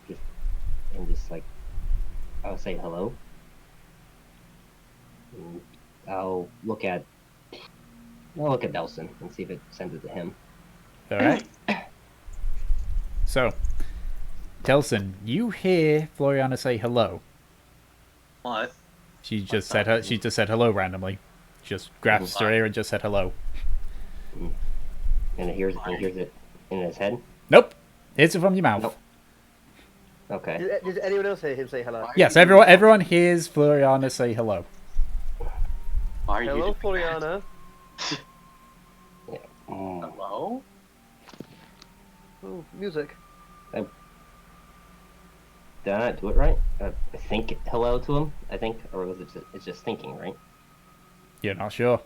I'll say hello. And I'll look at Delson and see if it sends it to him. Alright. So, Delson, you hear Floriana say hello. What? She just said hello randomly. just grasped her ear and just said hello. And it hears it in his head? Nope. Hears it from your mouth. Nope. Okay. Did anyone else hear him say hello? Yes, everyone hears Floriana say hello. Why are you Hello, doing Floriana. that? Hello? Oh, music. Did I not do it right? I think hello to him, I think, or was it it's just thinking, right? You're not sure.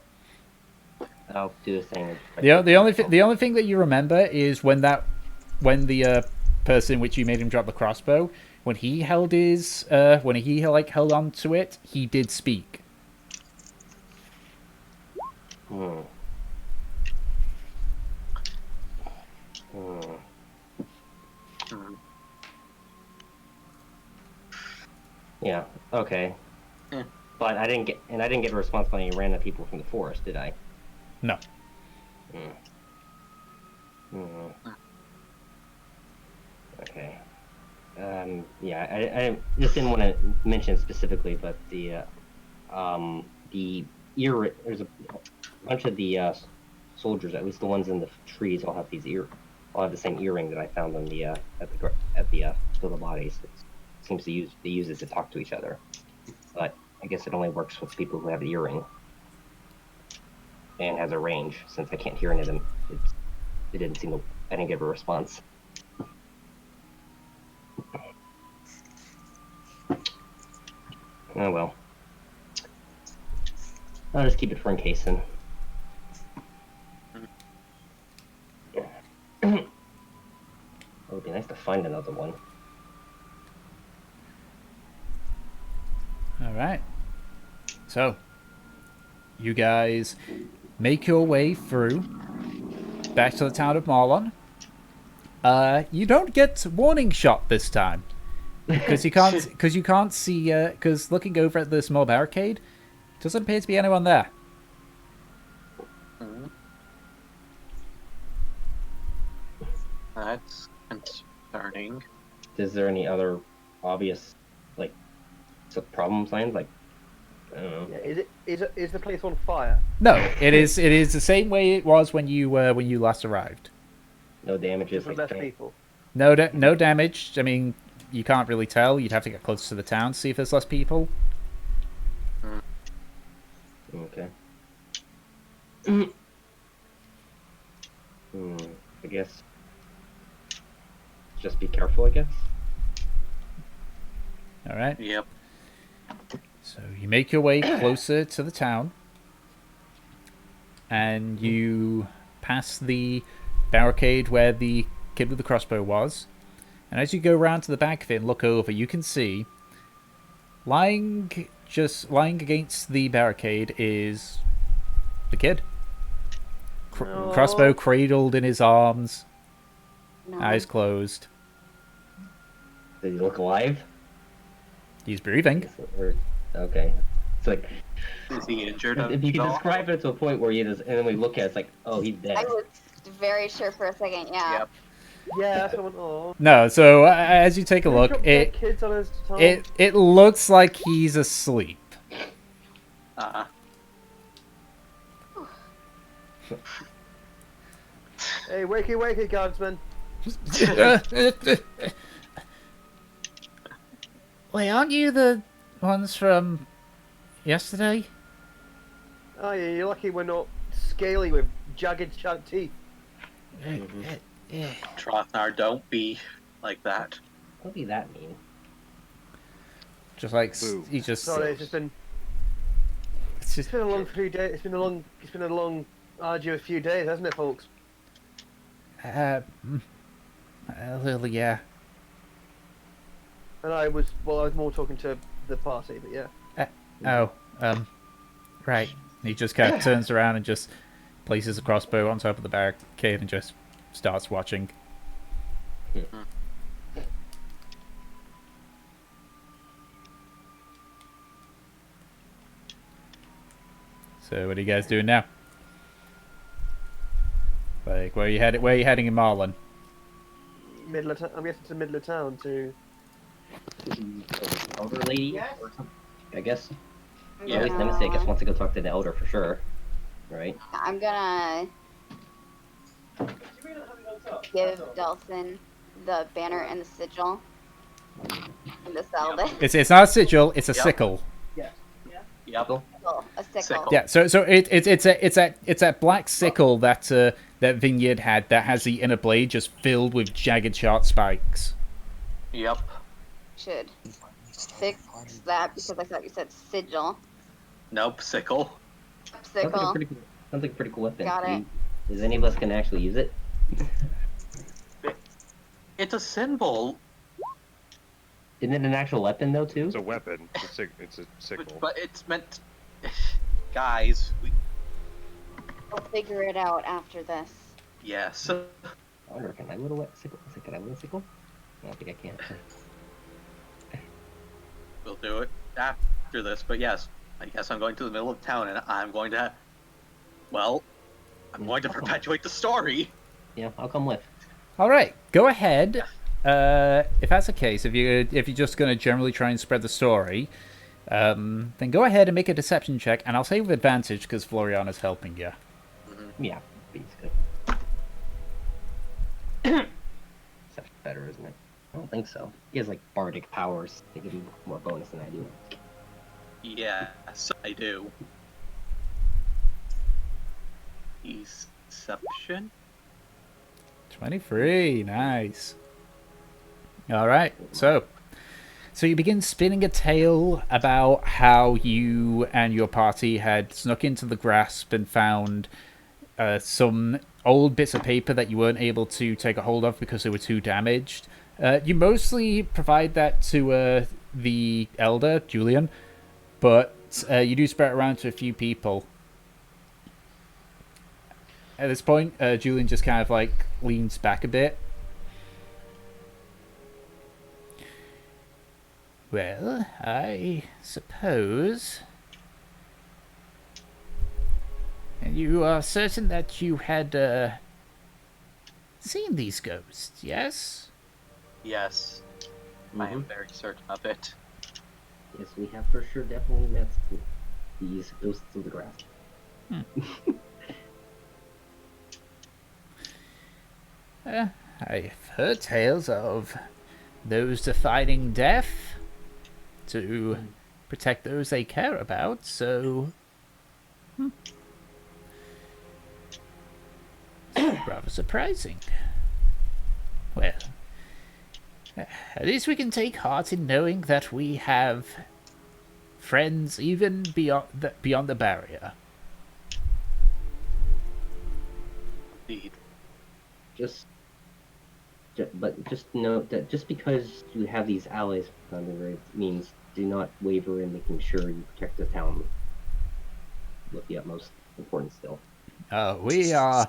I'll do the same. The only thing that you remember is when the person which you made him drop the crossbow, when he held held on to it, he did speak. Hmm. Yeah. Okay. But I didn't get a response by any random people from the forest, did I? No. Okay. Yeah, I just didn't want to mention specifically, but the there's a bunch of the soldiers, at least the ones in the trees, all have the same earring that I found on the at the bodies. It seems they use it to talk to each other, but I guess it only works with people who have the earring and has a range. Since I can't hear any of them, it didn't seem to. I didn't get a response. Oh well. I'll just keep it for in case then. It would be nice to find another one. Alright. So, you guys make your way through back to the town of Marlon. You don't get warning shot this time. Because you can't see, because looking over at the small barricade, doesn't appear to be anyone there. That's concerning. Is there any other obvious, like, problem signs? Like, I don't know. Yeah, is the place on fire? No, it is the same way it was when you last arrived. No damages. Just less people. No damage. I mean, you can't really tell. You'd have to get closer to the town to see if there's less people. Okay. I guess. Just be careful, I guess. All right. Yep. So you make your way closer to the town, and you pass the barricade where the kid with the crossbow was. And as you go round to the back of it and look over, you can see lying against the barricade is the kid. Crossbow cradled in his arms, eyes closed. Did he look alive? He's breathing. Okay. It's like, is he injured? If you can describe it to a point where and then we look at it, it's like, oh, he's dead. I was very sure for a second, yeah. Yep. Yeah, someone. Oh. No, so as you take a look, it looks like he's asleep. Hey, wakey, guardsman. Wait, aren't you the ones from yesterday? Oh yeah, you're lucky we're not scaly with jagged sharp teeth. Trotnar, don't be like that. Don't be that mean. Just like he just. Sorry, it's been a long 3 days. It's been a long, arduous few days, hasn't it, folks? Yeah. And I was more talking to the party, but yeah. Right. He just kind of turns around and just places a crossbow on top of the barricade and just starts watching. So what are you guys doing now? Like, where are you heading in Marlon? I'm guessing to the middle of town to. Older lady or something, I guess. Or at least Nemesis, I guess, wants to go talk to the Elder for sure. Right? I'm gonna give Delson the banner and the sigil. And the salve. It's not a sigil, it's a sickle. Yep. A sickle. Yeah, so it's that black sickle that that Vineyard had that has the inner blade just filled with jagged sharp spikes. Yep. Should fix that because I thought you said sigil. Nope, sickle. Sickle. Sounds like a pretty cool weapon. Got it. Does any of us can actually use it? It's a symbol. Isn't it an actual weapon though too? It's a weapon. It's a sickle. But it's meant. Guys, We'll figure it out after this. yes. I wonder, can I whittle a sickle? Can I whittle a sickle? I don't think I can. We'll do it after this, but yes, I guess I'm going to the middle of town and I'm going to. Well, I'm going to perpetuate the story. Yeah, I'll come with. All right, go ahead. If that's the case, if you're just going to generally try and spread the story, then go ahead and make a deception check, and I'll say with advantage because Floriana's helping you. Yeah, basically. That's better, isn't it? I don't think so. He has like bardic powers. They give him more bonus than I do. Yes, I do. Deception? 23, nice. All right, so you begin spinning a tale about how you and your party had snuck into the grasp and found some old bits of paper that you weren't able to take a hold of because they were too damaged. You mostly provide that to the elder, Julian, but you do spread it around to a few people. At this point, Julian just kind of like leans back a bit. Well, I suppose... And you are certain that you had seen these ghosts, yes? Yes. I am very certain of it. Yes, we have for sure definitely met these ghosts of the grass. I've heard tales of those defying death to protect those they care about, so... Rather surprising. Well, at least we can take heart in knowing that we have friends even beyond the barrier. Indeed. But just note that just because you have these allies on the road means do not waver in making sure you protect the town with the utmost importance still. We are...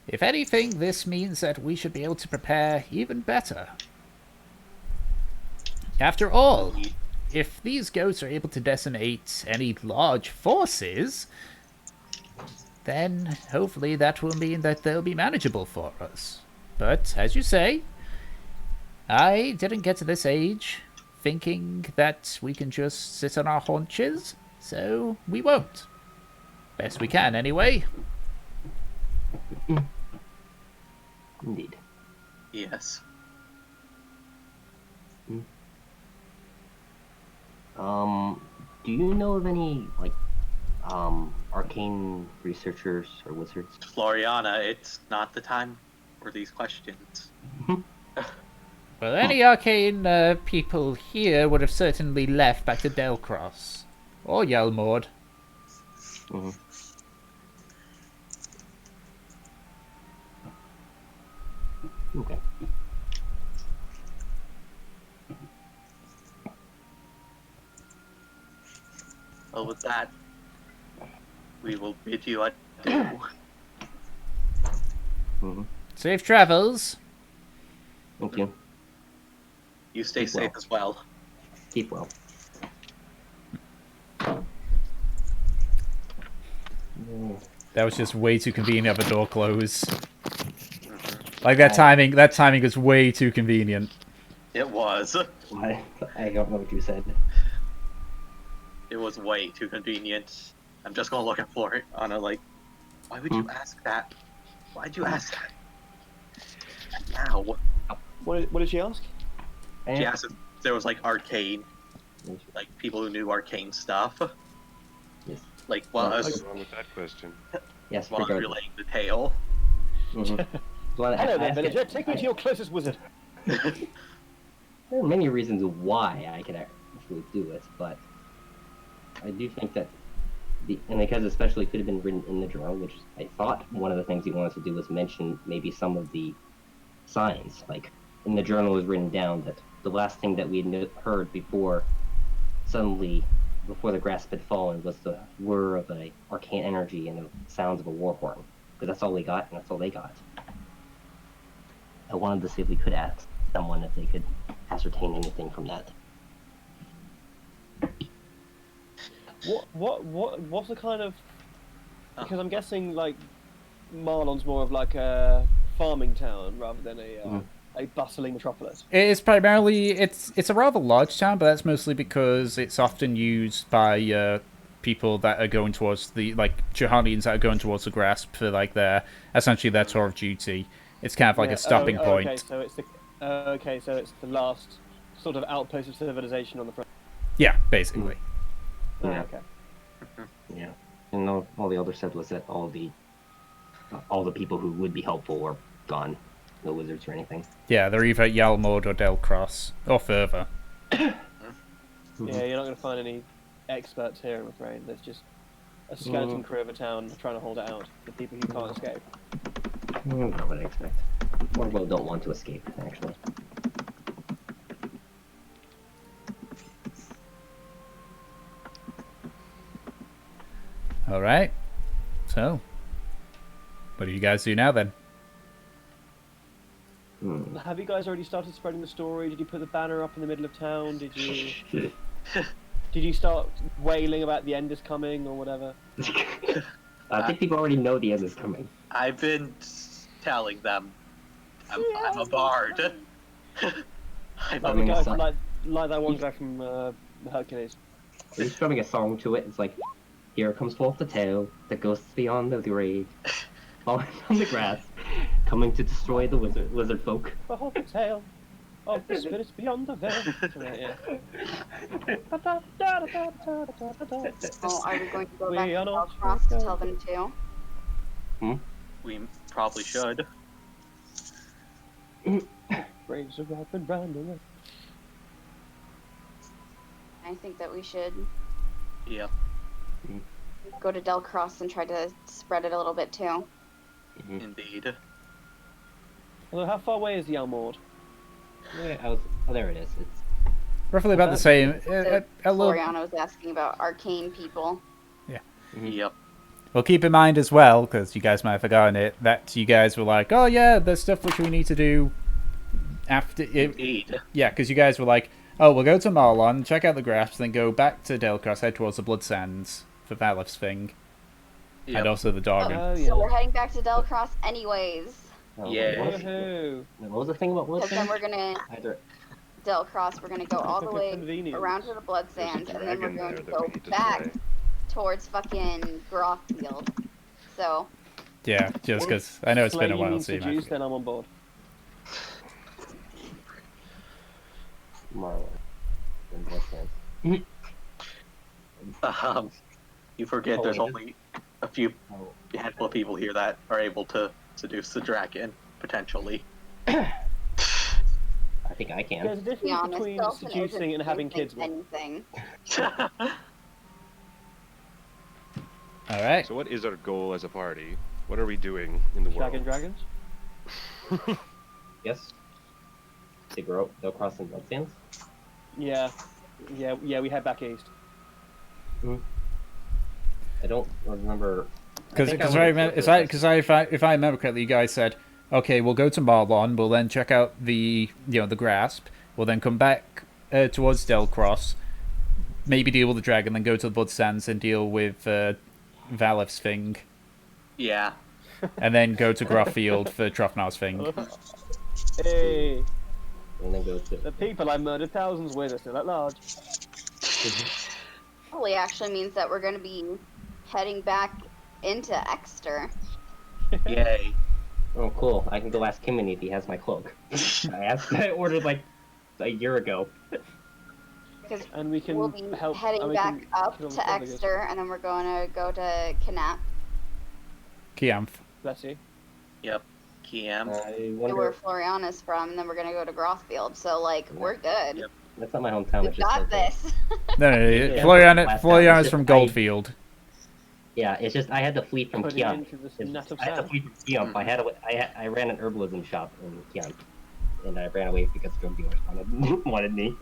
If anything, this means that we should be able to prepare even better. After all, if these ghosts are able to decimate any large forces, then hopefully that will mean that they'll be manageable for us. But, as you say, I didn't get to this age thinking that we can just sit on our haunches, so we won't. Best we can, anyway. Indeed. Yes. Do you know of any, like, arcane researchers or wizards? Floriana, it's not the time for these questions. Well, any arcane people here would have certainly left back to Delcross. Or Yelmord. Okay. Well, with that, we will bid you adieu. Safe travels. Thank you. You stay safe as well. Keep well. That was just way too convenient of a door close. Like that timing is way too convenient. It was. I don't know what you said. it was way too convenient. I'm just gonna look for it on a like. Why would you ask that? Why'd you ask that? Now. What did she ask? She asked if there was like arcane, like people who knew arcane stuff. Yes. Like while I What's was, wrong with that question? Yes, while I was relaying the tale. Hello there, villager. Take me to your closest wizard. There are many reasons why I could actually do it, but I do think that and because especially could have been written in the journal, which I thought one of the things he wanted to do was mention maybe some of the signs. Like in the journal was written down that the last thing that we had heard before the grasp had fallen was the whir of an arcane energy and the sounds of a war horn. Because that's all we got, and that's all they got. I wanted to see if we could ask someone if they could ascertain anything from that. What's the kind of? Because I'm guessing like Marlon's more of like a farming town rather than a bustling metropolis. It's primarily it's a rather large town, but that's mostly because it's often used by people that are going towards the Johanians that are going towards the grasp for like their tour of duty. It's kind of like a stopping point. Okay, so it's the last sort of outpost of civilization on the front. Yeah, basically. Yeah. Okay. Yeah. And all the other said was that all the people who would be helpful were gone. No wizards or anything. Yeah, they're either at Yalmord or Delcross, or further. Yeah, you're not going to find any experts here, I'm afraid. There's just a skeleton crew of a town trying to hold it out. The people who can't escape. Not what I expect. Or well, don't want to escape, actually. Alright. So, what do you guys do now then? Have you guys already started spreading the story? Did you put the banner up in the middle of town? Did you start wailing about the end is coming or whatever? I think people already know the end is coming. I've been telling them I'm a bard. Like that one guy from Hercules. Are you strumming a song to it? It's like, here comes forth the tale, the ghosts beyond the grave, falling from the grass, coming to destroy the wizard folk. Behold the tale of the spirits beyond the veil. Oh, are we going to go back to Belfast to tell them too? We probably should. Brains are up and round and I think that we should Yeah. go to Delcross and try to spread it a little bit too. Indeed. Although, how far away is Yalmord? Yeah, there it is. It's Roughly about the same. Floriana was asking about arcane people. Yeah. Yep. Well, keep in mind as well, because you guys might have forgotten it, that you guys were like, oh yeah, there's stuff which we need to do after... Indeed. Yeah, because you guys were like, oh, we'll go to Marlon, check out the graphs, then go back to Delcross, head towards the Blood Sands for Valif's thing. Yep. And also the Dargon. Oh, yeah. So we're heading back to Delcross anyways. Yeah. What was the thing about Blood Because then we're gonna Either Delcross. We're gonna go all the way around to the Blood Sands, and then we're going to go back towards fucking Grothfield. So. Yeah, just because I know it's been a while since you then I'm on board. Marlon. And Blood Sands. You forget there's only a handful of people here that are able to seduce the dragon, potentially. I think I can. There's a difference between seducing and having kids with. Anything. Alright. So what is our goal as a party? What are we doing in the world? Shagging dragons? Yes. They'll cross in Blood Sands? Yeah, we head back east. I don't remember. Because if I remember correctly, you guys said, okay, we'll go to Marlon, we'll then check out the grasp, we'll then come back towards Delcross, maybe deal with the dragon, then go to the Blood Sands and deal with Valif's thing. Yeah. And then go to Grothfield for Trofnar's thing. Hey! And then go to... The people I murdered thousands with are still at large. Oh, probably actually means that we're going to be heading back into Exeter. Yay. Oh, cool. I can go ask him if he has my cloak. I ordered like a year ago. Because And we can we'll be help. heading and we back can up kill the to villagers. Exeter, and then we're going to go to Knapp. Kiamph. Bless you. Yep. Kiam. I Where wonder. Floriana's from, and then we're going to go to Grothfield. So, like, we're good. Yep. That's not my hometown. We've It's just got local. this. No, Yeah. Floriana's It's from just Goldfield. Yeah, it's just I had to flee from Put it Kian. into this It's net just- of I had to sand. flee from Kian. I ran an herbalism shop in Kian, and I ran away because drug dealers wanted me.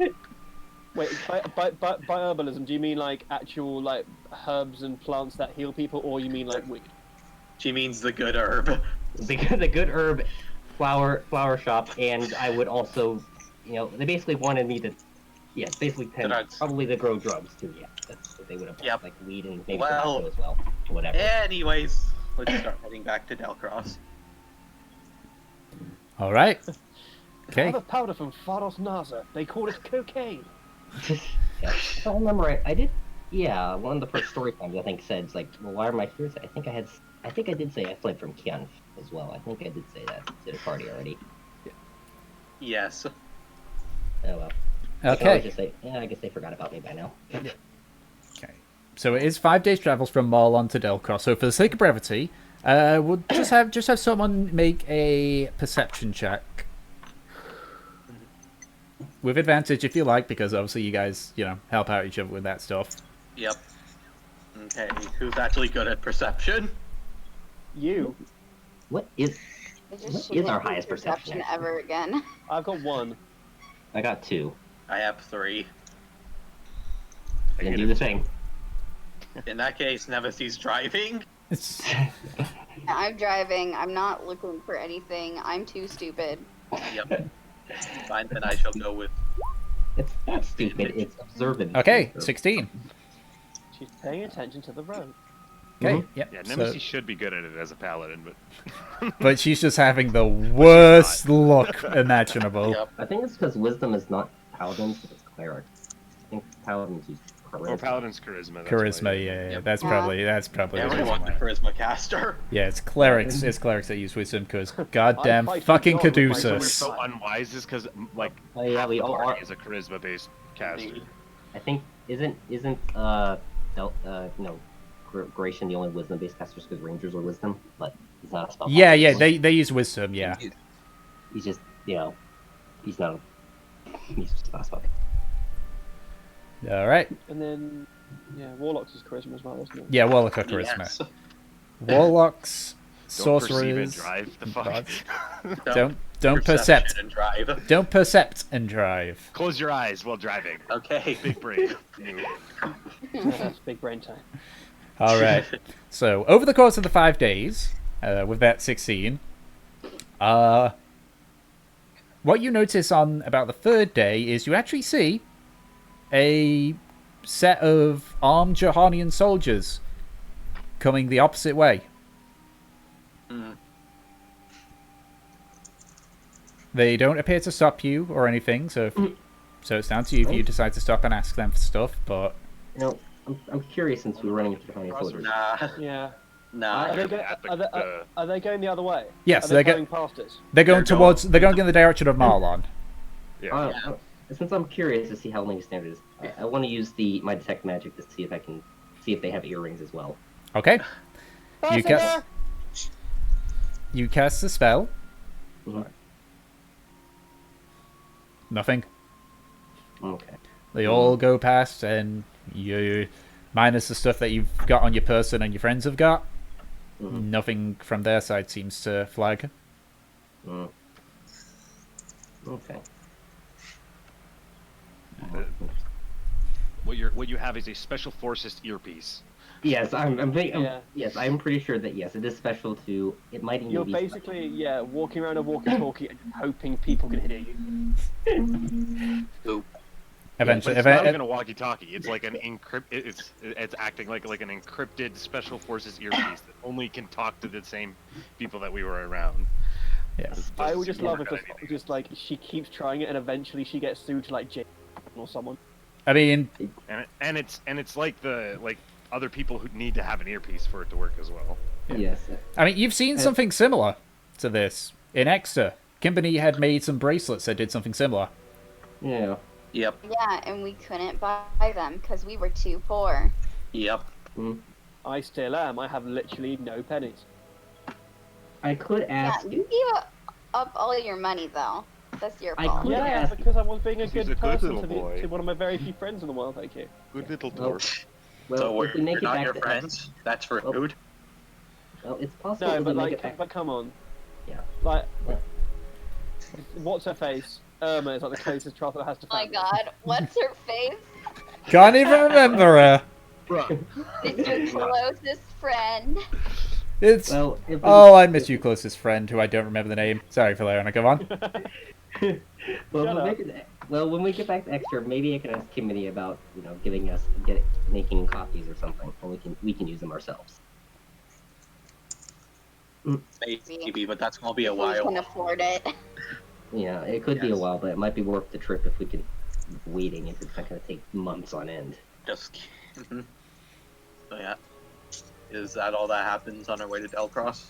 Wait, by herbalism, do you mean like actual like herbs and plants that heal people, or you mean like weed? She means the good herb. the good herb flower shop, and I would also, they basically wanted me to, basically Drugs. probably to grow drugs too. Yeah, that's what they would have. Yep. Like weed and maybe Well, tobacco as well, or whatever. Anyways, let's start heading back to Delcross. All right. I Okay. have a powder from Faros Naza. They call it cocaine. Yeah. If I remember right, I did. Yeah, one of the first story times I think said, it's like, well, why am I here? I think I did say I fled from Kian as well. I think I did say that to the party already. Yes. Oh well. I can always Okay. just say, I guess they forgot about me by now. Okay. So it is 5 days travels from Marlon to Delcross. So for the sake of brevity, we'll just have someone make a perception check. With advantage if you like, because obviously you guys, help out each other with that stuff. Yep. Okay, who's actually good at perception? You. What is? I What just is our shouldn't highest do perception, actually? ever again. I've got 1. I got 2. I have 3. I can do the same. In that case, Nemesis driving. I'm driving. I'm not looking for anything. I'm too stupid. Yep. Fine, then I shall go with. It's not stupid. It's observant. Okay, 16. She's paying attention to the road. Okay, yep. Yeah, so- Nemesis should be good at it as a paladin, but but she's just having the worst luck imaginable. Yep. I think it's because wisdom is not paladins, it's clerics. I think paladins use charisma. or paladin's charisma. That's Charisma, why. yeah, Yep. that's probably the Everyone's reason a why. charisma caster. Yeah, it's clerics that use wisdom because goddamn fight fucking with God with my So we're Caduceus. so unwise is because like Oh, yeah, we the all party are. is a charisma-based caster. I think isn't Gratian the only wisdom-based casters because rangers are wisdom, but he's not a spell. Yeah, they use wisdom, yeah. He's just he's not a spell. All right. And then, yeah, Warlocks is charisma as well, isn't it? Yeah, Warlock or charisma. Yes. Warlocks, Don't perceive and sorcerers. drive the fuck. Don't Perception percept. and drive. Don't percept and drive. Close your eyes while driving. Okay. Big brain. That's big brain time. All right. So over the course of the 5 days, with that 16, what you notice on about the 3rd day is you actually see a set of armed Johanian soldiers coming the opposite way. Mm. They don't appear to stop you or anything, so it's down to you if you decide to stop and ask them for stuff. But I'm curious since we're running into Johannian soldiers. Nah. Yeah. Nah. Are they going the other way? Yes, are they they're going past us? they're going They're towards. They're going in the direction of Marlon. Yeah. Since I'm curious to see how Lady Standard is, I want to use my detect magic to see if I can see if they have earrings as well. Okay. You Faster! cast. You cast the spell. Mhm. Nothing. Okay. They all go past, and you, minus the stuff that you've got on your person and your friends have got, nothing from their side seems to flag. Mm. Okay. What you have is a special forces earpiece. Yes, Yeah. yes, I'm pretty sure that yes, it is special to. It might even You're be basically, walking around a walkie-talkie and hoping people can hear you. Eventually, But it's not even a walkie-talkie. It's like an It's acting like an encrypted special forces earpiece that only can talk to the same people that we were around. yes. I would just love if Doesn't it's just like she keeps trying it and eventually she gets sued to like J or someone. I mean, And it's like other people who need to have an earpiece for it to work as well. Yes. I mean, you've seen something similar to this in Exeter. Kimberly had made some bracelets that did something similar. Yeah. Yep. Yeah, and we couldn't buy them because we were too poor. Yep. I still am. I have literally no pennies. I could Yeah, ask. you gave up all your money though. That's your I fault. could Yeah, ask. because I was being a He's good a good person little boy. to one of my very few friends in the world. Thank you. Good little Well, dwarf. well, So if we make we're it not back your to friends. That's rude. Well, it's possible No, if but we make it like, back. but come on. Yeah. Like, What? what's her face? Irma is like the closest Truffle has to Oh my family. god, what's her face? Can't even remember her. It's your closest friend. It's. Well, if we, Oh, I miss you, closest friend, who I don't remember the name. Sorry for Leona. Come on. well, Shut we'll up. make it, well, when we get back to extra, maybe I can ask Kimberly about making copies or something, and we can use them ourselves. Maybe, but that's gonna be a If we can while. afford it. Yeah, it could be a Yes. while, but it might be worth the trip if we can. Waiting if it's not going to take months on end. Just. So yeah. Is that all that happens on our way to Delcross?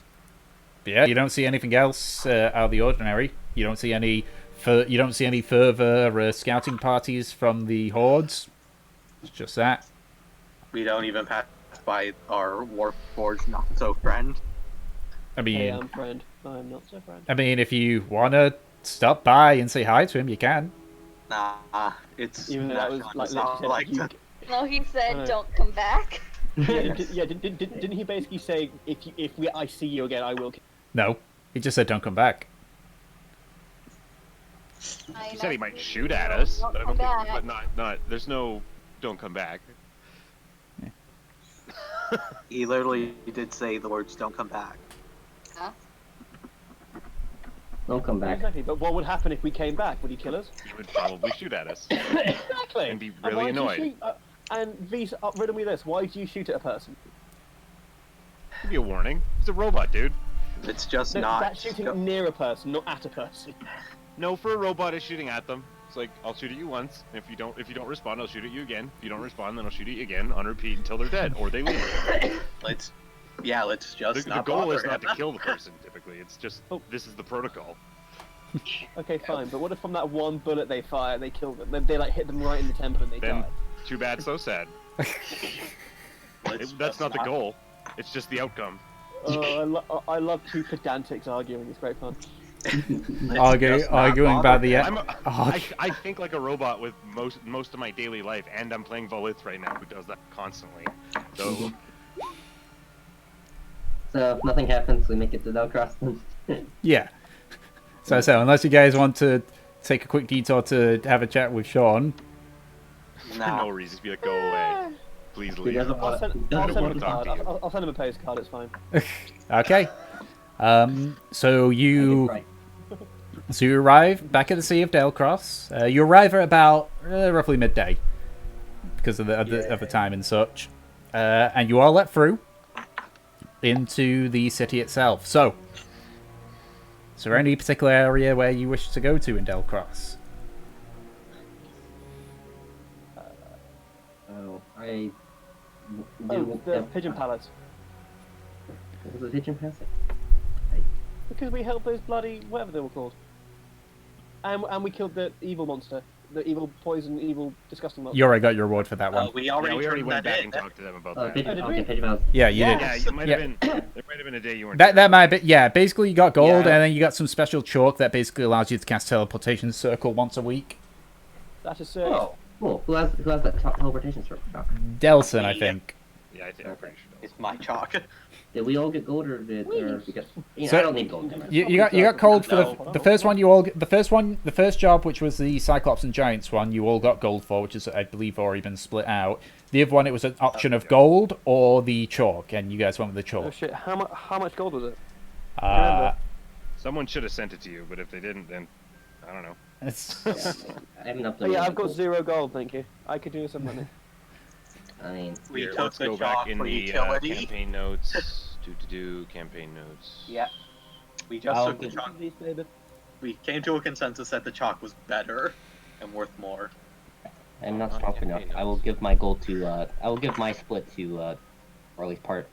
Yeah, you don't see anything else out of the ordinary. You don't see any. You don't see any further scouting parties from the hordes. It's just that. We don't even pass by our Warforged not so friend. I mean, Hey, I'm friend. I'm not so friend. I mean, if you wanna stop by and say hi to him, you can. Nah, it's Even though that was National like Assault, literally said, like you, No, he said, Alright. don't come back. didn't he basically say I see you again, I will kill No, he just said don't come back. He said he might shoot at us, Don't but I come don't think. back. But not. There's no. Don't come back. he literally did say the words "Don't come back." Yeah. Don't come back. Exactly, but what would happen if we came back? Would he kill us? He would probably shoot at us. Exactly. And be why really do you annoyed. shoot- and V's riddle me this: why do you shoot at a person? Give you a warning. He's a robot, dude. It's just No, not. that's shooting near a person, not at a person. No, for a robot is shooting at them. It's like I'll shoot at you once. If you don't respond, I'll shoot at you again. If you don't respond, then I'll shoot at you again on repeat until they're dead or they leave. Let's just The not goal bother is not him. to kill the person. Typically, it's just this is the protocol. Okay, fine, but what if from that one bullet they fire, they kill them? They like hit them right in the temple and they Then die. too bad, so sad. Let's That's just not the goal. It's just the outcome. Oh, I love two pedantics arguing. It's great fun. just not Arguing bother about the. him. I think like a robot with most of my daily life, and I'm playing Volith right now, who does that constantly. So So if nothing happens, we make it to Delcross then. Yeah. So unless you guys want to take a quick detour to have a chat with Sean, for Nah. no reason, just be like, go away, please He leave. doesn't I'll want send, to. I'll send wanna him a talk card. to you. I'll send him a postcard. It's fine. okay. So you Right. arrive back at the Sea of Delcross. You arrive at about roughly midday because of the time and such, and you are let through into the city itself. So, is there any particular area where you wish to go to in Delcross? Oh, Oh, the Pigeon Palace. What was the Pigeon Palace? Because we helped those bloody whatever they were called. And we killed the evil monster, the evil poison, evil disgusting monster. You already got your reward for that one. We already, Yeah, we already turned went that back in. and talked to them about Oh, that. Pigeon, did okay, we? Pigeon Palace. Yeah, you did. Yeah, it might have been. There might have been a day you weren't. That might be, yeah. Basically, you got gold, Yeah. and then you got some special chalk that basically allows you to cast teleportation circle once a week. That is sick. Oh, cool. Who has that teleportation circle? Delson, I Yeah. think. Yeah, I think I'm pretty sure. It's my chalk. Did we all get gold or because So- I don't need gold. Damn it. You got gold for No. the first one. The first job, which was the Cyclops and Giants one, you all got gold for, which is I believe already been split out. The other one, it was an option of gold or the chalk, and you guys went with the Oh chalk. shit! How much gold was it? Someone should have sent it to you, but if they didn't, then I don't know. It's, Yeah, I haven't Oh updated. yeah, my I've got gold. 0 gold. Thank you. I could do some money. I mean, We Here, took let's the go chalk back in for the utility. campaign notes. Do campaign notes. Yeah. We just I'll took the give- chalk. Please, baby. We came to a consensus that the chalk was better and worth more. I'm not On strong enough. campaign I will notes. give my gold to. I will give my split to, or at least part.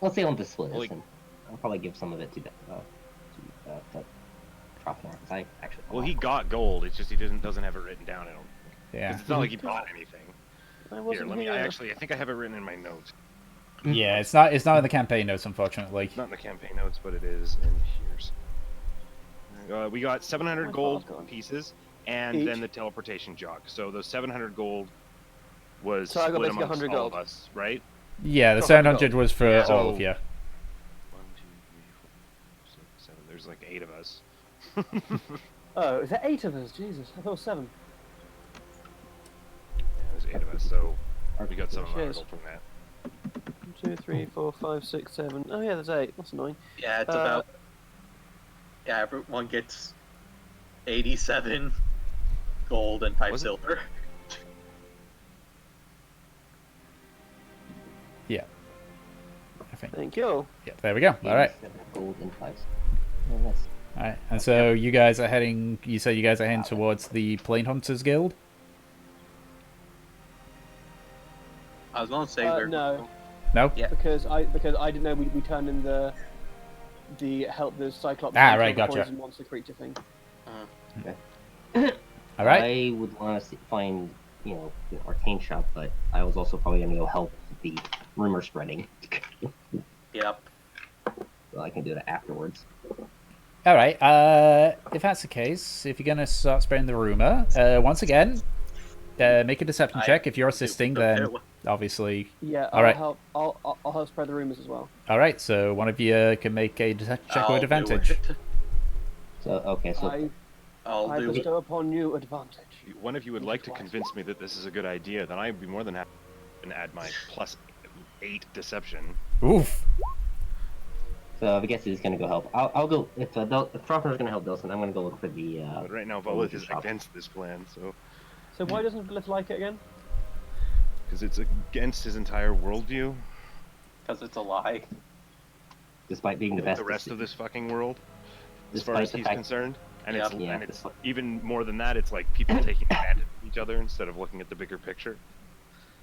Let's say on the split Well, is, and I'll probably give some of it to Karmora, because I actually. Well, he got gold. It's just he doesn't have it written down. I don't. Yeah. It's not like he bought anything. I Here, wasn't let me. here. I think I have it written in my notes. Yeah, it's not in the campaign notes, unfortunately. Not in the campaign notes, but it is in here's. We got 700 My gold file's gone. pieces, and Each? then the teleportation jug. So those 700 gold was So I got split basically amongst 100 all of gold. us, right? Yeah, the Oh, 700 was for Yeah, all of so- you. 1, 2, 3, 4, 5, 6, 7. There's like 8 of us. Oh, is there 8 of us? Jesus, I thought it was 7. Yeah, there's 8 of us, so we got some Cheers. gold from that. 1, 2, 3, 4, 5, 6, 7. Oh yeah, there's 8. That's annoying. Yeah, it's about. Yeah, everyone gets 87 gold and 5 Was it? silver. Yeah. I think. Thank you. Yeah, there we go. All right. 87 gold and 5. Oh, nice. All right. And so you guys are heading. You say you guys are heading towards the Plane Hunters Guild. I was gonna say we're no, No. Yeah. because I didn't know we turned in the Cyclops. Ah, and right, the gotcha. poison monster creature thing. All right. I would want to find, the arcane shop, but I was also probably going to go help the rumor spreading. Yep. So I can do that afterwards. All right. If that's the case, if you're gonna start spreading the rumor, once again, make a deception check. If you're assisting, then obviously. Yeah, All I'll right. help. I'll help spread the rumors as well. All right. So one of you can make a deception check I'll with do advantage. it. So, okay, so I'll I do it. bestow upon you advantage. If one of you would like to convince me that this is a good idea, then I'd be more than happy to add my +8 deception. Oof. I guess he's going to go help. I'll go, if Frogner's going to help Delson, I'm going to go look for the, But right now, illusion Volith is shop. against this plan, so So why doesn't Blith like it again? because it's against his entire worldview, Because it's a lie. Despite being the best. the rest of this fucking world, as Despite far as the he's fact- concerned. And Yep. it's Yeah, and it's despite- even more than that. It's like people taking advantage of each other instead of looking at the bigger picture.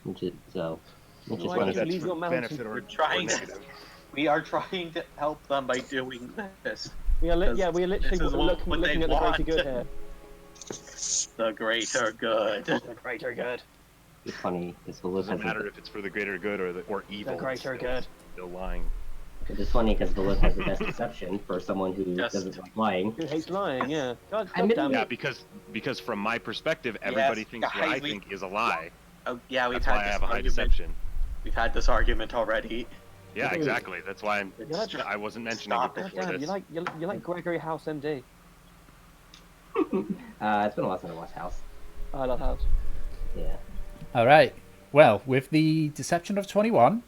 Which is, so, which is Why one don't of you That's leave for your mountain? benefit or, We're trying or to- negative. We are trying to help them by doing this. We are Because we're literally this is what looking they at the greater want. good here. The greater good. The greater good. It's funny, because Valith Doesn't has matter if it's for the greater good or evil. The greater it's good. Still lying. It's funny because Valith has the best deception for someone who Just- doesn't like lying. Who hates lying? Yeah. God, I'm damn Yeah, it. because from my perspective, everybody thinks what guys, I we- think is a lie. Oh, yeah, we've That's had why I this have a high argument. deception. We've had this argument already. Yeah, exactly. That's why You're like, I wasn't mentioning it Stop it. God before damn, this. you like Gregory House MD. It's been a while since I watched House. I love House. Yeah. All right. Well, with the deception of 21,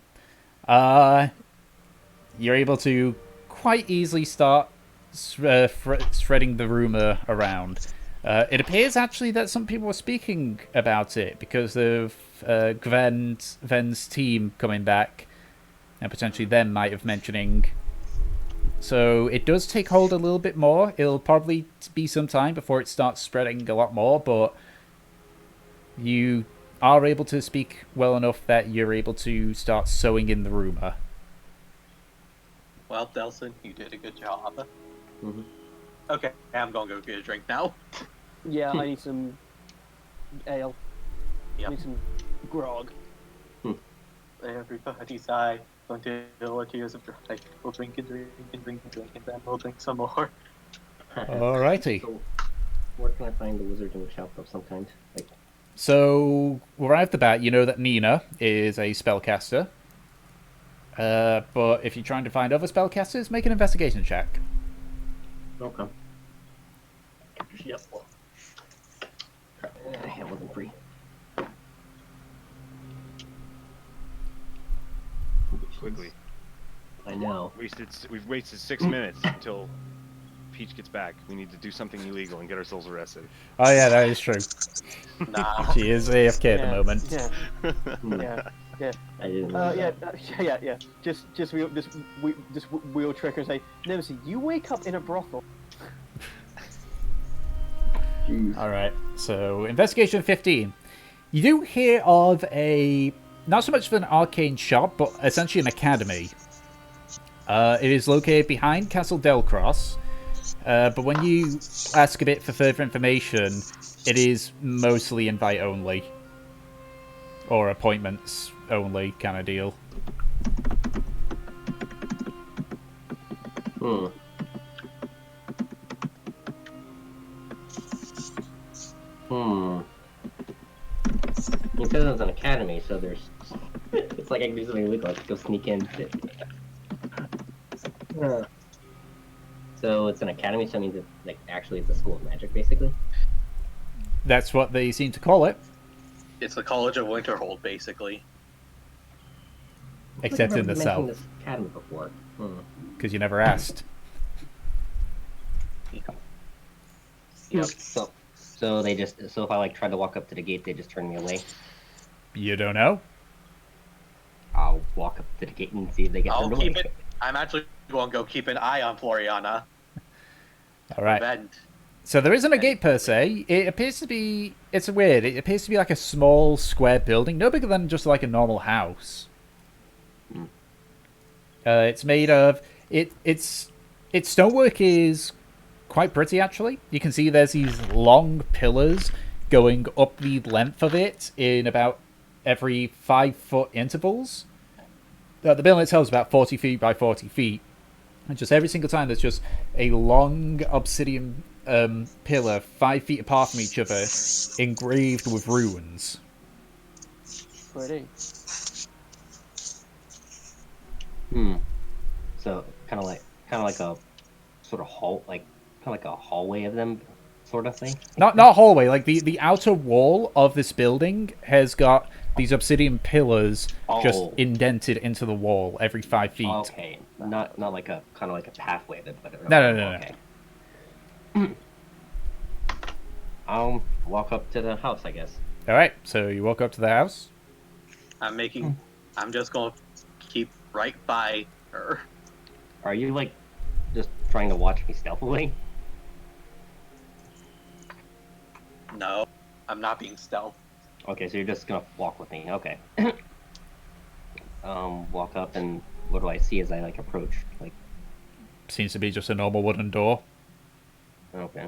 you're able to quite easily start spreading the rumor around. It appears actually that some people were speaking about it because of Ven's team coming back, and potentially them might have mentioning. So it does take hold a little bit more. It'll probably be some time before it starts spreading a lot more, but you are able to speak well enough that you're able to start sowing in the rumor. Well, Delson, you did a good job. Mhm. Okay, I'm gonna go get a drink now. Yeah, I need some ale. Yep. I need some grog. Everybody's high until our tears of dry. We'll drink and drink and drink and drink, and then we'll drink some more. Alrighty. So, where can I find the wizard in the shop of some kind? Like, So, right off the bat, you know that Nina is a spellcaster. But if you're trying to find other spellcasters, make an investigation check. okay. Yep. It wasn't free. Quickly. I know. We've wasted 6 minutes until Peach gets back. We need to do something illegal and get ourselves arrested. Oh yeah, that is true. Nah. She is AFK at the moment. Yeah, yeah. I didn't know Yeah. Just wheel trick and say, Nemesis, you wake up in a brothel. Jeez. Alright, so investigation 15. You do hear of a, not so much of an arcane shop, but essentially an academy. It is located behind Castle Delcross, but when you ask a bit for further information, it is mostly invite only. Or appointments only kind of deal. He says it's an academy, so there's... it's like I can do something illegal, like go sneak in. So it's an academy, so that means it's, like, actually it's a school of magic, basically? That's what they seem to call it. It's the College of Winterhold, basically. Except in the south. This academy before. Because you never asked. Yep. So they just, so if I like try to walk up to the gate, they just turn me away. You don't know? I'll walk up to the gate and see if they get turned away. I'm actually going to go keep an eye on Floriana. Alright. So there isn't a gate per se. It appears to be, it's weird, it appears to be like a small square building, no bigger than just like a normal house. It's made of, its stonework is quite pretty, actually. You can see there's these long pillars going up the length of it in about every 5-foot intervals. The building itself is about 40 feet by 40 feet. And just every single time there's just a long obsidian pillar 5 feet apart from each other, engraved with runes. Pretty. So kind of like a sort of like a hallway of them, sort of thing. Not hallway. Like the outer wall of this building has got these obsidian pillars just indented into the wall every 5 feet. Okay, not like a kind of like a pathway, but No. Okay. I'll walk up to the house, I guess. All right. So you walk up to the house. I'm just going to keep right by her. Are you like just trying to watch me stealthily? No, I'm not being stealth. Okay, so you're just gonna walk with me. Okay. Walk up, and what do I see as I like approach? Like, seems to be just a normal wooden door. Okay.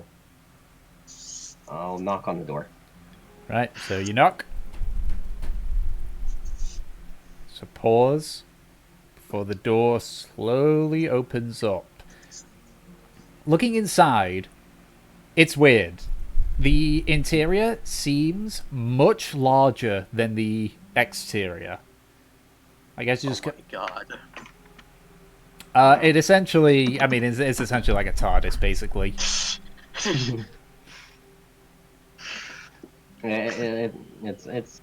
I'll knock on the door. Right. So you knock. So pause before the door slowly opens up. Looking inside, it's weird. The interior seems much larger than the exterior. I guess you just... Oh my god. It essentially... I mean, it's essentially like a TARDIS, basically. It's...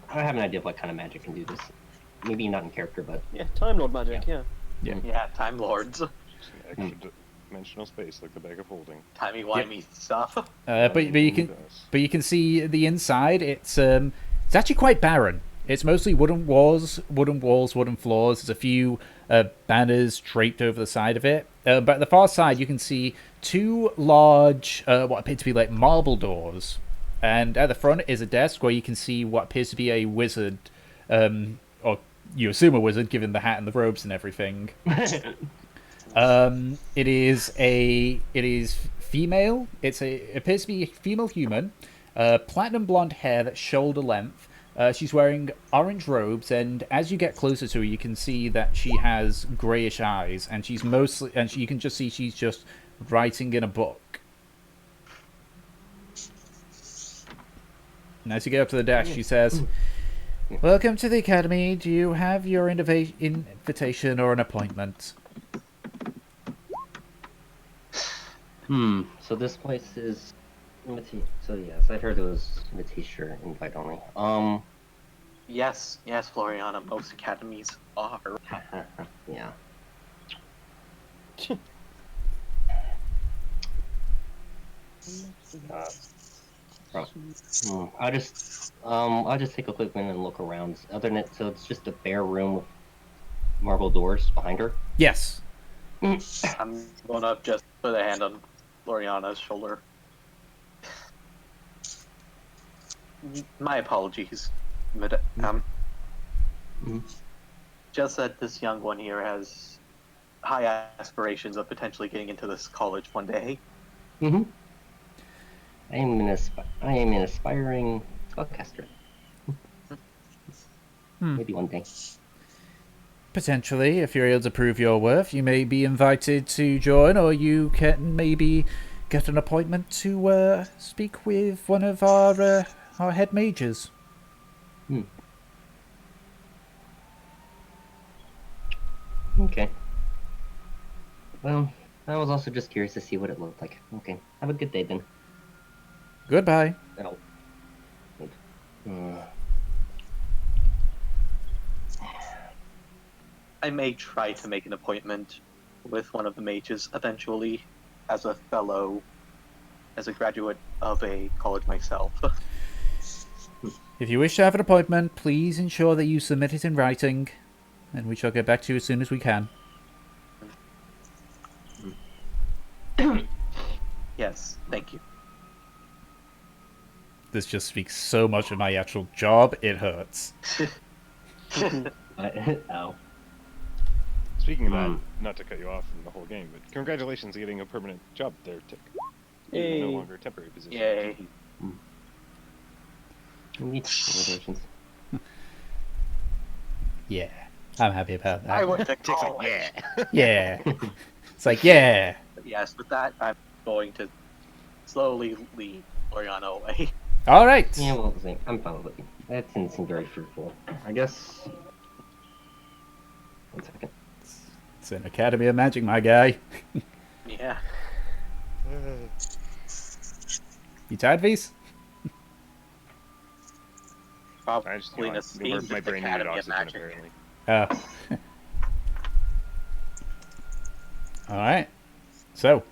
I have an idea of what kind of magic can do this. Maybe not in character, but... Yeah, Time Lord magic, yeah. Yeah, Time Lords. Extra dimensional space, like the bag of holding. Timey-wimey stuff. But you can see the inside. It's actually quite barren. It's mostly wooden walls, wooden floors. There's a few banners draped over the side of it. But at the far side, you can see two large, what appear to be like marble doors. And at the front is a desk where you can see what appears to be a wizard, or you assume a wizard, given the hat and the robes and everything. It is female. It appears to be a female human. Platinum blonde hair that's shoulder length. She's wearing orange robes, and as you get closer to her, you can see that she has grayish eyes, and you can just see she's just writing in a book. And as you get up to the desk, she says, "Welcome to the academy. Do you have your invitation or an appointment?" So this place is so yes, I heard it was invitation or invite only. Yes, Floriana, most academies are. Yeah. I'll just take a quick minute and look around. Other than it, so it's just a bare room with marble doors behind her. Yes. I'm going to just put a hand on Floriana's shoulder. My apologies. Just that this young one here has high aspirations of potentially getting into this college one day. Mm-hmm. I am an aspiring spellcaster. Maybe one day. Potentially, if you're able to prove your worth, you may be invited to join, or you can maybe get an appointment to speak with one of our head mages. Okay. Well, I was also just curious to see what it looked like. Okay. Have a good day then. Goodbye. Oh. I may try to make an appointment with one of the mages eventually, as a graduate of a college myself. If you wish to have an appointment, please ensure that you submit it in writing, and we shall get back to you as soon as we can. Yes, thank you. This just speaks so much of my actual job, it hurts. Ow. Speaking of that, not to cut you off from the whole game, but congratulations on getting a permanent job there, Tick. Hey. No longer a temporary position. Yay. Congratulations. Yeah, I'm happy about that. I went to Tick's like, college. yeah. Yeah. It's like, yeah. But yes, with that, I'm going to slowly lead Oriana away. All right. Yeah, well, I'm fine with it. That didn't seem very fruitful. I guess. 1 second. It's an Academy of Magic, my guy. Yeah. You tired, V's? I just, Probably my brain needed oxygen, apparently. Oh. Alright. So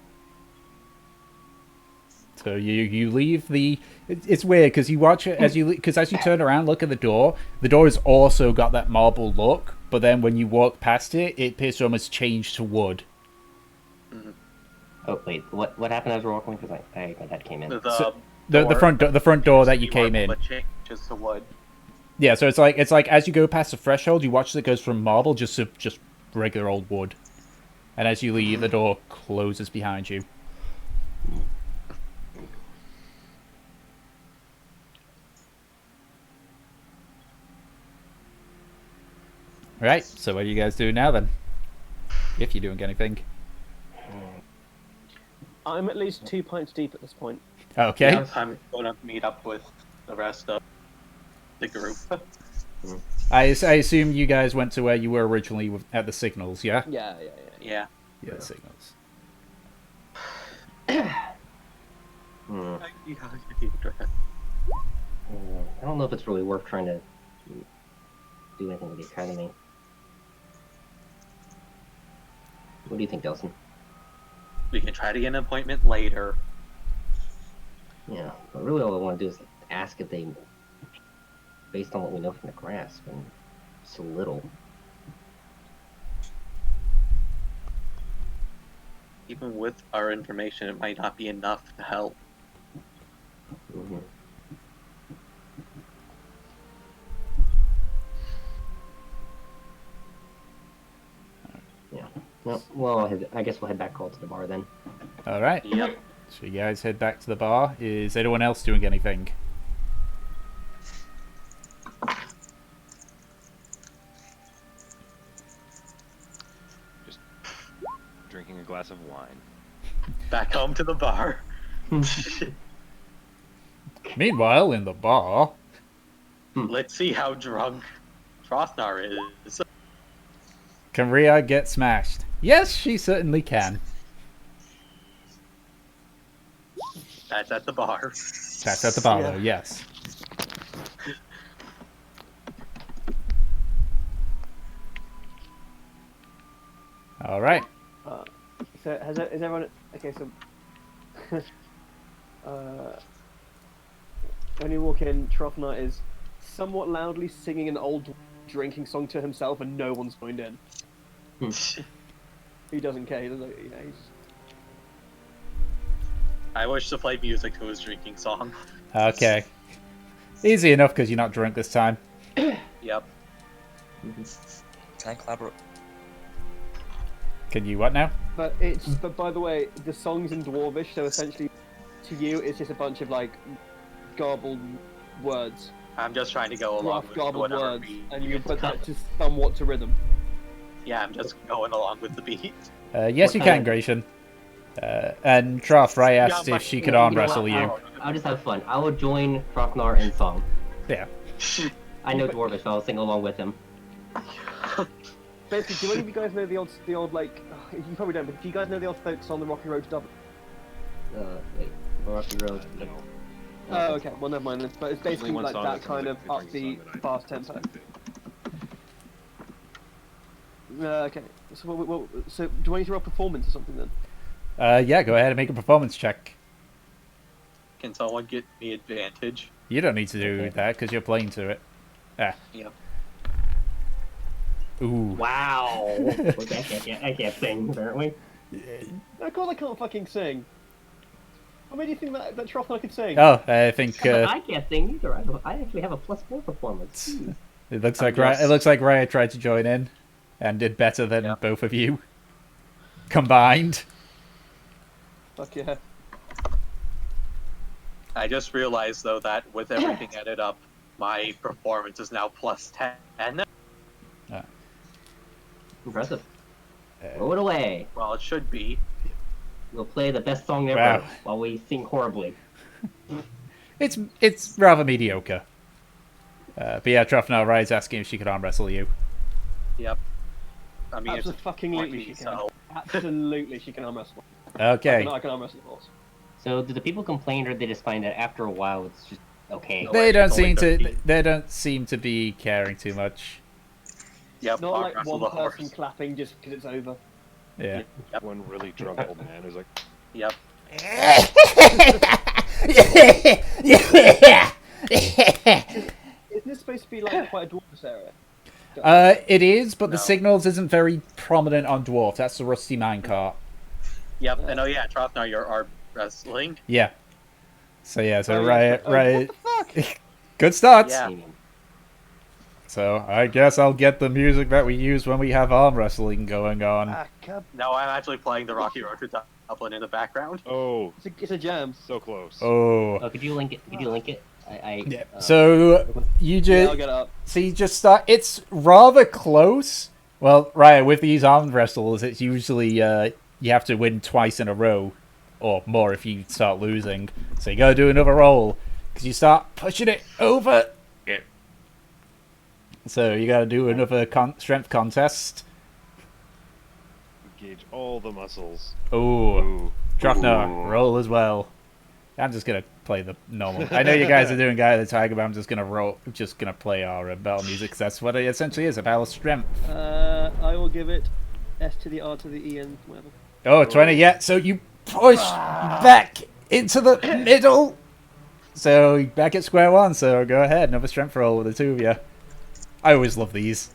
you leave the... It's weird, because you watch it as you turn around, look at the door has also got that marble look, but then when you walk past it, it appears to almost change to wood. Oh, wait, what happened as we're walking? Because my dad came in. The front door that you came in. Just the wood. Yeah, so it's like as you go past the threshold, you watch as it goes from marble just to just regular old wood. And as you leave, the door closes behind you. Right, so what do you guys do now then? If you're doing anything. I'm at least 2 pints deep at this point. Okay. Yeah, I'm going to meet up with the rest of the group. I assume you guys went to where you were originally at the signals, yeah? Yeah. Yeah. Yeah, the signals. I don't know if it's really worth trying to do anything with the academy. What do you think, Delson? We can try to get an appointment later. Yeah, but really all I want to do is ask if they, based on what we know from the grasp, and so little. Even with our information, it might not be enough to help. Yeah. Well, I guess we'll head back all to the bar then. Alright. Yep. So you guys head back to the bar. Is anyone else doing anything? Just drinking a glass of wine. Back home to the bar. Meanwhile, in the bar... Let's see how drunk Frosnar is. Can Rhea get smashed? Yes, she certainly can. That's at the bar. That's at the bar, though, yes. Alright. So is everyone okay? So when you walk in, Trofnar is somewhat loudly singing an old drinking song to himself, and no one's joined in. He doesn't care. He doesn't, he's... I wish to play music to his drinking song. Okay. Easy enough because you're not drunk this time. Yep. Can I collaborate? Can you what now? But by the way, the song's in Dwarvish, so essentially, to you, it's just a bunch of like garbled words, I'm just trying to go along rough with garbled whatever words, beat. and you put that just somewhat to rhythm. Yeah, I'm just going along with the beat. Yes, you can, Gratian. And Troth, Ray asked if she could arm wrestle you. I'll just have fun. I will join Frognar in song. Yeah. I know Dwarvish, so I'll sing along with him. Basically, do any of you guys know the old like? You probably don't, but do you guys know the old folk song, "The Rocky Road to Dublin"? Wait, Rocky Road. No. Oh, okay. Well, never mind then. But it's basically Only one like song that that's kind of like the upbeat, song that I- fast tempo. Okay. So do I need to roll performance or something then? Yeah, go ahead and make a performance check. Can someone get me advantage? You don't need to do that because you're playing to it. Ah. Yep. Ooh. Wow. Okay, I can't sing, apparently. Of course I can't fucking sing. What made you think that Trothnor could sing? Oh, I think I can't sing either. I actually have a +4 performance. it looks like Raya tried to join in and did better than both of you combined. Fuck yeah. I just realized though that with everything added up, my performance is now +10. Impressive. Throw it away. Well, it should be. We'll play the best song ever Wow. while we sing horribly. It's rather mediocre. But yeah, Trofnar, Raya's asking if she could arm wrestle you. Yep. I mean, Absolutely, she can. so. Absolutely, she can arm wrestle. Okay. I can arm wrestle the horse. So, do the people complain, or they just find that after a while it's just okay? They don't It's only seem to. 13. They don't seem to be caring too much. Yep. Not arm like wrestle one the person horse. clapping just because it's over. Yeah. Yep. One really drunk old man who's like, Yep. Isn't this supposed to be like quite a dwarfus area? It is, but the No. signals isn't very prominent on Dwarf. That's the rusty minecart. Yep. And oh yeah, Trothnor, you're arm wrestling. Yeah. So yeah, so Oh, yeah. Raya. What the fuck? Good start. Yeah. So I guess I'll get the music that we use when we have arm wrestling going on. Ah, cub. No, I'm actually playing the Rocky Road to Dublin in the background. oh, It's a jam. so close. Oh. Oh, could you link it? Could you link it? Yeah. So you Yeah, just I'll get up. so you just start. It's rather close. Well, Raya, with these arm wrestles, it's usually you have to win twice in a row, or more if you start losing. So you gotta do another roll because you start pushing it over. So you gotta do another strength contest. Engage all the muscles. Oh, Ooh. Drofnar, roll as well. I'm just gonna play the normal. I know you guys are doing Guy of the Tiger, but I'm just gonna roll. Just gonna play our battle music. 'Cause that's what it essentially is—a battle of strength. I will give it S to the R to the E and whatever. Oh, 20, yeah. So you push back into the middle. So you're back at square one. So go ahead, another strength roll with the two of you. I always love these.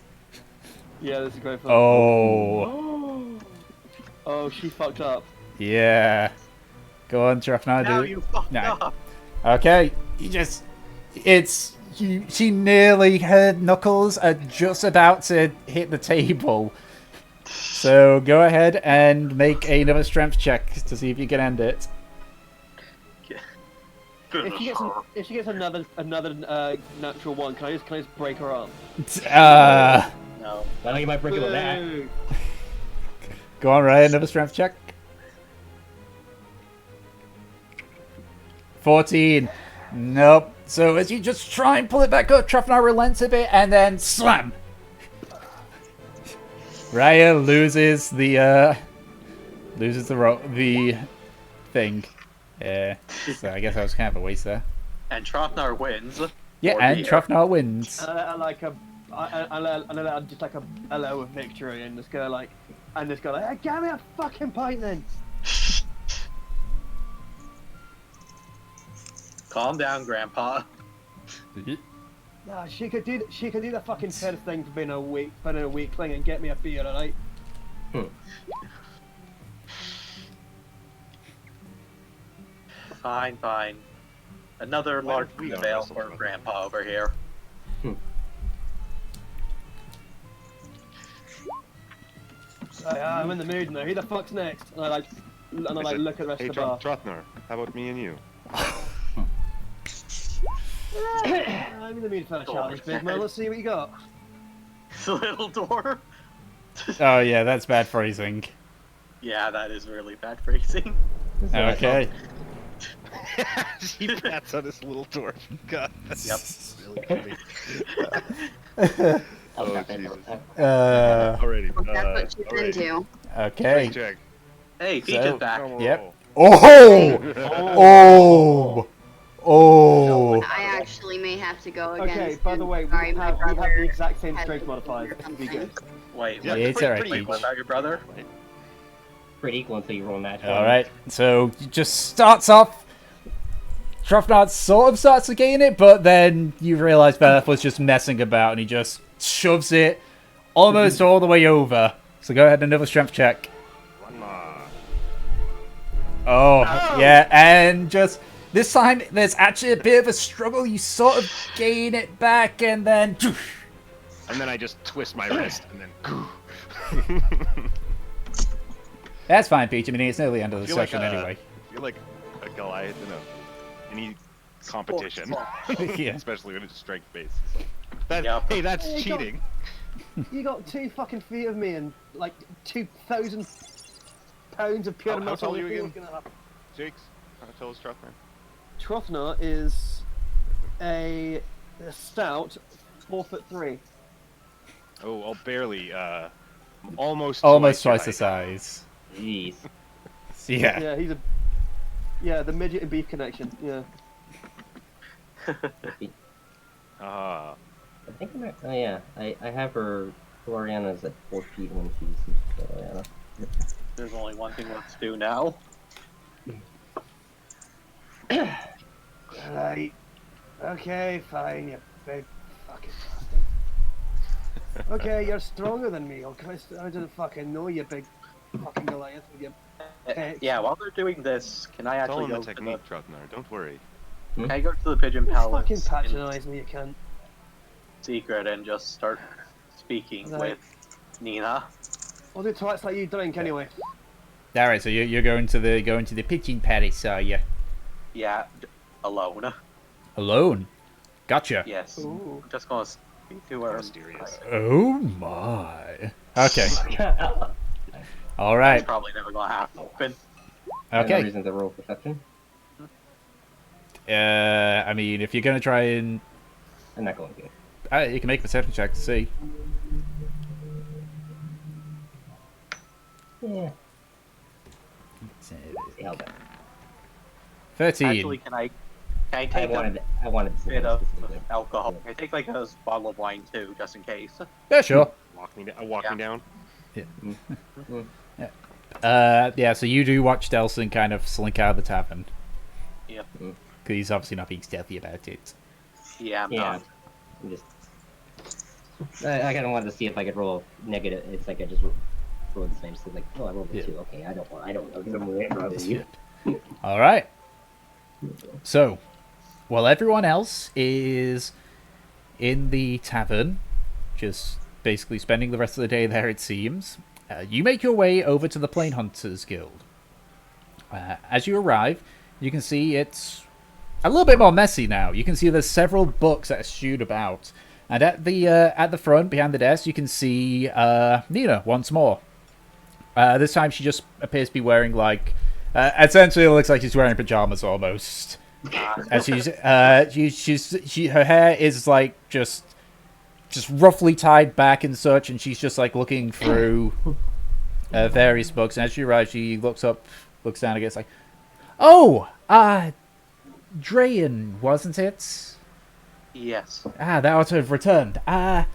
Yeah, this is great fun. Oh, Oh, she fucked up. yeah. Go on, Drofnar, Now do you fucked No. up. Okay, she nearly, her knuckles are just about to hit the table. So go ahead and make another strength check to see if you can end it. If she gets another natural one, can I just break her arm? No. Well, you might break it with that. Boo. Go on, Ray, another strength check. 14. Nope. So as you just try and pull it back up, Trofnar relents a bit and then slam. Raya loses the the thing. Yeah. So I guess that was kind of a waste there. And Trothnor wins. Yeah, for and beer. Trofnar wins. I like a, I just like a hello of victory, and just go like, hey, give me a fucking pint then. Calm down, Grandpa. Nah, she could do the fucking fairest thing for being a weakling and get me a beer, alright? Fine, fine. Another Why large don't we veil wrestle for from- Grandpa over here. I'm in the mood now. Who the fuck's next? And I said, look at the rest Hey, of the bar. Trothnor, how about me and you? I'm in the mood for a challenge, big man. Let's see what you got. Little door. Oh yeah, that's bad phrasing. Yeah, that is really bad phrasing. Okay. He pats on his little dwarf. God, Yep. really funny. Oh, Jesus. Alrighty. That's what she's alright. into. Okay. Check. Hey, Peach So- is back. Drum Yep. roll. Oh! Oh! I actually may have to go again. Okay, by the way, we Sorry, have my the brother exact same has strength modifier. or It'll be good. Wait, Yeah, what? it's pretty, alright, pretty Peach. equal. What about your brother? Pretty equal until you roll a match. Alright, so it just starts off. Trothnard sort of starts to gain it, but then you realize Beth was just messing about and he just shoves it almost all the way over. So go ahead, another strength check. One more. Oh, yeah, and just this time there's actually a bit of a struggle. You sort of gain it back and then. And then I just twist my wrist and then. That's fine, Peach. I mean, it's nearly the end of the Feel like session a- anyway. You're like a Goliath in any competition, Yeah. especially when it's strength based. That, Yep. Hey, that's Hey, go- cheating. You got 2 fucking feet of me and like 2,000 pounds of pure How muscle. tall are you What's again? gonna happen? Jakes, how tall is Trothnor? Trothnor is a stout 4'3". Oh, well, barely. Almost Almost your twice the height. size. Jeez. Yeah. Yeah, he's the midget and beef connection. Yeah. Ah, I think I'm at, oh yeah, I have her. Gloriana's at 4 feet when she's Gloriana. There's only one thing left to do now. Right. Okay, fine, you big fucking bastard. Okay, you're stronger than me. Okay, I didn't fucking know you, big fucking Goliath with your pecs. Yeah, while they're doing this, can I it's all actually in the go to the, technique, Trothnor. Don't worry. can I go to the Pigeon Fucking Palace in patronise me, you cunt. secret and just start speaking Right. with Nina? I'll do twats like you drink anyway. All right, so you're going to the Pigeon Palace, are you? Yeah, alone. Alone? Gotcha. Yes. Ooh. I'm just gonna speak to her. Mysterious. Oh my. Okay. All It's right. probably never gonna happen. No Okay. reason to roll perception. I mean, if you're gonna try and I'm not going to. you can make a perception check to see. Yeah. See how that. 13. Actually, can I I take wanted to see a bit that of specifically. alcohol? Can I take like a bottle of wine too, just in case? Yeah, sure. Walk me down. Yeah, so you do watch Delson kind of slink out of the tavern. Yep. Because he's obviously not being stealthy about it. Yeah, I'm Yeah. not. I'm just. I kind of wanted to see if I could roll negative. It's like I just rolled the same. So like, oh, I rolled a Yeah. 2. Okay, I don't know. Because I'm way above you. All right. So, while everyone else is in the tavern, just basically spending the rest of the day there, it seems, you make your way over to the Plain Hunters Guild. As you arrive, you can see it's a little bit more messy now. You can see there's several books that are strewed about, and at the front, behind the desk, you can see Nina once more. This time, she just appears to be wearing essentially, it looks like she's wearing pajamas almost. And her hair is like just roughly tied back and such, and she's just like looking through various books. And as she arrives, she looks down again. It's like, oh, Drayan, wasn't it? Yes. That ought to have returned. I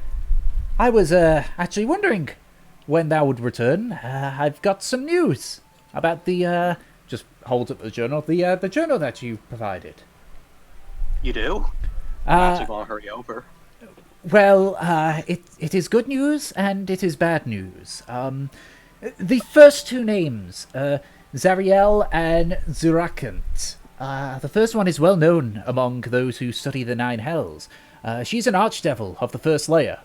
was actually wondering when that would return. I've got some news about the just holds up the journal. The journal that you provided. You do? I'm actually gonna hurry over. Well, it is good news and it is bad news. The first two names, Zariel and Zurakant, The first one is well known among those who study the Nine Hells. She's an archdevil of the first layer.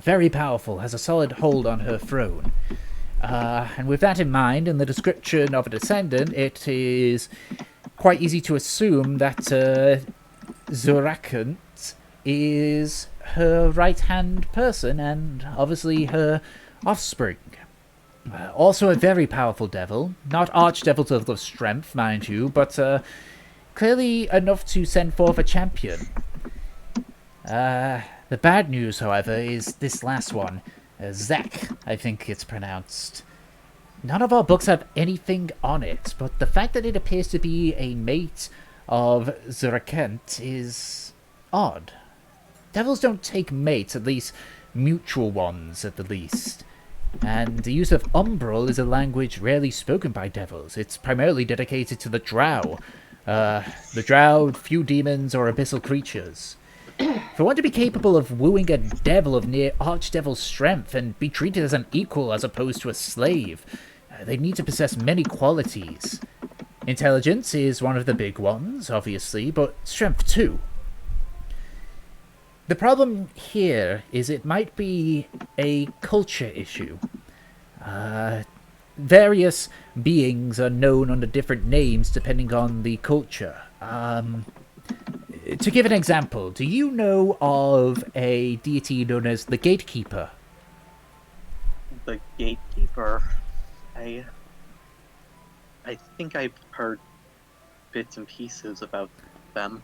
Very powerful, has a solid hold on her throne. And with that in mind, in the description of a descendant, it is quite easy to assume that Zorakant is her right-hand person, and obviously her offspring. Also a very powerful devil, not archdevil of the strength, mind you, but clearly enough to send forth a champion. The bad news, however, is this last one. Zek, I think it's pronounced. None of our books have anything on it, but the fact that it appears to be a mate of Zurakent is odd. Devils don't take mates, at least mutual ones at the least. And the use of umbral is a language rarely spoken by devils. It's primarily dedicated to the drow. The drow, few demons, or abyssal creatures. For one to be capable of wooing a devil of near archdevil strength and be treated as an equal as opposed to a slave, they need to possess many qualities. Intelligence is one of the big ones, obviously, but strength too. The problem here is it might be a culture issue. Various beings are known under different names depending on the culture. To give an example, do you know of a deity known as the Gatekeeper? The Gatekeeper. I think I've heard bits and pieces about them.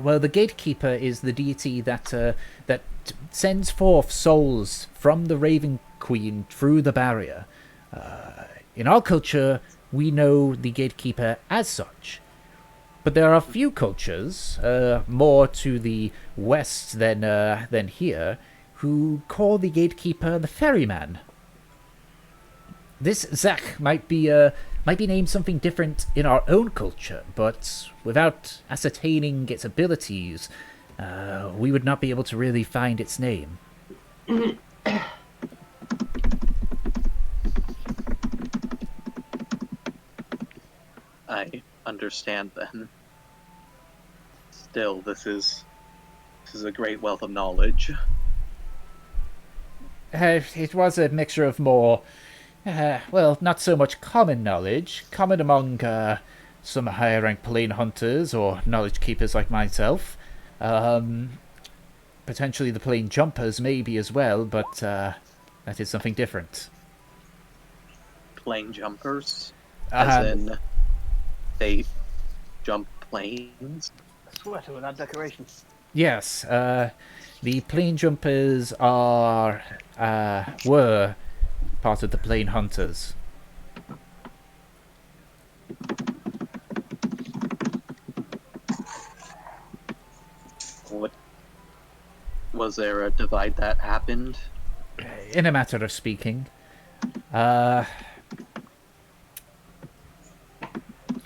Well, the Gatekeeper is the deity that sends forth souls from the Raven Queen through the barrier. In our culture, we know the Gatekeeper as such. But there are a few cultures, more to the west than here, who call the Gatekeeper the Ferryman. This Zak might be named something different in our own culture, but without ascertaining its abilities, we would not be able to really find its name. I understand then. Still, this is a great wealth of knowledge. It was a mixture of more, well, not so much common knowledge, common among some higher-ranked plane hunters or knowledge keepers like myself. Potentially the plane jumpers maybe as well, but that is something different. Plane jumpers? As in, they jump planes? I swear to that decoration. Yes, the plane jumpers were part of the plane hunters. What was there a divide that happened? In a matter of speaking,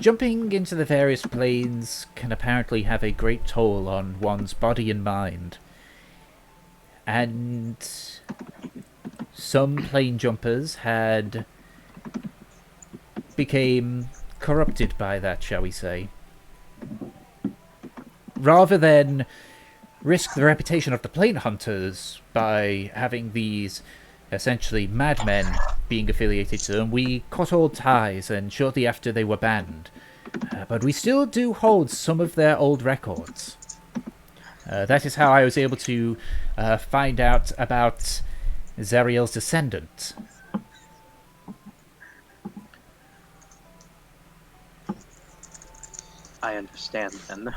jumping into the various planes can apparently have a great toll on one's body and mind. And some plane jumpers had became corrupted by that, shall we say. Rather than risk the reputation of the plane hunters by having these essentially madmen being affiliated to them, we cut all ties, and shortly after they were banned. But we still do hold some of their old records. That is how I was able to find out about Zariel's descendant. I understand then.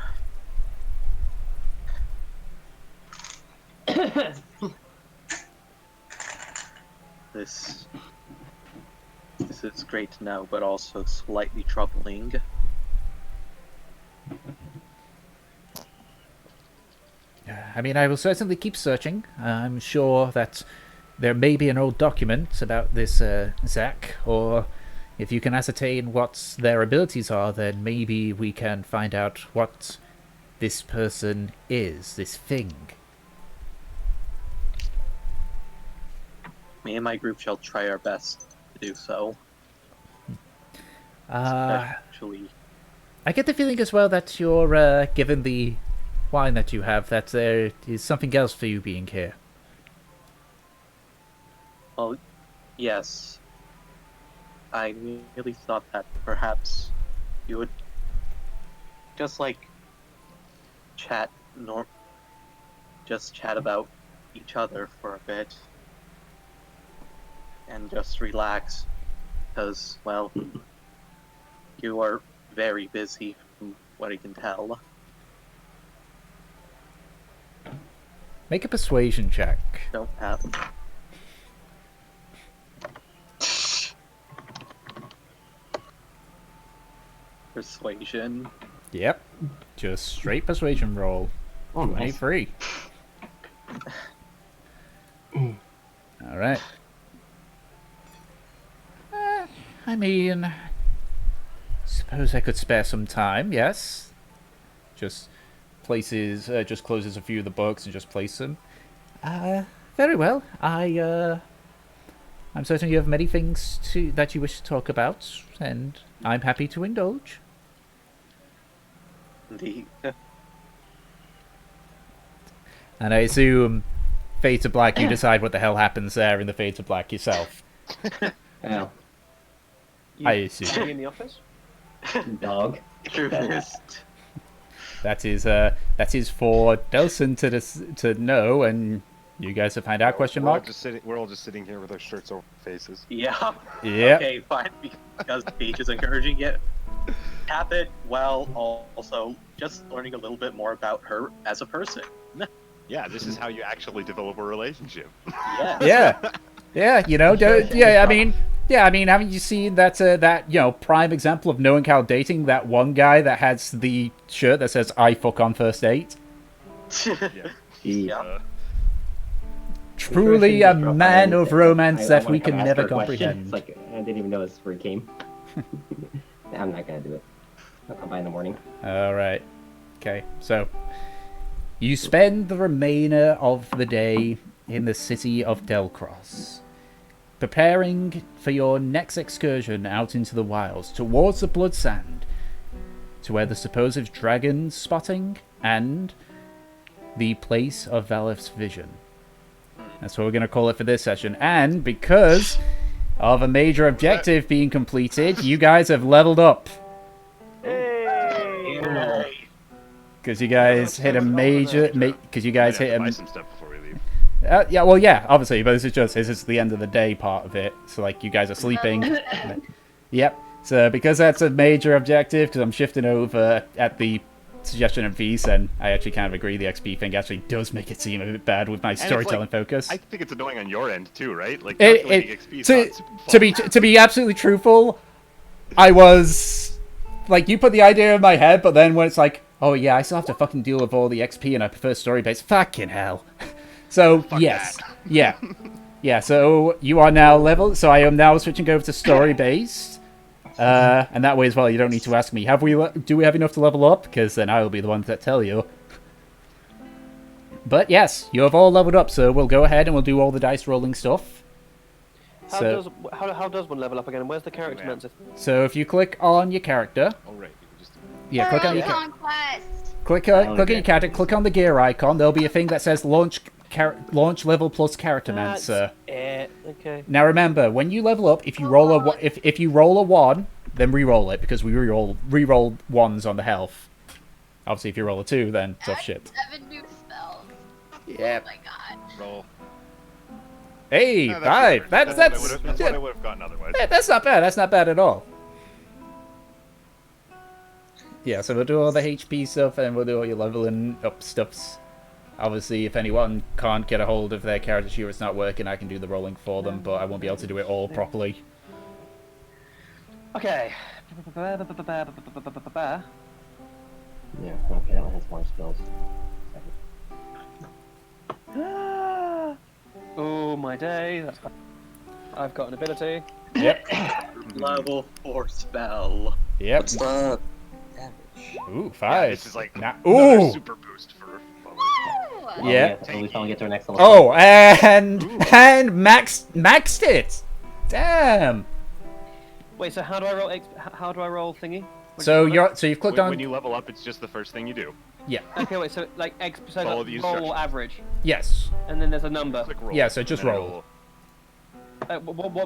This is great to know, but also slightly troubling. I mean, I will certainly keep searching. I'm sure that there may be an old document about this Zak, or if you can ascertain what their abilities are, then maybe we can find out what this person is, this thing. Me and my group shall try our best to do so. I get the feeling as well that you're, given the wine that you have, that there is something else for you being here. Well, yes. I really thought that perhaps you would just chat just chat about each other for a bit and just relax because, well, you are very busy from what I can tell. Make a persuasion check. Don't have. Persuasion. Yep. Just straight persuasion roll. Oh, nice. 23. Alright. I mean, suppose I could spare some time, yes? Just just closes a few of the books and just place them. Very well. I'm certain you have many things that you wish to talk about, and I'm happy to indulge. Indeed. And I assume Fade to Black, you decide what the hell happens there in the Fade to Black yourself. Oh. I assume. You in the office? Dog. Truest. That is for Delson to know, and you guys to find out, question mark? We're all just sitting here with our shirts over our faces. Yeah. Yep. Okay, fine. Because Peach is encouraging it. Tap it while also just learning a little bit more about her as a person. Yeah, this is how you actually develop a relationship. Yes. Yeah, you know, I mean, haven't you seen that prime example of knowing how dating, that one guy that has the shirt that says "I fuck on first date"? Yeah. Truly a man of romance that we can never comprehend. It's like, I didn't even know this where it came. I'm not gonna do it. I'll come by in the morning. Alright. Okay, so you spend the remainder of the day in the city of Delcross, preparing for your next excursion out into the wilds, towards the Blood Sand, to where the supposed dragon spotting and the place of Valeth's vision. That's what we're going to call it for this session. And because of a major objective being completed, you guys have leveled up. Because you guys hit a major... Because you guys hit buy a... some stuff before we leave. yeah, obviously, but this is the end of the day part of it. So, like, you guys are sleeping. Yep. So, because that's a major objective, because I'm shifting over at the suggestion of V's, and I actually kind of agree the XP thing actually does make it seem a bit bad with my storytelling focus. I think it's annoying on your end, too, right? Like, calculating XP is not super fun. to be absolutely truthful, I was... Like, you put the idea in my head, but then when it's like, oh yeah, I still have to fucking deal with all the XP and I prefer story-based, fucking hell. So, yes. That. Yeah. Yeah, so you are now level... So I am now switching over to story-based. And that way as well, you don't need to ask me, do we have enough to level up? Because then I will be the one that tell you. But yes, you have all leveled up, so we'll go ahead and we'll do all the dice rolling stuff. How does one level up again? Where's the character mentor? So if you click on your character... Oh, right. Yeah, click on your character. Conquest. Click on your character, click on the gear icon, there'll be a thing that says launch level plus character Mancer. Okay. Now remember, when you level up, if you roll a 1, then re-roll it, because we re-roll 1s on the health. Obviously, if you roll a 2, then tough shit. 7 new spells. Yep. Oh my god. Roll. Hey, No, 5! That's what I would have gotten otherwise. Yeah, that's not bad, that's not bad at all. Yeah, so we'll do all the HP stuff, and we'll do all your leveling up stuffs. Obviously, if anyone can't get a hold of their character sheet or it's not working, I can do the rolling for them, but I won't be able to do it all properly. Okay. Yeah, okay, that one has more spells. Oh, my day. I've got an ability. Yep. Level 4 spell. Yep. What's the damage? Ooh, 5. Yeah, this is like Nah. another Ooh! super boost for... Woo! Yeah. We finally get to our next level. Oh, and maxed it. Damn. Wait, so how do I roll thingy? So you've clicked on. When you level up, it's just the first thing you do. Yeah. Okay, wait. So like so Follow like, the roll instructions. average, Yes. and then there's a number. Click roll. Yeah, so just and then roll.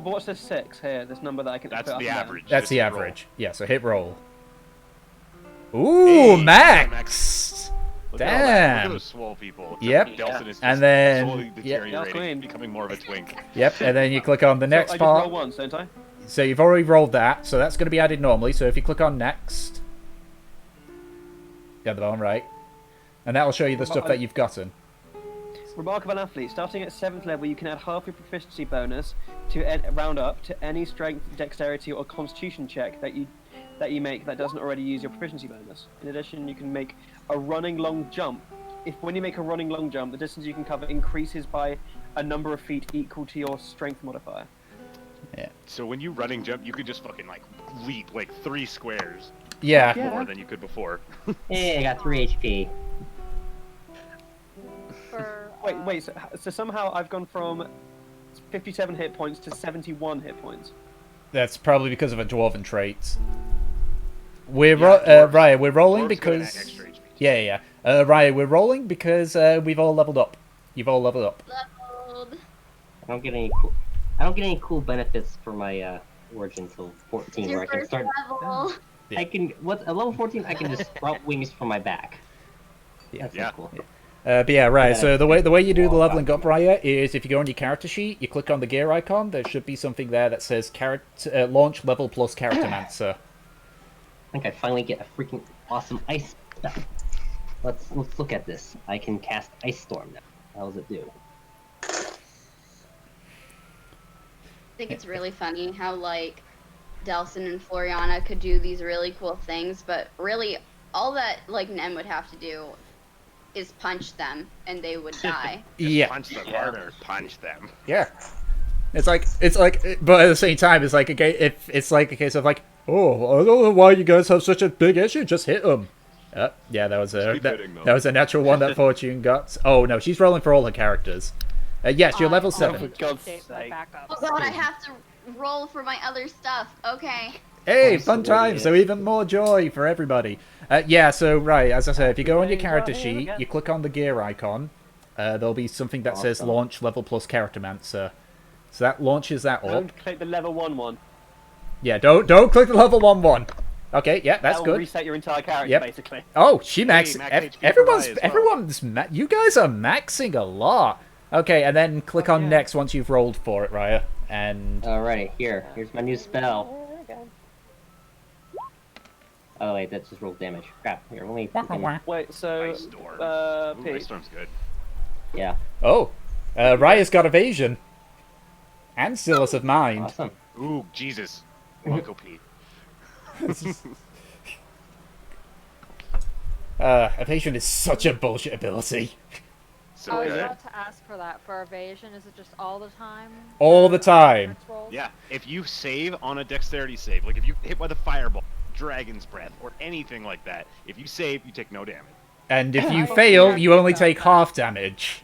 What's this 6 here? This number that I can. That's put up the and down? average. That's Just the hit roll. average. Yeah, so hit roll. Ooh, Hey, max! Look at all that. Look at Damn. those swole people. Yep. Delson is just And then- slowly yeah. deteriorating, becoming more of a twink. Yep, and then you click on the next So I just part. roll once, don't I? So you've already rolled that, so that's going to be added normally. So if you click on next, the other one, right, and that will show you the stuff that you've gotten. Remarkable athlete. Starting at 7th level, you can add half your proficiency bonus to round up to any strength, dexterity, or constitution check that you make that doesn't already use your proficiency bonus. In addition, you can make a running long jump. When you make a running long jump, the distance you can cover increases by a number of feet equal to your strength modifier. Yeah. So when you running jump, you could just fucking like leap like 3 squares Yeah. more than you could before. Hey, I got 3 HP. For, Wait. So somehow I've gone from 57 hit points to 71 hit points. That's probably because of a dwarven trait. We're dwarves- Raya, we're rolling dwarves get an because extra HP. yeah. Raya, we're rolling because we've all leveled up. You've all leveled up. Leveled. I don't get any cool benefits for my origin till 14, where I Your can first start. level. Yeah. I can at level 14 I can just sprout wings from my back. That's Yeah. cool. But yeah, right. Yeah. So the way you do the leveling up, Raya, is if you go on your character sheet, you click on the gear icon. There should be something there that says launch level plus charactermancer. I think I finally get a freaking awesome ice spell. Let's look at this. I can cast Ice Storm now. How does it do? I think it's really funny how like Delson and Floriana could do these really cool things, but really all that like Nem would have to do is punch them and they would die. Yeah. Punch them Yeah. harder. Punch them. Yeah. It's like, but at the same time, it's like it's like a case of like, oh, I don't know why you guys have such a big issue. Just hit them. Yeah, that was keep hitting them. that was a natural one that Fortune got. Oh no, she's rolling for all her characters. Yes, you're level I 7. For God's update my sake. backup. Oh god, I have to roll for my other stuff. Okay. Hey, Oh, fun so time! yeah. So even more joy for everybody. Yeah, so right, as I said, if you go on your Days character are here sheet, again. you click on the gear icon. There'll be something that says Awesome. launch level plus charactermancer. So that launches that up. Don't click the level 1 one. Yeah, don't click the level 1. Okay, yeah, that's That will good. reset your entire character, Yep. basically. Oh, she maxed. max HP for Everyone's Raya as well. everyone's you guys are maxing a lot. Okay, and then click on yeah. next once you've rolled for it, Raya. And Alrighty, here's my new spell. Oh wait, that just rolled damage. Crap. Here, let me. Wait, so Ice Storm. Ooh, Pete, Ice Storm's good. Yeah. oh, Raya's got evasion and stillness of mind. Awesome. Ooh, Jesus. Uncle Pete. Evasion is such a bullshit ability. So I was good. about to ask for that. For evasion, is it just all the time? All the time. Next roll? Yeah, if you save on a dexterity save, like if you hit with a fireball, dragon's breath, or anything like that, if you save, you take no damage. And if you I fail, forgot you only about take that. half damage.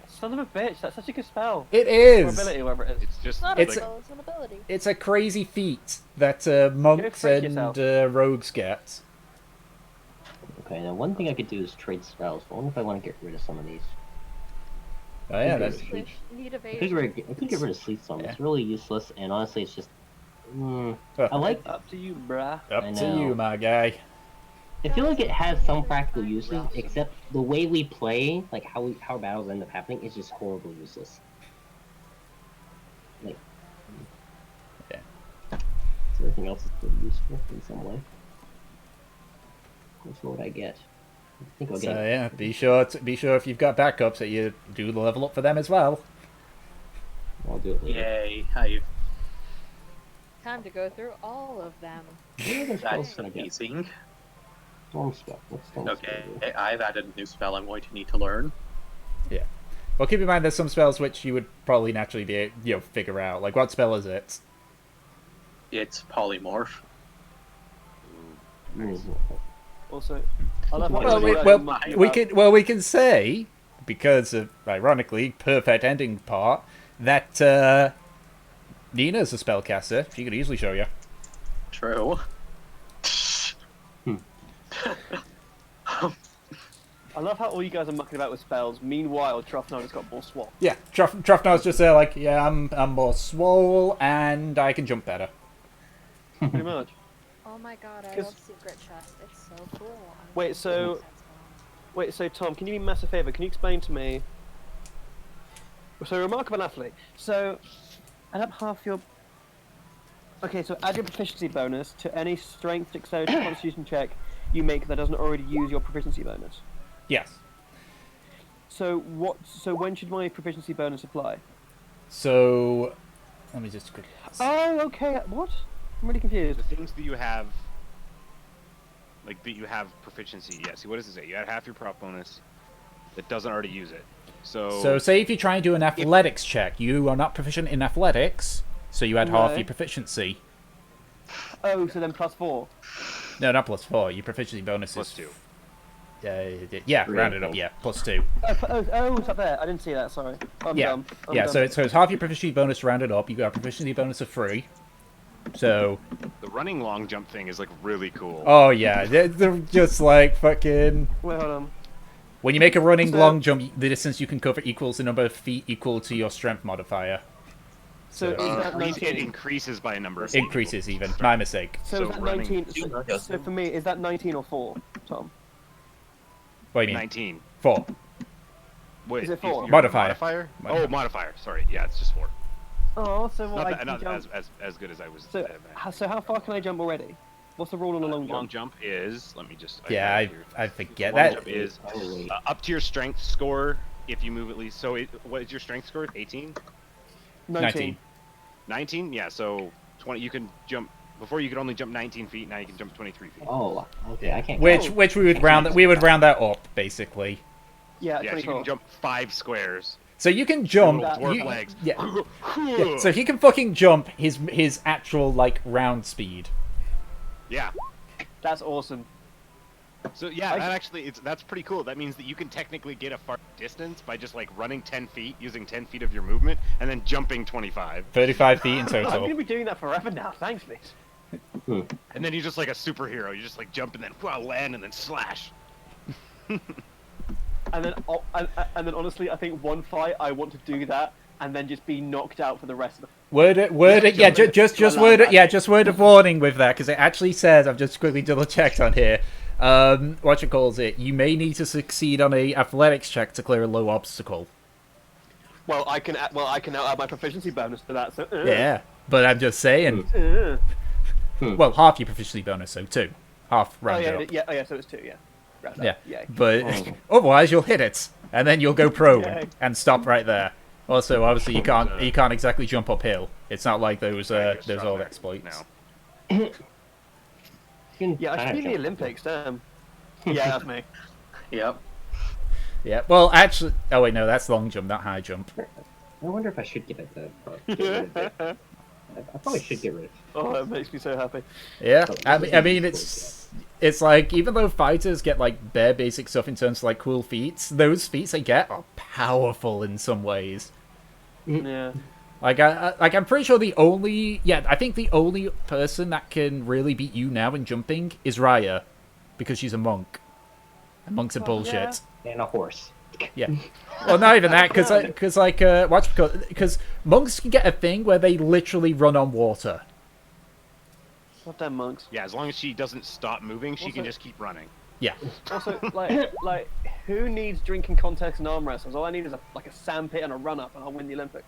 son of a bitch, that's such a good spell. It Or is. ability, whatever it is. It's just It's not like, a skill, it's an ability. It's a crazy feat that monks freak and yourself. rogues get. Okay, now one thing I could do is trade spells. But I wonder if I want to get rid of some of these. Oh yeah, that's Need I could evasion. get rid of Sleep Storm. Yeah. It's really useless, and honestly, it's just. I I like. Up to you, bruh. up I to know. you, my guy. I feel like it has some practical uses, except the way we play, like how our battles end up happening, is just horribly useless. Like. Yeah. So everything else is pretty useful in some way. That's what I get. I think I'll So get. yeah, be sure if you've got backups that you do the level up for them as well. I'll do it later. Yay, I've Time to go through all of them. What other spells that's can I get? amazing. Storm spell. What's storm Okay, spell do? I've added a new spell I'm going to need to learn. Well, keep in mind there's some spells which you would probably naturally be figure out. Like, what spell is it? It's polymorph. Also, I love Well, how Well, it's we, like we can say, because of ironically perfect ending part, that Nina's a spellcaster. She could easily show you. True. I love how all you guys are mucking about with spells. Meanwhile, Truffnut has got more swap. Yeah, Truffnut's just there like, yeah, I'm more swole and I can jump better. Pretty much. Oh my god, I 'Cause- love Secret Chest. It's so cool. Wait, so Tom, can you do me a massive favor? Can you explain to me? So remarkable athlete. So add up half your. Okay, so add your proficiency bonus to any strength, dexterity, constitution check you make that doesn't already use your proficiency bonus. Yes. So what? So when should my proficiency bonus apply? So, let me just quickly. Oh, okay. What? I'm really confused. The things that you have, like that you have proficiency. Yeah. See, what does it say? You add half your prop bonus. That doesn't already use it. So say if you try and do an athletics check, you are not proficient in athletics, so you add half Right. your proficiency. Oh, so then +4. No, not +4. Your proficiency bonus Plus is 2. yeah, Three, rounded up. oh. Yeah, +2. Oh, it's up there. I didn't see that. Sorry. I'm Yeah, dumb. I'm yeah. dumb. So it's half your proficiency bonus rounded up. You got a proficiency bonus of 3. So, The running long jump thing is like really cool. oh yeah, they're just like fucking. Wait, hold on. When you make a running So- long jump, the distance you can cover equals the number of feet equal to your strength modifier. So is that It 19? increases by a number. Of Increases even. My mistake. So so is that running- 19? So for me, is that 19 or 4, Tom? What do you mean? 19. 4. Wait, Is it 4? you're Modifier. Modifier? Modifier. Oh, modifier. Sorry. Yeah, it's just 4. Oh, so what? I Not, can not jump. as good as I was. So, so how far can I jump already? What's the rule on a long long jump? jump is. Let me just. Yeah, got it here. I forget Long that. jump is Holy. up to your strength score if you move at least. So what is your strength score? 18? 19. 19? Yeah. So 20. You can jump. Before you could only jump 19 feet. Now you can jump 23 feet. Oh, okay. I can't. Which we would round that up basically. Yeah, Yeah, so you 24. can jump 5 squares. So you can jump. Little dwarf you- legs. Yeah. Yeah, so he can fucking jump his actual like round speed. Yeah. That's awesome. So yeah, I- that actually that's pretty cool. That means that you can technically get a far distance by just like running 10 feet, using 10 feet of your movement, and then jumping 25. 35 feet in I'm total. gonna be doing that forever now. Thanks, mate. And then you're just like a superhero. You just like jump and then land and then slash. And then honestly, I think one fight I want to do that and then just be knocked out for the rest of the. Word it, yeah, just word it, yeah, just word of warning with that, because it actually says, I've just quickly double checked on here, what you calls it, you may need to succeed on a athletics check to clear a low obstacle. Well, I can now add my proficiency bonus to that. So. Yeah, but I'm just saying, well, half your proficiency bonus, so 2. Half Oh rounded yeah, up. yeah, oh yeah. So it's 2, yeah. Right, Yeah, Yay. but Oh. otherwise you'll hit it, and then you'll go prone Yay. and stop right there. Also, obviously, you can't exactly jump uphill. It's not like those You're those old stronger exploits. now. Yeah, I should be in the Olympics. Damn. Yeah, that's me. Yep. Yeah. Well, actually, oh wait, no, that's long jump, not high jump. I wonder if I should get rid of it. I probably should get rid of it. Oh, that makes me so happy. Yeah. I mean, it's like even though fighters get like bare basic stuff in terms of like cool feats, those feats they get are powerful in some ways. Yeah. Like I'm pretty sure I think the only person that can really beat you now in jumping is Raya, because she's a monk. And monks are bullshit. And a horse. Yeah. Well, not even that, because monks can get a thing where they literally run on water. What damn monks. Yeah, as long as she doesn't stop moving, she can Also- just keep running. Yeah. Also, like, who needs drinking contests and arm wrestles? All I need is a sand pit and a run up, and I'll win the Olympics.